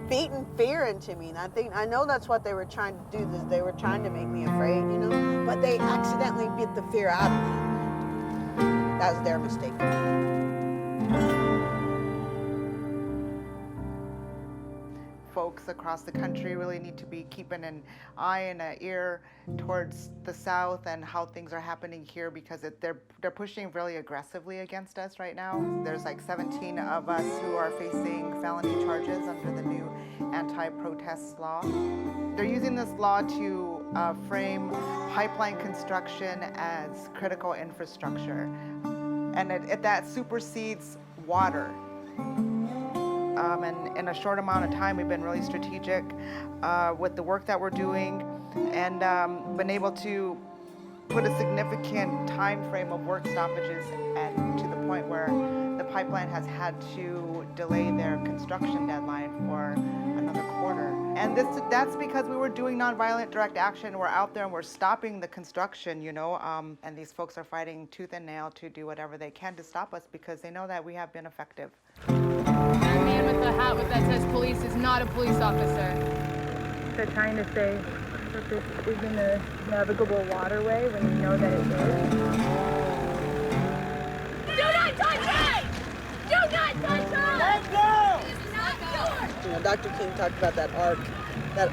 beating fear into me. And I know that's what they were trying to do. They were trying to make me afraid, you know, but they accidentally beat the fear out of me. That was their mistake. Folks across the country really need to be keeping an eye and an ear towards the South and how things are happening here, because they're pushing really aggressively against us right now. There's like 17 of us who are facing felony charges under the new anti-protest law. They're using this law to frame pipeline construction as critical infrastructure, and that supersedes water. And in a short amount of time, we've been really strategic with the work that we're doing, and been able to put a significant time frame of work stoppages, and to the point where the pipeline has had to delay their construction deadline for another quarter. And that's because we were doing nonviolent direct action. We're out there and we're stopping the construction, you know, and these folks are fighting tooth and nail to do whatever they can to stop us, because they know that we have been effective. That man with the hat that says police is not a police officer. They're trying to say that this isn't a navigable waterway when you know that it is. Do not touch me! Do not touch her! Let go! It is not yours! You know, Dr. King talked about that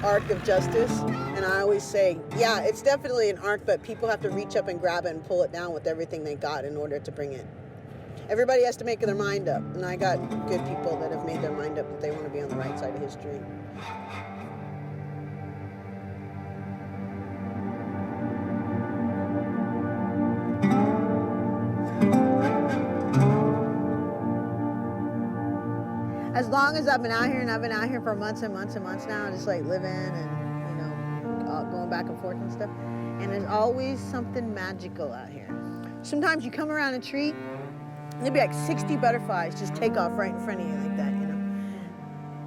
arc of justice, and I always say, yeah, it's definitely an arc, but people have to reach up and grab it and pull it down with everything they got in order to bring it. Everybody has to make their mind up, and I got good people that have made their mind up that they want to be on the right side of history. As long as I've been out here, and I've been out here for months and months and months now, just like living and, you know, going back and forth and stuff, and there's always something magical out here. Sometimes you come around a tree, there'll be like 60 butterflies just take off right in front of you like that, you know.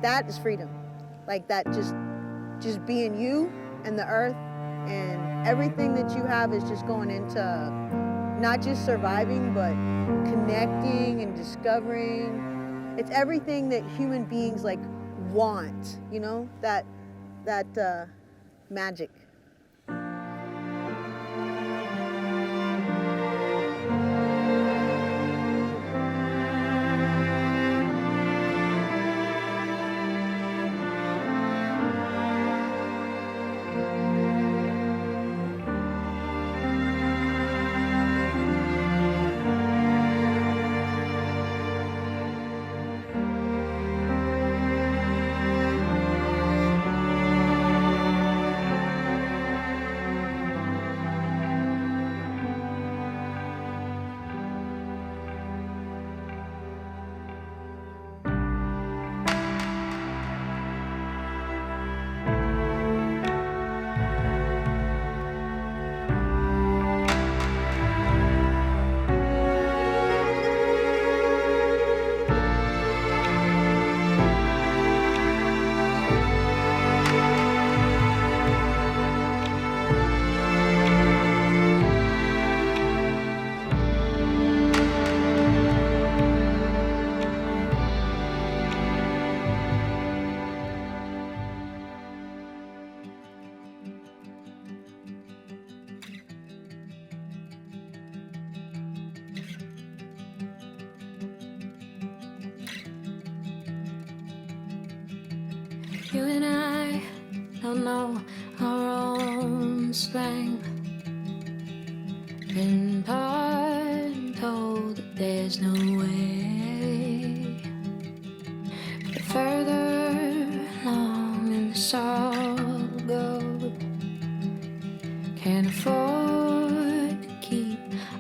That is freedom. Like that, just being you and the earth, and everything that you have is just going into not just surviving, but connecting and discovering. It's everything that human beings like want, you know, that magic. You and I don't know our own strength. Been taught and told that there's no way. But further along in the struggle, can't afford to keep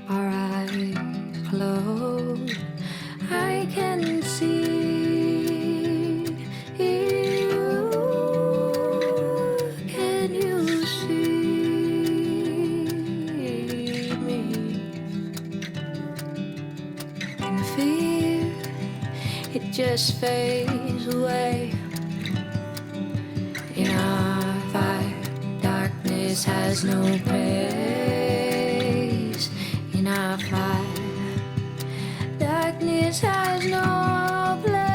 our eyes closed. I can see. Just fades away. In our fight, darkness has no place. In our fight, darkness has no place.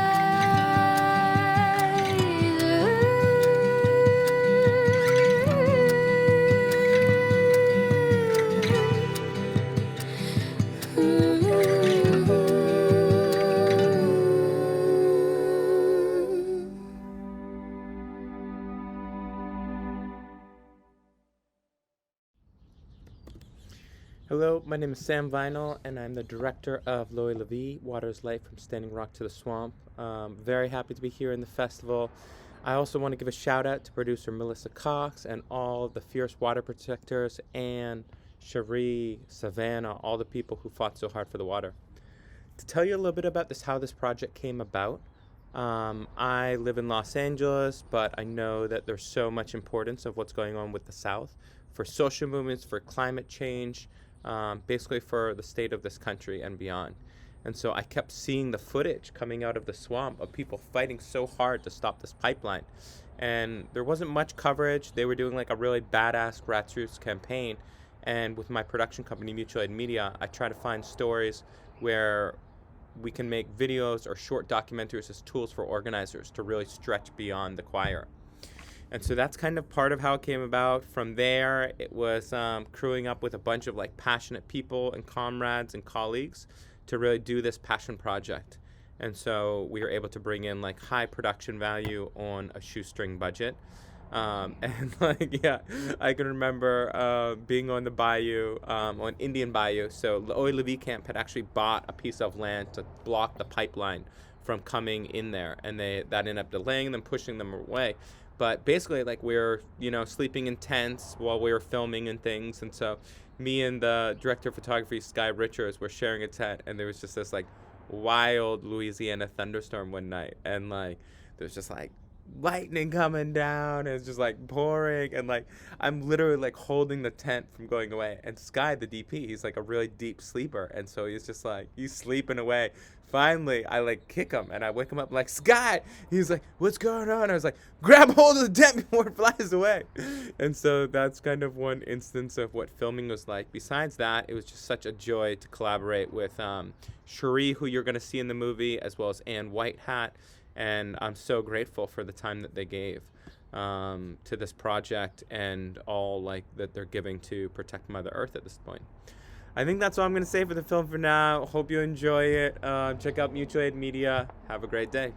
Hello, my name is Sam Vinyl, and I'm the director of Loy La Vie, Water's Light from Standing Rock to the Swamp. Very happy to be here in the festival. I also want to give a shout out to producer Melissa Cox and all the fierce water protectors, Anne, Cherie, Savannah, all the people who fought so hard for the water. To tell you a little bit about how this project came about, I live in Los Angeles, but I know that there's so much importance of what's going on with the South for social movements, for climate change, basically for the state of this country and beyond. And so I kept seeing the footage coming out of the swamp of people fighting so hard to stop this pipeline. And there wasn't much coverage. They were doing like a really badass grassroots campaign. And with my production company, Mutual Aid Media, I try to find stories where we can make videos or short documentaries as tools for organizers to really stretch beyond the choir. And so that's kind of part of how it came about. From there, it was crewing up with a bunch of like passionate people and comrades and colleagues to really do this passion project. And so we were able to bring in like high production value on a shoestring budget. And like, yeah, I can remember being on the bayou, on Indian Bayou. So Loy La Vie Camp had actually bought a piece of land to block the pipeline from coming in there. And that ended up delaying them, pushing them away. But basically, like, we were, sleeping in tents while we were filming and things. And so me and the director of photography, Sky Richards, were sharing a tent. And there was just this, like, wild Louisiana thunderstorm one night. And, like, there was just, like, lightning coming down. It was just, like, pouring. And, like, I'm literally, like, holding the tent from going away. And Sky, the DP, he's, like, a really deep sleeper. And so he's just, like, he's sleeping away. Finally, I like kick him and I wake him up like, Sky! He's like, what's going on? I was like, grab hold of the tent before it flies away. And so that's kind of one instance of what filming was like. Besides that, it was just such a joy to collaborate with Cherie, who you're going to see in the movie, as well as Anne Whitehat. And I'm so grateful for the time that they gave to this project and all like that they're giving to protect Mother Earth at this point. I think that's all I'm going to say for the film for now. Hope you enjoy it. Check out Mutual Aid Media. Have a great day.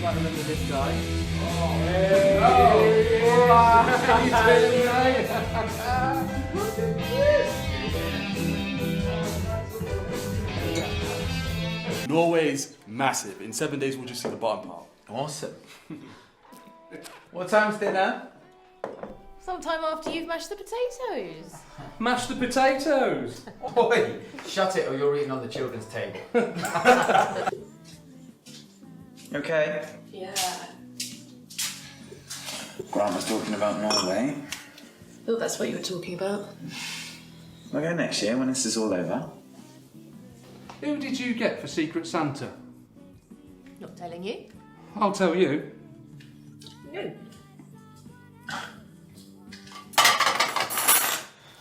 Remember this guy? Norway's massive. In 7 days, we'll just see the bottom part. Awesome. What time's dinner? Sometime after you've mashed the potatoes. Mash the potatoes! Oi! Shut it or you're eating on the children's table. Okay. Yeah. Grant was talking about Norway. Oh, that's what you were talking about. We'll go next year when this is all over. Who did you get for Secret Santa? Not telling you. I'll tell you. No.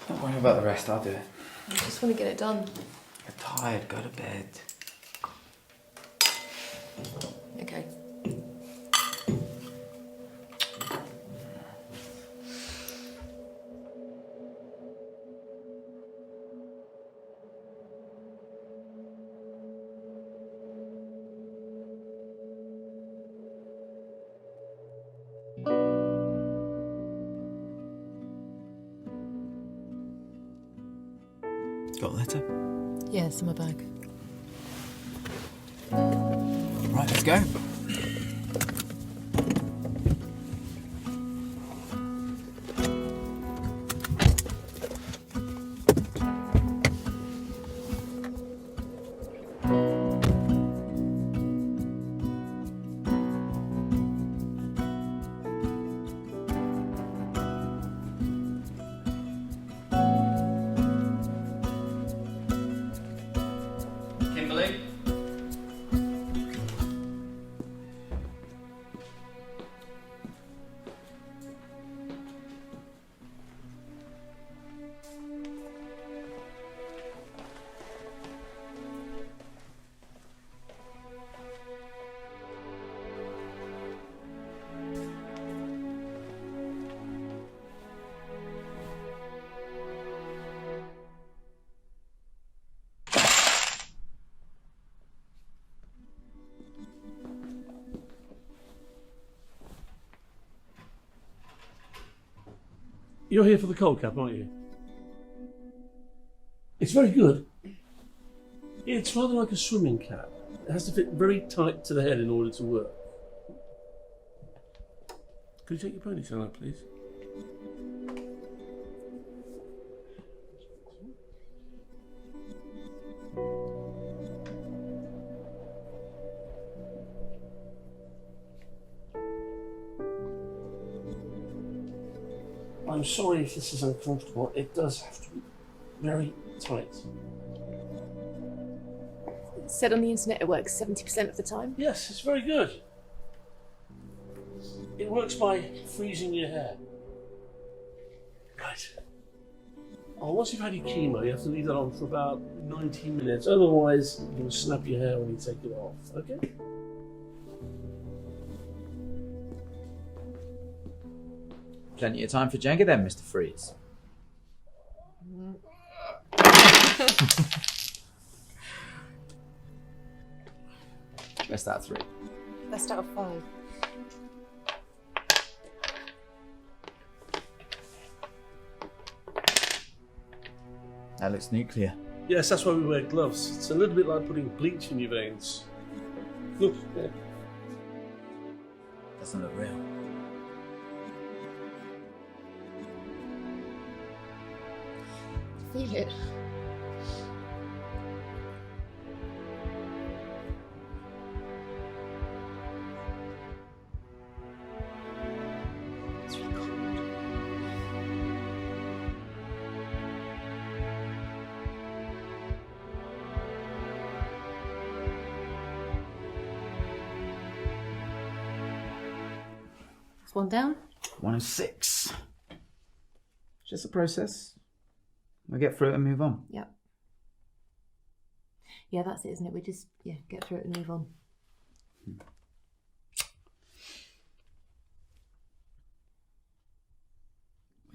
Don't worry about the rest, I'll do it. I just want to get it done. You're tired, go to bed. Okay. Got a letter? Yeah, it's in my bag. Right, let's go. Kimberly? You're here for the cold cap, aren't you? It's very good. It's rather like a swimming cap. It has to fit very tight to the head in order to work. Could you take your ponytail out, please? I'm sorry if this is uncomfortable. It does have to be very tight. It said on the internet it works 70% of the time. Yes, it's very good. It works by freezing your hair. Right. Oh, once you've had your chemo, you have to leave that on for about 90 minutes. Otherwise, you're going to snap your hair when you take it off. Okay? Plenty of time for Jenga then, Mr. Freeze. Best out of 3. Best out of 5. That looks nuclear. Yes, that's why we wear gloves. It's a little bit like putting bleach in your veins. Look, there. Doesn't look real. Feel it. It's really cold. It's one down. 106. It's just a process. We'll get through it and move on. Yep. Yeah, that's it, isn't it? We just, get through it and move on. When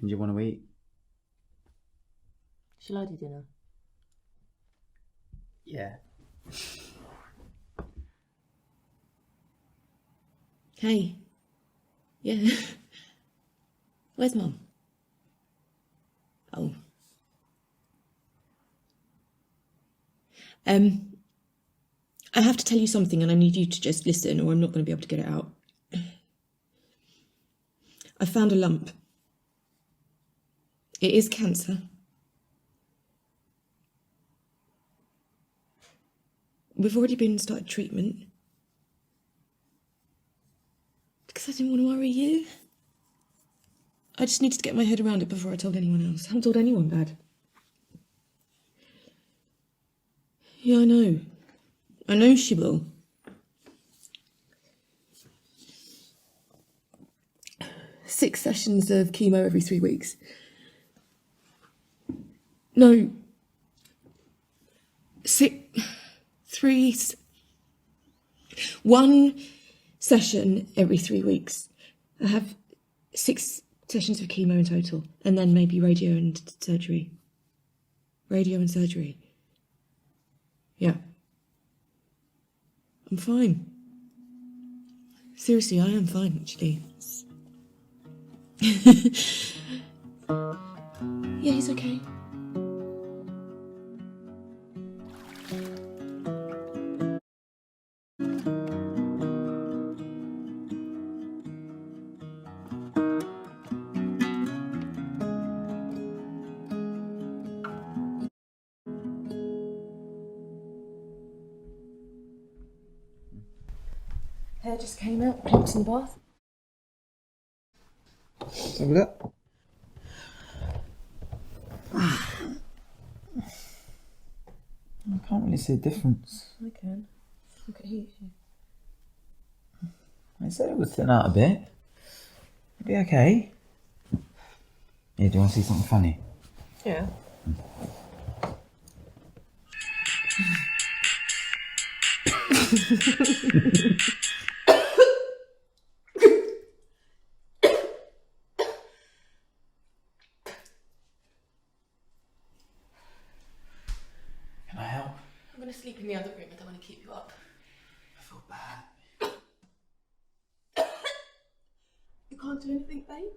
do you want to eat? Shall I do dinner? Yeah. Hey. Yeah. Where's Mum? Oh. I have to tell you something and I need you to just listen or I'm not going to be able to get it out. I found a lump. It is cancer. We've already been and started treatment. Because I didn't want to worry you. I just needed to get my head around it before I told anyone else. I haven't told anyone, Dad. Yeah, I know. I know she will. Six sessions of chemo every 3 weeks. No. One session every 3 weeks. I have 6 sessions of chemo in total, and then maybe radio and surgery. Radio and surgery. Yeah. I'm fine. Seriously, I am fine, actually. Yeah, he's okay. Hair just came out, jumped in the bath. Let's have a look. I can't really see a difference. I can. Look at here. I said it would thin out a bit. It'd be okay. Yeah, do you want to see something funny? Yeah. Can I help? I'm going to sleep in the other room. I don't want to keep you up. I feel bad. You can't do anything, babe?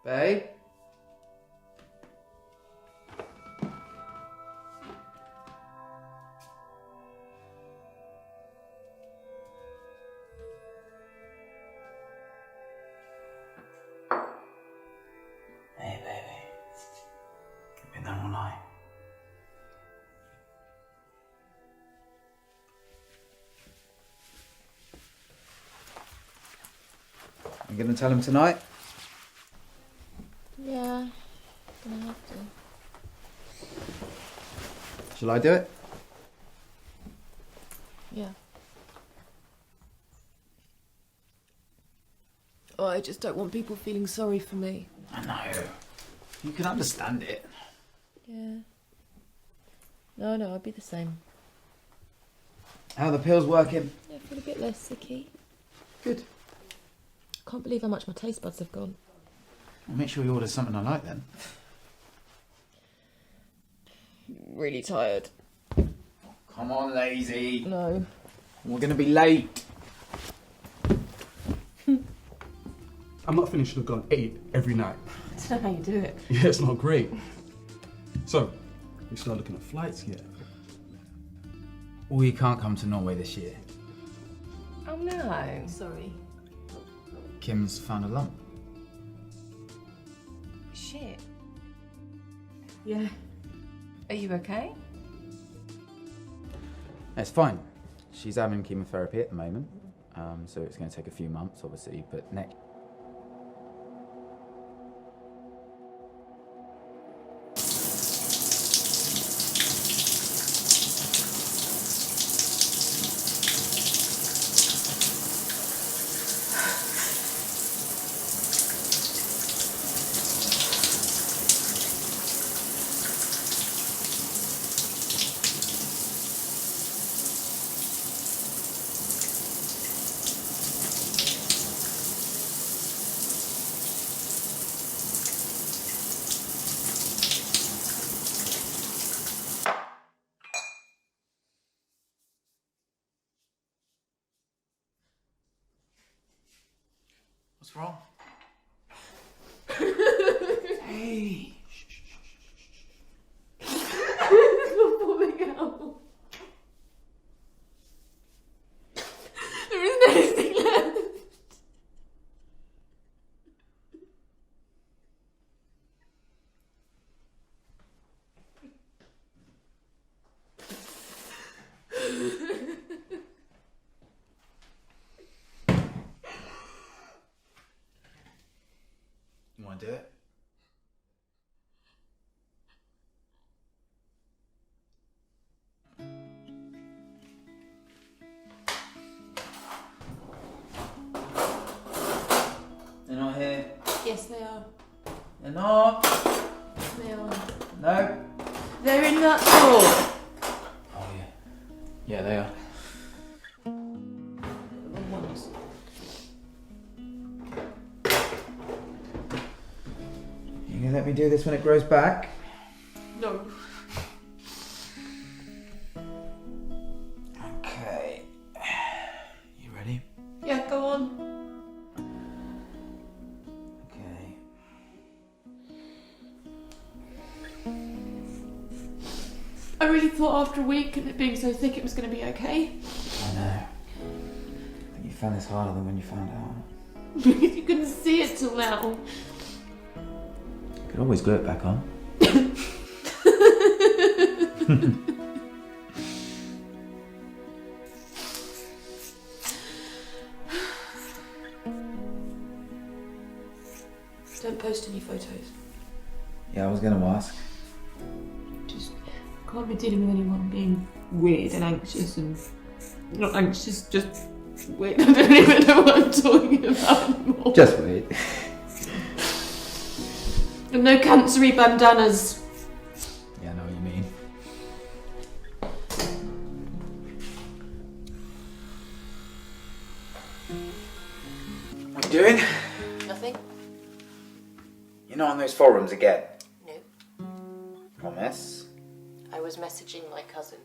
Babe? Hey, baby. Been there all night. You gonna tell him tonight? Yeah, gonna have to. Shall I do it? Yeah. Oh, I just don't want people feeling sorry for me. I know. You can understand it. Yeah. No, I'll be the same. How are the pills working? Yeah, I feel a bit less sicky. Good. Can't believe how much my taste buds have gone. I'll make sure you order something I like then. Really tired. Come on, lazy. No. We're gonna be late. I'm not finished till I've gone 8 every night. I don't know how you do it. Yeah, it's not great. So, we start looking at flights yet? We can't come to Norway this year. Oh no. Sorry. Kim's found a lump. Shit. Yeah. Are you okay? It's fine. She's having chemotherapy at the moment, so it's going to take a few months, obviously, but next. wrong? Hey. It's not falling out. There isn't anything left. You want to do it? They're not here. Yes, they are. They're not. They are. No. They're in that door. Oh yeah. Yeah, they are. The ones. You gonna let me do this when it grows back? No. Okay. You ready? Yeah, go on. Okay. I really thought after a week and it being so thick it was going to be okay. I know. I think you found this harder than when you found out. Because you couldn't see it till now. You could always glue it back on. Don't post any photos. Yeah, I was gonna ask. Just can't be dealing with anyone being weird and anxious and not anxious, just weird. I don't even know what I'm talking about anymore. Just wait. And no cancery bandanas. Yeah, I know what you mean. What are you doing? Nothing? You're not on those forums again? No. Promise? I was messaging my cousin.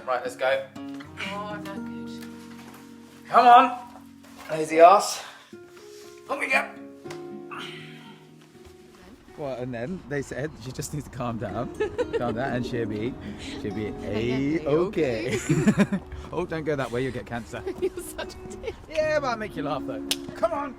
Right, let's go. Oh, I'm not good. Come on! Lazy ass. Up we go! Well, and then they said she just needs to calm down. Calm down, and she'll be A-okay. Oh, don't go that way, you'll get cancer. You're such a dick. Yeah, but I'll make you laugh though. Come on!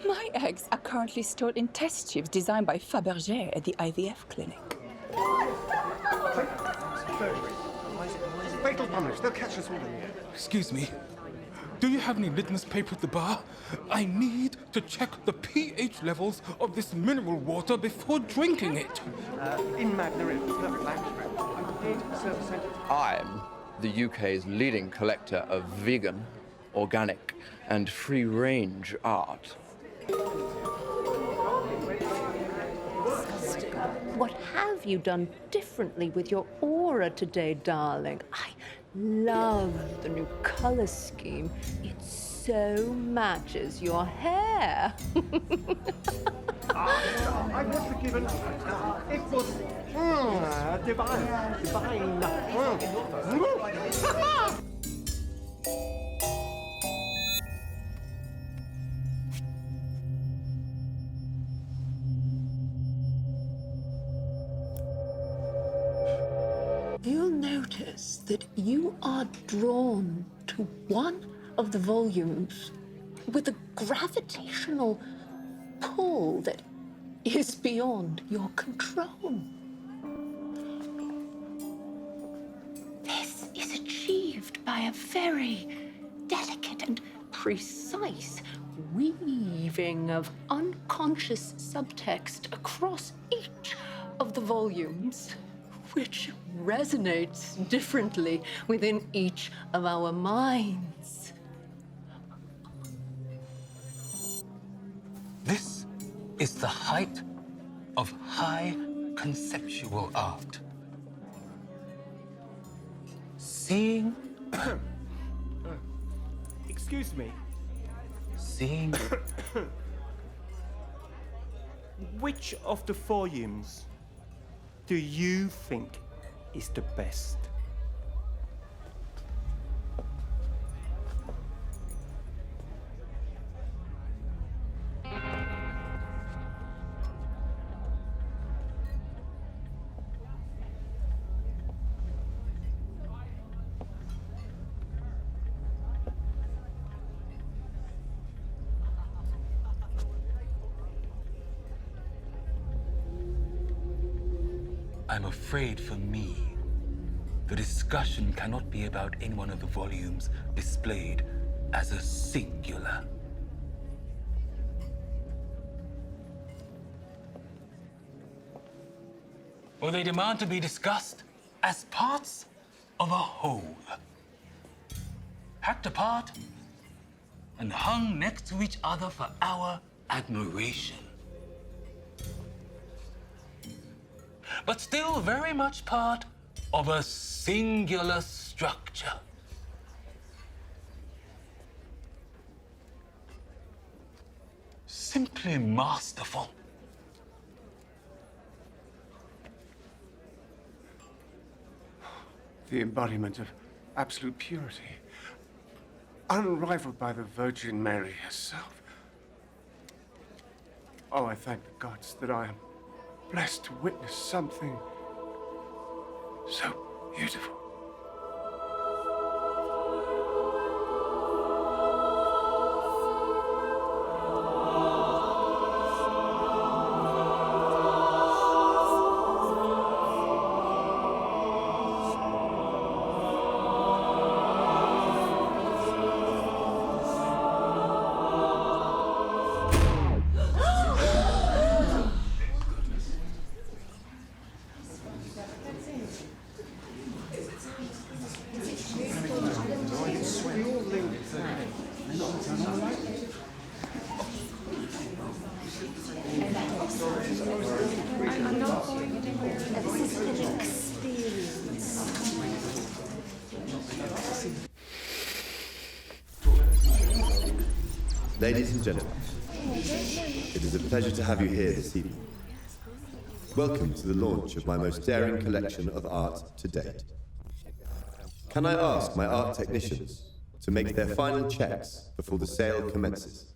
My eggs are currently stored in test tubes designed by Fabergé at the IVF clinic. Fatal punish, they'll catch us all in here. Excuse me. Do you have any litmus paper at the bar? I need to check the pH levels of this mineral water before drinking it. In Magna Inn, perfect language. I'm prepared to serve a sentence. I'm the UK's leading collector of vegan, organic, and free-range art. What have you done differently with your aura today, darling? I love the new color scheme. It so matches your hair. I was forgiven. It was divine. You'll notice that you are drawn to one of the volumes with a gravitational pull that is beyond your control. This is achieved by a very delicate and precise weaving of unconscious subtext across each of the volumes, which resonates differently within each of our minds. This is the height of high conceptual art. Seeing... Excuse me. Seeing... Which of the volumes do you think is the best? I'm afraid for me, the discussion cannot be about any one of the volumes displayed as a singular. Or they demand to be discussed as parts of a whole. Hacked apart and hung next to each other for our admiration. But still very much part of a singular structure. Simply masterful. The embodiment of absolute purity, unrivaled by the Virgin Mary herself. Oh, I thank the gods that I am blessed to witness something so beautiful. Ladies and gentlemen, it is a pleasure to have you here this evening. Welcome to the launch of my most daring collection of art to date. Can I ask my art technicians to make their final checks before the sale commences?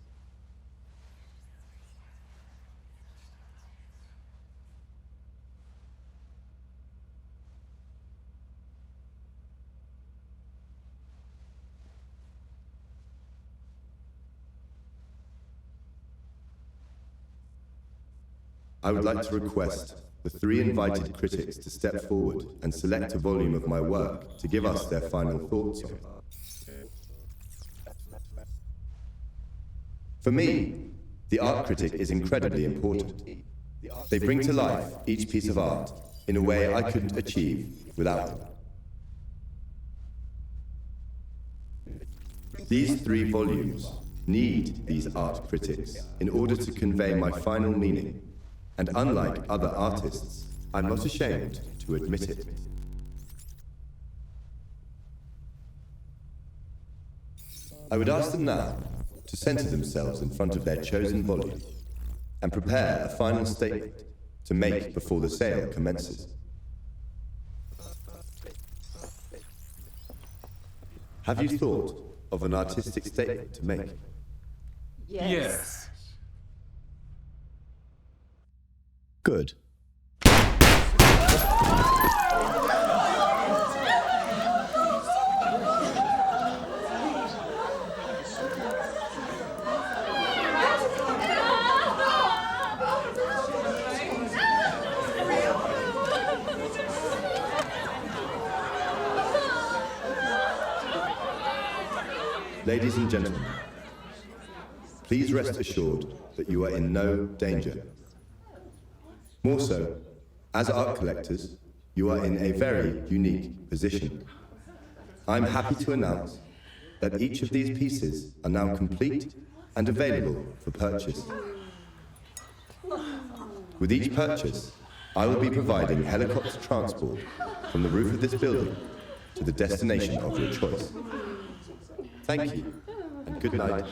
I would like to request the 3 invited critics to step forward and select a volume of my work to give us their final thoughts on. For me, the art critic is incredibly important. They bring to life each piece of art in a way I couldn't achieve without them. These 3 volumes need these art critics in order to convey my final meaning. And unlike other artists, I'm not ashamed to admit it. I would ask them now to center themselves in front of their chosen volume and prepare a final statement to make before the sale commences. Have you thought of an artistic statement to make? Yes. Good. Ladies and gentlemen, please rest assured that you are in no danger. More so, as art collectors, you are in a very unique position. I'm happy to announce that each of these pieces are now complete and available for purchase. With each purchase, I will be providing helicopter transport from the roof of this building to the destination of your choice. Thank you, and good night.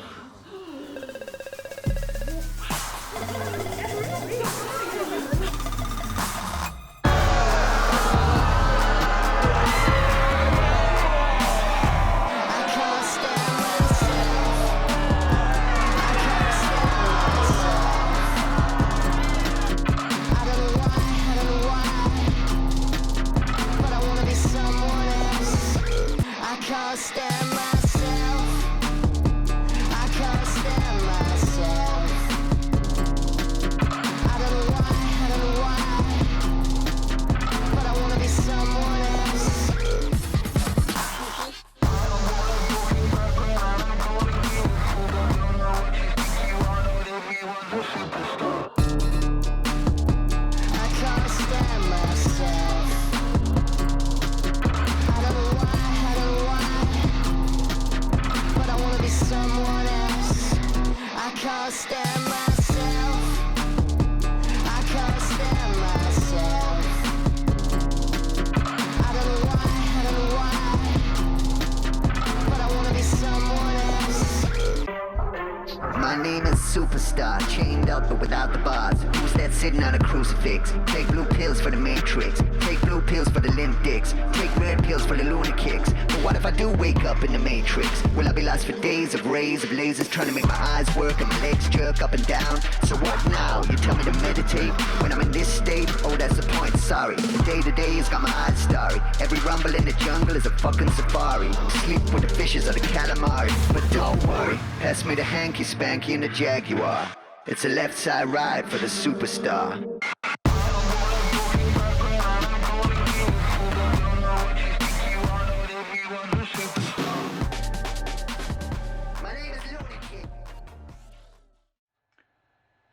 My name is Superstar, chained up but without the bars. Who's that sitting on a crucifix? Take blue pills for the Matrix. Take blue pills for the limp dicks. Take red pills for the lunatics. But what if I do wake up in the Matrix? Will I be lost for days of rays of lasers trying to make my eyes work and my legs jerk up and down? So what now? You tell me to meditate when I'm in this state? Oh, that's the point, sorry. The day-to-day has got my eyes starry. Every rumble in the jungle is a fucking safari. Sleep with the fishes or the calamari. But don't worry, pass me the hanky-spanky in the Jaguar. It's a left side ride for the superstar.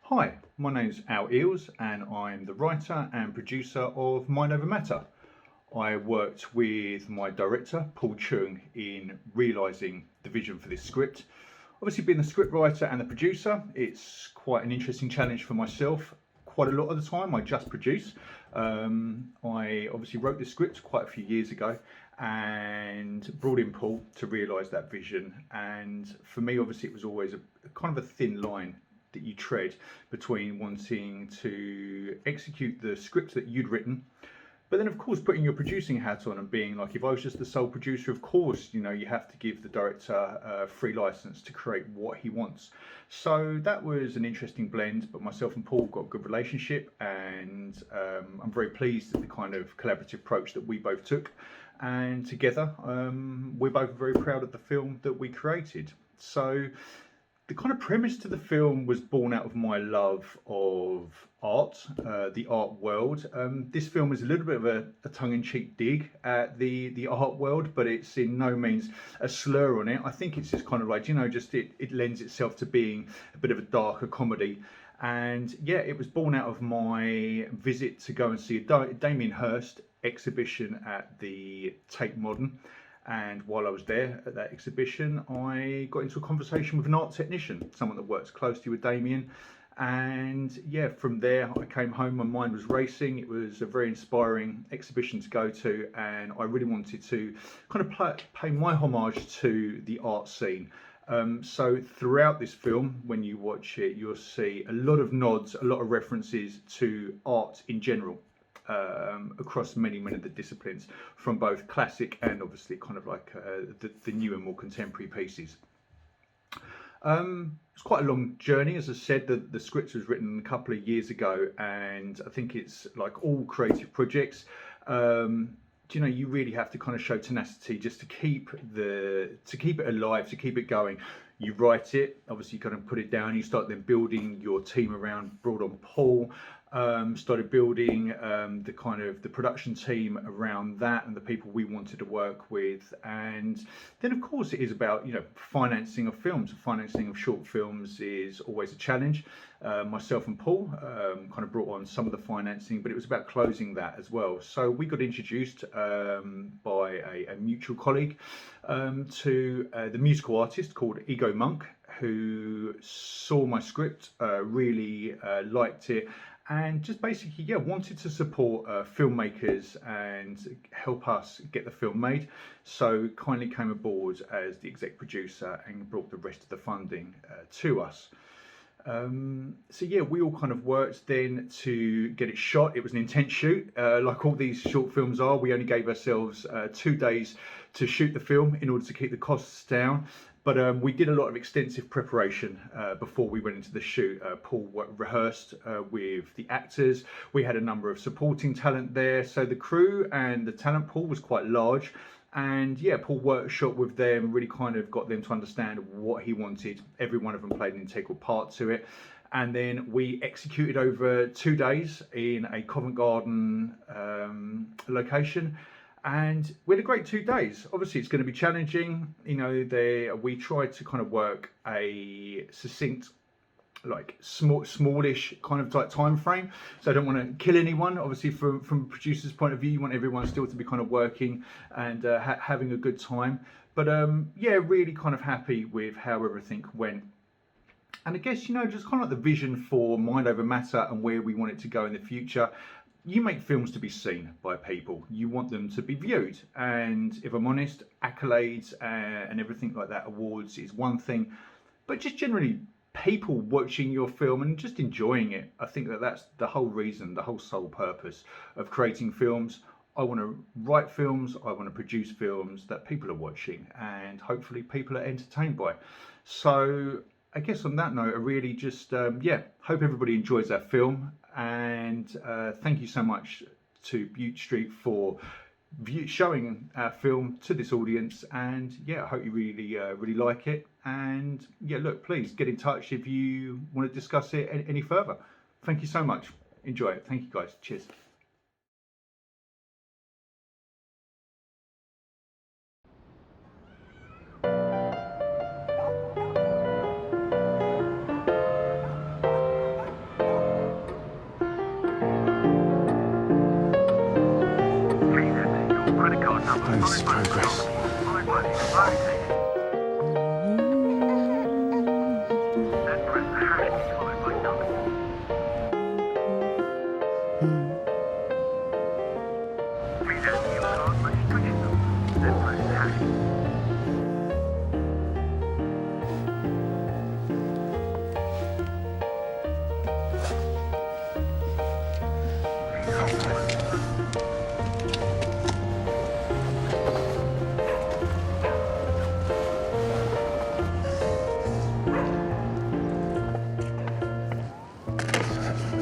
Hi, my name's Al Eels and I'm the writer and producer of Mind Over Matter. I worked with my director, Paul Chung, in realising the vision for this script. Obviously, being the scriptwriter and the producer, it's quite an interesting challenge for myself. Quite a lot of the time, I just produce. I obviously wrote this script quite a few years ago and brought in Paul to realise that vision. And for me, obviously, it was always a kind of a thin line that you tread between wanting to execute the script that you'd written, but then of course putting your producing hat on and being like, if I was just the sole producer, of course, you know, you have to give the director a free license to create what he wants. So that was an interesting blend, but myself and Paul got a good relationship, and I'm very pleased at the kind of collaborative approach that we both took, and together we're both very proud of the film that we created. So the kind of premise to the film was born out of my love of art, the art world. This film is a little bit of a tongue-in-cheek dig at the art world, but it's in no means a slur on it. I think it's just kind of like, you know, just it lends itself to being a bit of a darker comedy. And yeah, it was born out of my visit to go and see a Damien Hirst exhibition at the Tate Modern. And while I was there at that exhibition, I got into a conversation with an art technician, someone that works closely with Damien. And yeah, from there I came home, my mind was racing. It was a very inspiring exhibition to go to, and I really wanted to kind of pay my homage to the art scene. So throughout this film, when you watch it, you'll see a lot of nods, a lot of references to art in general, across many of the disciplines, from both classic and obviously kind of like the new and more contemporary pieces. It's quite a long journey. As I said, the script was written a couple of years ago, and I think it's like all creative projects. You know, you really have to kind of show tenacity just to keep it alive, to keep it going. You write it, obviously you kind of put it down, you start then building your team around, brought on Paul, started building the production team around that and the people we wanted to work with. And then of course it is about, you know, financing of films. Financing of short films is always a challenge. Myself and Paul kind of brought on some of the financing, but it was about closing that as well. So we got introduced by a mutual colleague to the musical artist called Ego Monk, who saw my script, really liked it, and just basically, yeah, wanted to support filmmakers and help us get the film made. So kindly came aboard as the exec producer and brought the rest of the funding to us. So yeah, we all kind of worked then to get it shot. It was an intense shoot, like all these short films are. We only gave ourselves 2 days to shoot the film in order to keep the costs down. But we did a lot of extensive preparation before we went into the shoot. Paul rehearsed with the actors. We had a number of supporting talent there. So the crew and the talent pool was quite large. And yeah, Paul workshop with them, really kind of got them to understand what he wanted. Every one of them played an integral part to it. And then we executed over 2 days in a Covent Garden location. And we had a great 2 days. Obviously, it's going to be challenging. You know, we tried to kind of work a succinct, like smallish kind of like time frame. So I don't want to kill anyone. Obviously, from a producer's point of view, you want everyone still to be kind of working and having a good time. But yeah, really kind of happy with how everything went. And I guess, you know, just kind of like the vision for Mind Over Matter and where we want it to go in the future. You make films to be seen by people. You want them to be viewed. And if I'm honest, accolades and everything like that, awards is one thing. But just generally, people watching your film and just enjoying it. I think that's the whole reason, the whole sole purpose of creating films. I want to write films, I want to produce films that people are watching and hopefully people are entertained by. So I guess on that note, I really just, yeah, hope everybody enjoys that film. And thank you so much to Bute Street for showing our film to this audience. And yeah, I hope you really like it. And yeah, look, please get in touch if you want to discuss it any further. Thank you so much. Enjoy it. Thank you guys. Cheers. This is progress.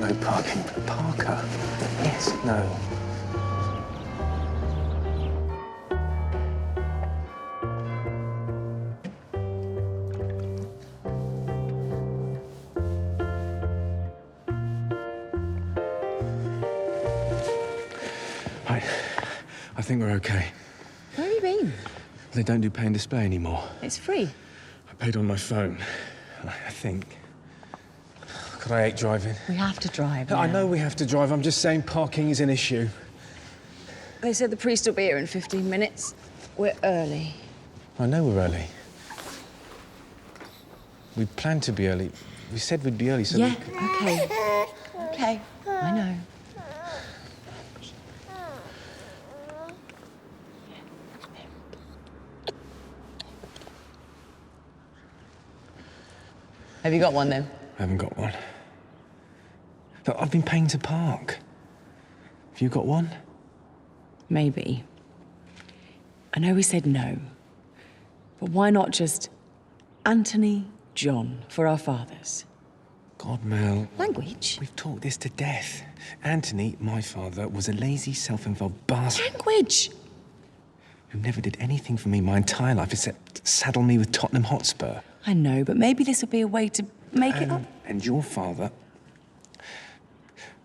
No parking. Parker. Yes, no. I think we're okay. Where have you been? They don't do pay and display anymore. It's free. I paid on my phone, I think. God, I hate driving. We have to drive now. I know we have to drive. I'm just saying parking is an issue. They said the priest will be here in 15 minutes. We're early. I know we're early. We planned to be early. We said we'd be early, so yeah, okay. Okay, I know. Have you got one then? I haven't got one. Look, I've been paying to park. Have you got one? Maybe. I know we said no, but why not just Anthony John for our fathers? God, Mel. Language? We've talked this to death. Anthony, my father, was a lazy, self-involved bastard. Language! Who never did anything for me my entire life except saddle me with Tottenham Hotspur. I know, but maybe this will be a way to make it up. And your father...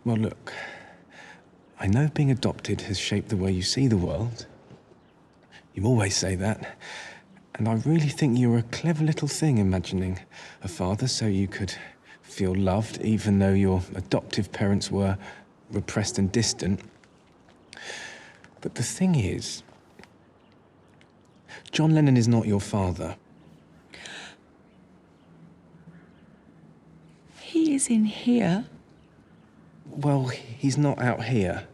Well, look, I know being adopted has shaped the way you see the world. You always say that. And I really think you're a clever little thing imagining a father so you could feel loved even though your adoptive parents were repressed and distant. But the thing is, John Lennon is not your father. He is in here. Well, he's not out here.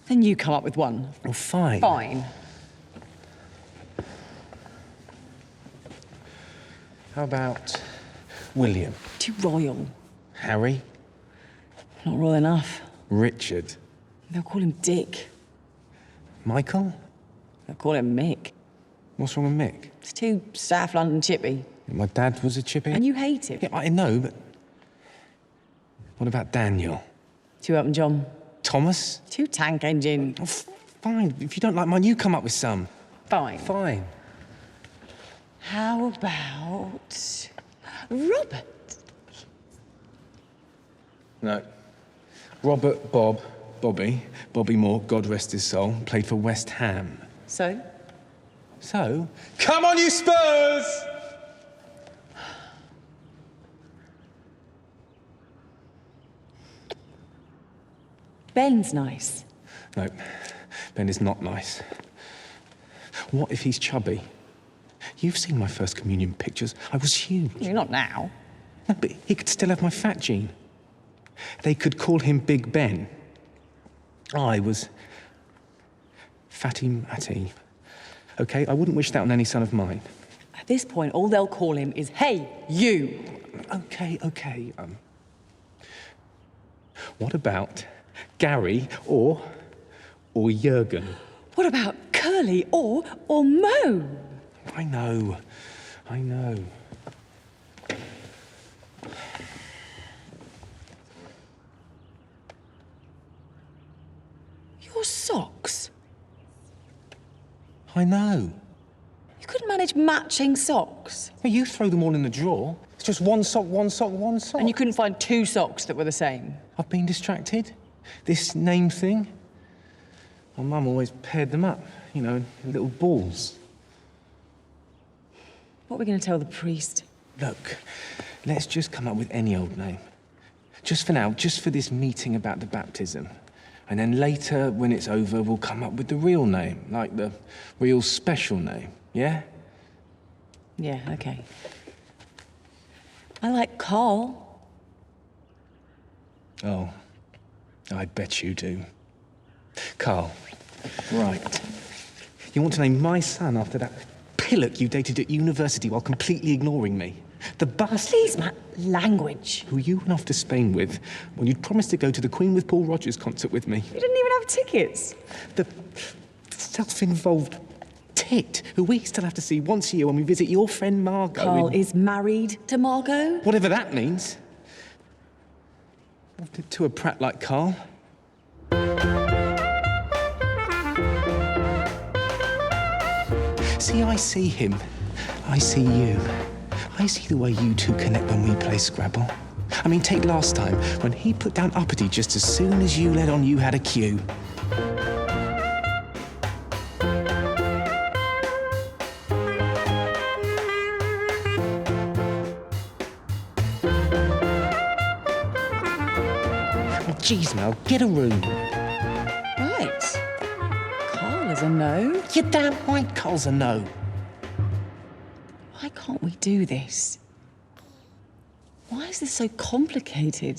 Then you come up with one. Well, fine. Fine. How about William? Too royal. Harry? Not royal enough. Richard? They'll call him Dick. Michael? They'll call him Mick. What's wrong with Mick? It's too South London chippy. My dad was a chippy. And you hate him. Yeah, I know, but... What about Daniel? Too Elton John. Thomas? Too tank engine. Oh, fine. If you don't like mine, you come up with some. Fine. Fine. How about Robert? No. Robert, Bobby Moore, God rest his soul, played for West Ham. So? So? Come on, you Spurs! Ben's nice. No, Ben is not nice. What if he's chubby? You've seen my first communion pictures. I was huge. You're not now. No, but he could still have my fat gene. They could call him Big Ben. I was Fatty Matty. Okay, I wouldn't wish that on any son of mine. At this point, all they'll call him is, hey, you. Okay. What about Gary or Jurgen? What about Curly or Mo? I know. Your socks? I know. You couldn't manage matching socks? Well, you throw them all in the drawer. It's just one sock. And you couldn't find two socks that were the same? I've been distracted. This name thing. My mum always paired them up, you know, in little balls. What are we going to tell the priest? Look, let's just come up with any old name. Just for now, just for this meeting about the baptism. And then later, when it's over, we'll come up with the real name, like the real special name, yeah? Yeah, okay. I like Carl. Oh, I bet you do. Carl, right. You want to name my son after that pillock you dated at university while completely ignoring me? The bastard... Please, Matt, language. Who you went off to Spain with when you'd promised to go to the Queen with Paul Rogers concert with me. You didn't even have tickets. The self-involved tit who we still have to see once a year when we visit your friend Margot. Carl is married to Margot? Whatever that means. To a prat like Carl. See, I see him. I see you. I see the way you two connect when we play Scrabble. I mean, take last time, when he put down uppity just as soon as you let on you had a cue. Jeez, Mel, get a room. Right. Carl is a no. You're damn right Carl's a no. Why can't we do this? Why is this so complicated?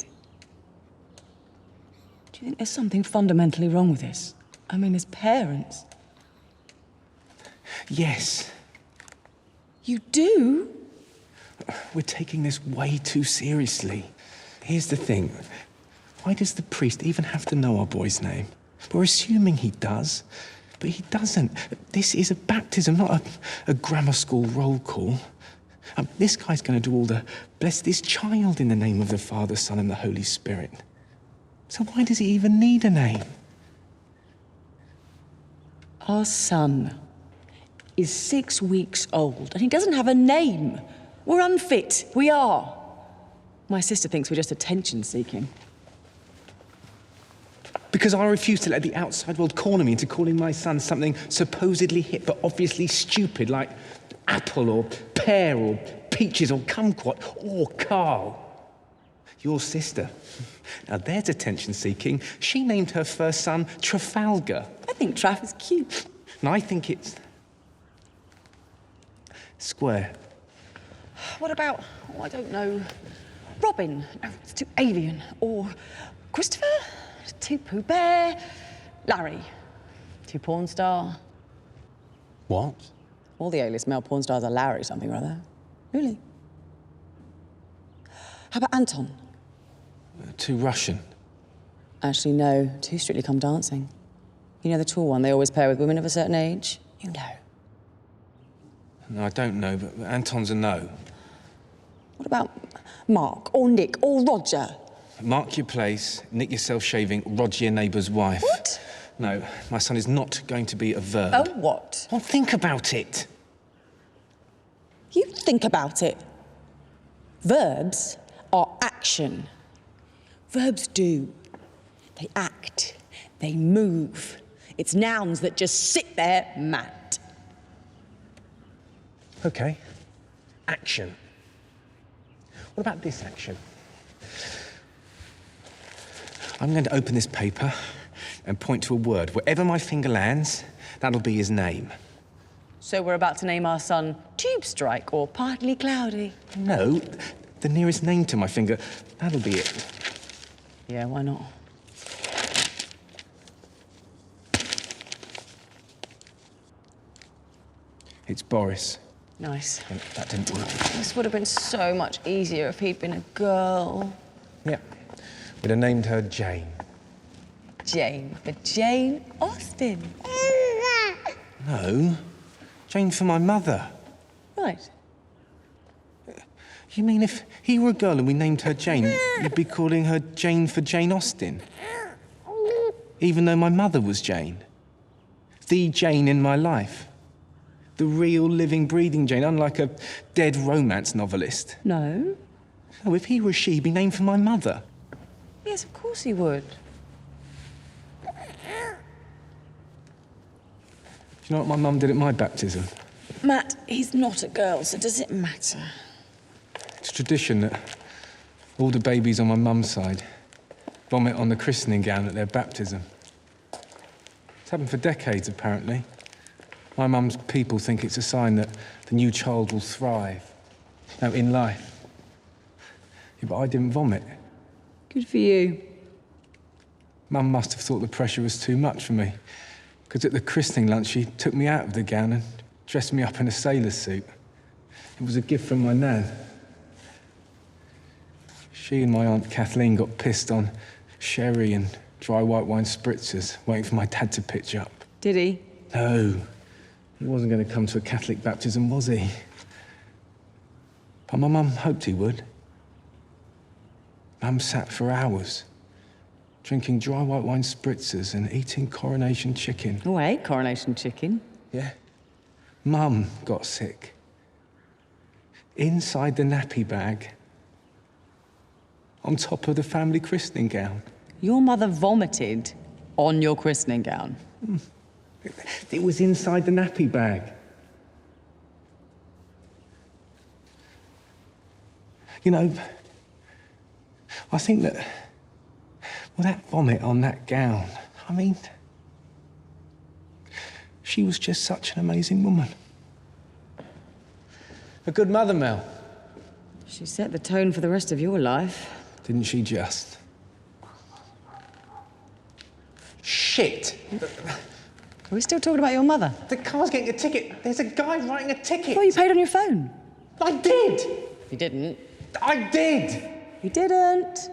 Do you think there's something fundamentally wrong with this? I mean, as parents. Yes. You do? We're taking this way too seriously. Here's the thing. Why does the priest even have to know our boy's name? We're assuming he does, but he doesn't. This is a baptism, not a grammar school roll call. This guy's going to do all the bless this child in the name of the Father, Son, and the Holy Spirit. So why does he even need a name? Our son is 6 weeks old, and he doesn't have a name. We're unfit. We are. My sister thinks we're just attention-seeking. Because I refuse to let the outside world corner me into calling my son something supposedly hip but obviously stupid, like apple or pear or peaches or kumquat or Carl. Your sister. Now there's attention-seeking. She named her first son Trafalgar. I think Traff is cute. And I think it's square. What about, oh, I don't know, Robin? No, it's too alien. Or Christopher? Too Pooh Bear. Larry? Too porn star. What? All the A-list male porn stars are Larry something or other. Really? How about Anton? Too Russian. Actually, no. Too Strictly Come Dancing. You know the tall one they always pair with women of a certain age? You know. No, I don't know, but Anton's a no. What about Mark or Nick or Roger? Mark your place, nick yourself shaving, Roger your neighbour's wife. What? No, my son is not going to be a verb. Oh, what? Well, think about it. You think about it. Verbs are action. Verbs do. They act. They move. It's nouns that just sit there mad. OK. Action. What about this action? I'm going to open this paper and point to a word. Wherever my finger lands, that'll be his name. So we're about to name our son Tube Strike or Partly Cloudy? No, the nearest name to my finger. That'll be it. Yeah, why not? It's Boris. Nice. That didn't work. This would have been so much easier if he'd been a girl. Yeah. We'd have named her Jane. Jane for Jane Austen. No. Jane for my mother. Right. You mean if he were a girl and we named her Jane, you'd be calling her Jane for Jane Austen? Even though my mother was Jane. The Jane in my life. The real, living, breathing Jane, unlike a dead romance novelist. No. No, if he were a she, he'd be named for my mother. Yes, of course he would. Do you know what my mum did at my baptism? Matt, he's not a girl, so does it matter? It's tradition that all the babies on my mum's side vomit on the christening gown at their baptism. It's happened for decades, apparently. My mum's people think it's a sign that the new child will thrive. No, in life. Yeah, but I didn't vomit. Good for you. Mum must have thought the pressure was too much for me, because at the christening lunch she took me out of the gown and dressed me up in a sailor suit. It was a gift from my nan. She and my Aunt Kathleen got pissed on sherry and dry white wine spritzers, waiting for my dad to pitch up. Did he? No. He wasn't going to come to a Catholic baptism, was he? But my mum hoped he would. Mum sat for hours, drinking dry white wine spritzers and eating coronation chicken. Oh, I ate coronation chicken. Yeah. Mum got sick. Inside the nappy bag. On top of the family christening gown. Your mother vomited on your christening gown. It was inside the nappy bag. You know, I think that, well, that vomit on that gown, I mean, she was just such an amazing woman. A good mother, Mel. She set the tone for the rest of your life. Didn't she just? Shit! Are we still talking about your mother? The car's getting a ticket. There's a guy writing a ticket. Well, you paid on your phone. I did! You didn't. I did! You didn't.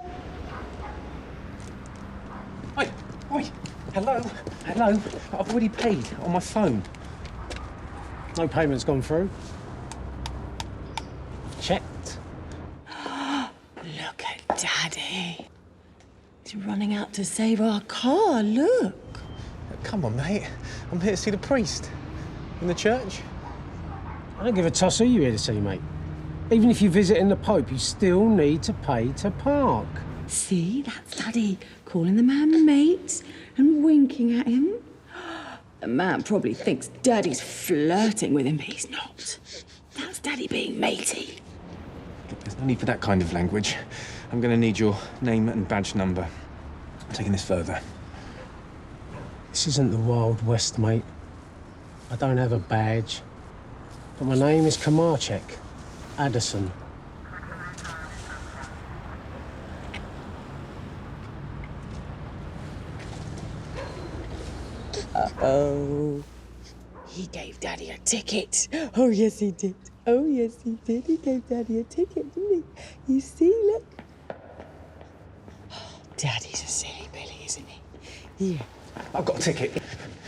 Oi, oi, hello, hello. I've already paid on my phone. No payment's gone through. Checked. Look at Daddy. He's running out to save our car, look. Come on, mate. I'm here to see the priest. In the church. I don't give a toss who you're here to see, mate. Even if you're visiting the Pope, you still need to pay to park. See, that's Daddy calling the man mate and winking at him. The man probably thinks Daddy's flirting with him, but he's not. That's Daddy being matey. Look, there's no need for that kind of language. I'm going to need your name and badge number. I'm taking this further. This isn't the Wild West, mate. I don't have a badge. But my name is Kamarchek. Addison. Uh-oh. He gave Daddy a ticket. Oh, yes, he did. Oh, yes, he did. He gave Daddy a ticket, didn't he? You see, look. Oh, Daddy's a silly Billy, isn't he? Yeah. I've got a ticket.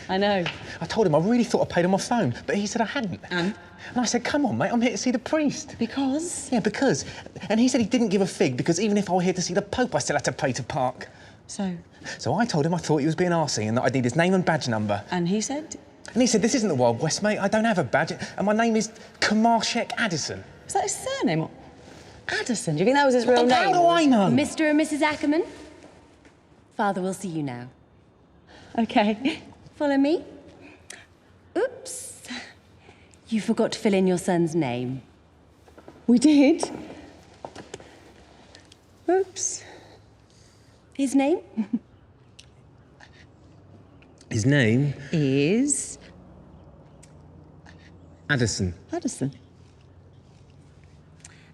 I know. I told him I really thought I paid on my phone, but he said I hadn't. And I said, come on, mate, I'm here to see the priest. Because? Yeah, because. And he said he didn't give a fig because even if I were here to see the Pope, I still had to pay to park. So? So I told him I thought he was being arsey and that I'd need his name and badge number. And he said? And he said, this isn't the Wild West, mate. I don't have a badge. And my name is Kamarchek Addison. Is that his surname? Or... Addison? Do you think that was his real name? How do I know? Mr. and Mrs. Ackerman, Father will see you now. OK. Follow me. Oops. You forgot to fill in your son's name. We did? Oops. His name? His name? Is... Addison. Addison.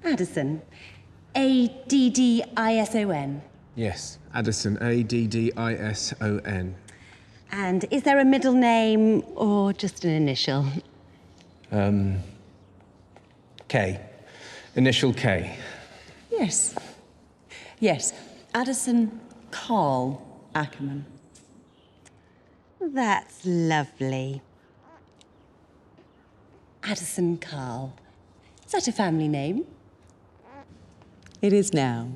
Addison. A-D-D-I-S-O-N. Yes, Addison. A-D-D-I-S-O-N. And is there a middle name or just an initial? K. Initial K. Yes. Yes. Addison Carl Ackerman. That's lovely. Addison Carl. Is that a family name? It is now.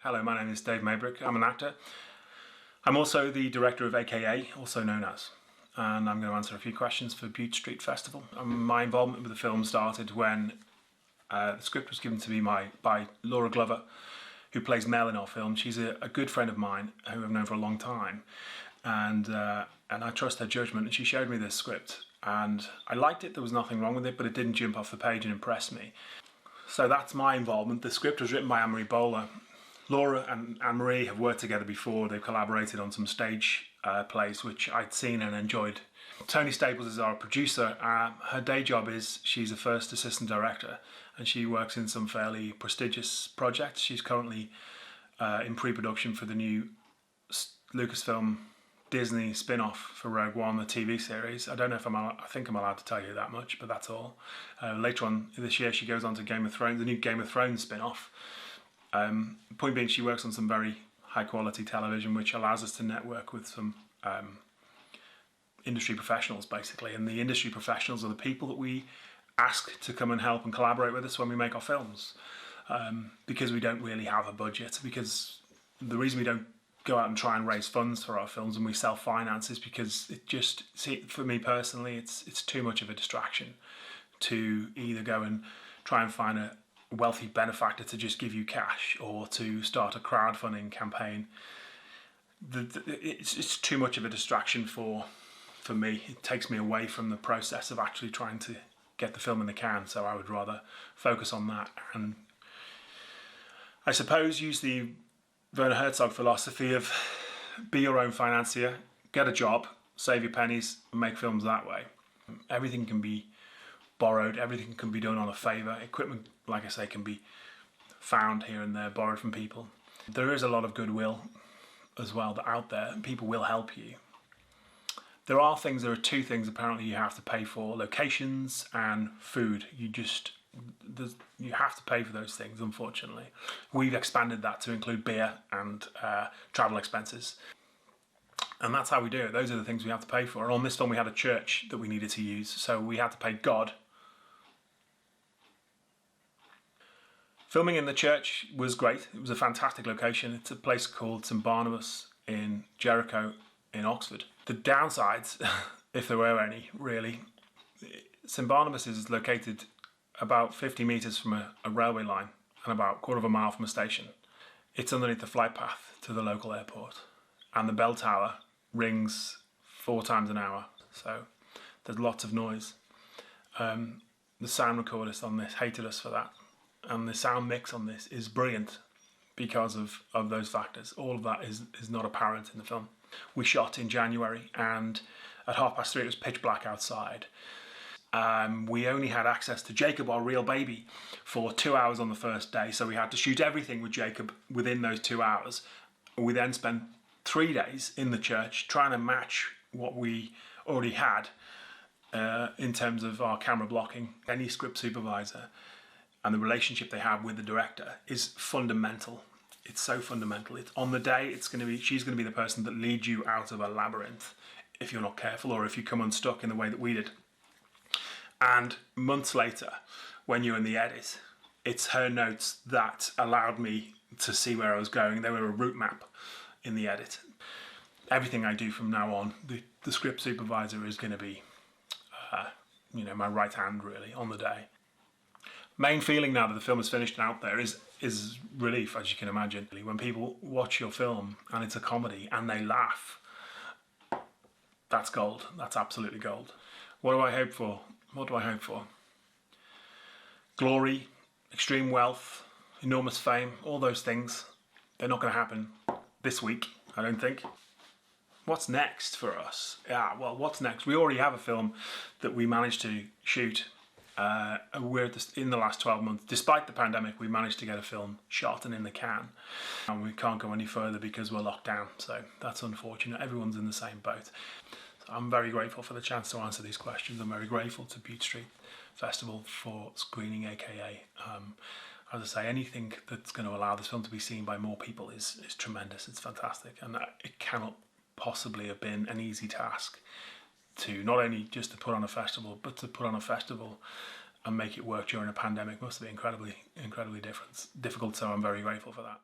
Hello, my name is Dave Maybrick. I'm an actor. I'm also the director of AKA, also known as, and I'm going to answer a few questions for Bute Street Festival. My involvement with the film started when the script was given to me by Laura Glover, who plays Mel in our film. She's a good friend of mine who I've known for a long time, and I trust her judgment, and she showed me this script, and I liked it. There was nothing wrong with it, but it didn't jump off the page and impress me. So that's my involvement. The script was written by Anne-Marie Bowler. Laura and Anne-Marie have worked together before. They've collaborated on some stage plays which I'd seen and enjoyed. Tony Staples is our producer. Her day job is she's a first assistant director and she works in some fairly prestigious projects. She's currently in pre-production for the new Lucasfilm Disney spin-off for Rogue One, the TV series. I don't know if I think I'm allowed to tell you that much, but that's all. Later on this year she goes on to Game of Thrones, the new Game of Thrones spin-off. Point being, she works on some very high quality television, which allows us to network with some industry professionals, basically. And the industry professionals are the people that we ask to come and help and collaborate with us when we make our films, because we don't really have a budget. Because the reason we don't go out and try and raise funds for our films and we self-finance is because it just, for me personally, it's too much of a distraction to either go and try and find a wealthy benefactor to just give you cash, or to start a crowdfunding campaign. It's too much of a distraction for me. It takes me away from the process of actually trying to get the film in the can, so I would rather focus on that and, I suppose, use the Werner Herzog philosophy of be your own financier, get a job, save your pennies, and make films that way. Everything can be borrowed, everything can be done on a favour. Equipment, like I say, can be found here and there, borrowed from people. There is a lot of goodwill as well out there, and people will help you. There are two things apparently you have to pay for: locations and food. You have to pay for those things, unfortunately. We've expanded that to include beer and travel expenses. And that's how we do it. Those are the things we have to pay for. And on this film we had a church that we needed to use, so we had to pay God. Filming in the church was great. It was a fantastic location. It's a place called St Barnabas in Jericho in Oxford. The downsides, if there were any, really, St Barnabas is located about 50 metres from a railway line and about a quarter of a mile from a station. It's underneath the flight path to the local airport, and the bell tower rings 4 times an hour, so there's lots of noise. The sound recordist on this hated us for that, and the sound mix on this is brilliant because of those factors. All of that is not apparent in the film. We shot in January, and at 3:30 it was pitch black outside. We only had access to Jacob, our real baby, for 2 hours on the first day, so we had to shoot everything with Jacob within those 2 hours. We then spent 3 days in the church trying to match what we already had in terms of our camera blocking. Any script supervisor and the relationship they have with the director is fundamental. It's so fundamental. It's on the day, she's going to be the person that leads you out of a labyrinth if you're not careful, or if you come unstuck in the way that we did. And months later, when you're in the edit, it's her notes that allowed me to see where I was going. They were a route map in the edit. Everything I do from now on, the script supervisor is going to be, my right hand, really, on the day. Main feeling now that the film is finished and out there is relief, as you can imagine. When people watch your film and it's a comedy and they laugh, that's gold. That's absolutely gold. What do I hope for? What do I hope for? Glory, extreme wealth, enormous fame, all those things. They're not going to happen this week, I don't think. What's next for us? What's next? We already have a film that we managed to shoot. We're in the last 12 months. Despite the pandemic, we managed to get a film shot and in the can. And we can't go any further because we're locked down. So that's unfortunate. Everyone's in the same boat. I'm very grateful for the chance to answer these questions. I'm very grateful to Bute Street Festival for screening AKA. As I say, anything that's going to allow this film to be seen by more people is tremendous. It's fantastic, and it cannot possibly have been an easy task to not only just to put on a festival, but to put on a festival and make it work during a pandemic. It must have been incredibly difficult. So I'm very grateful for that.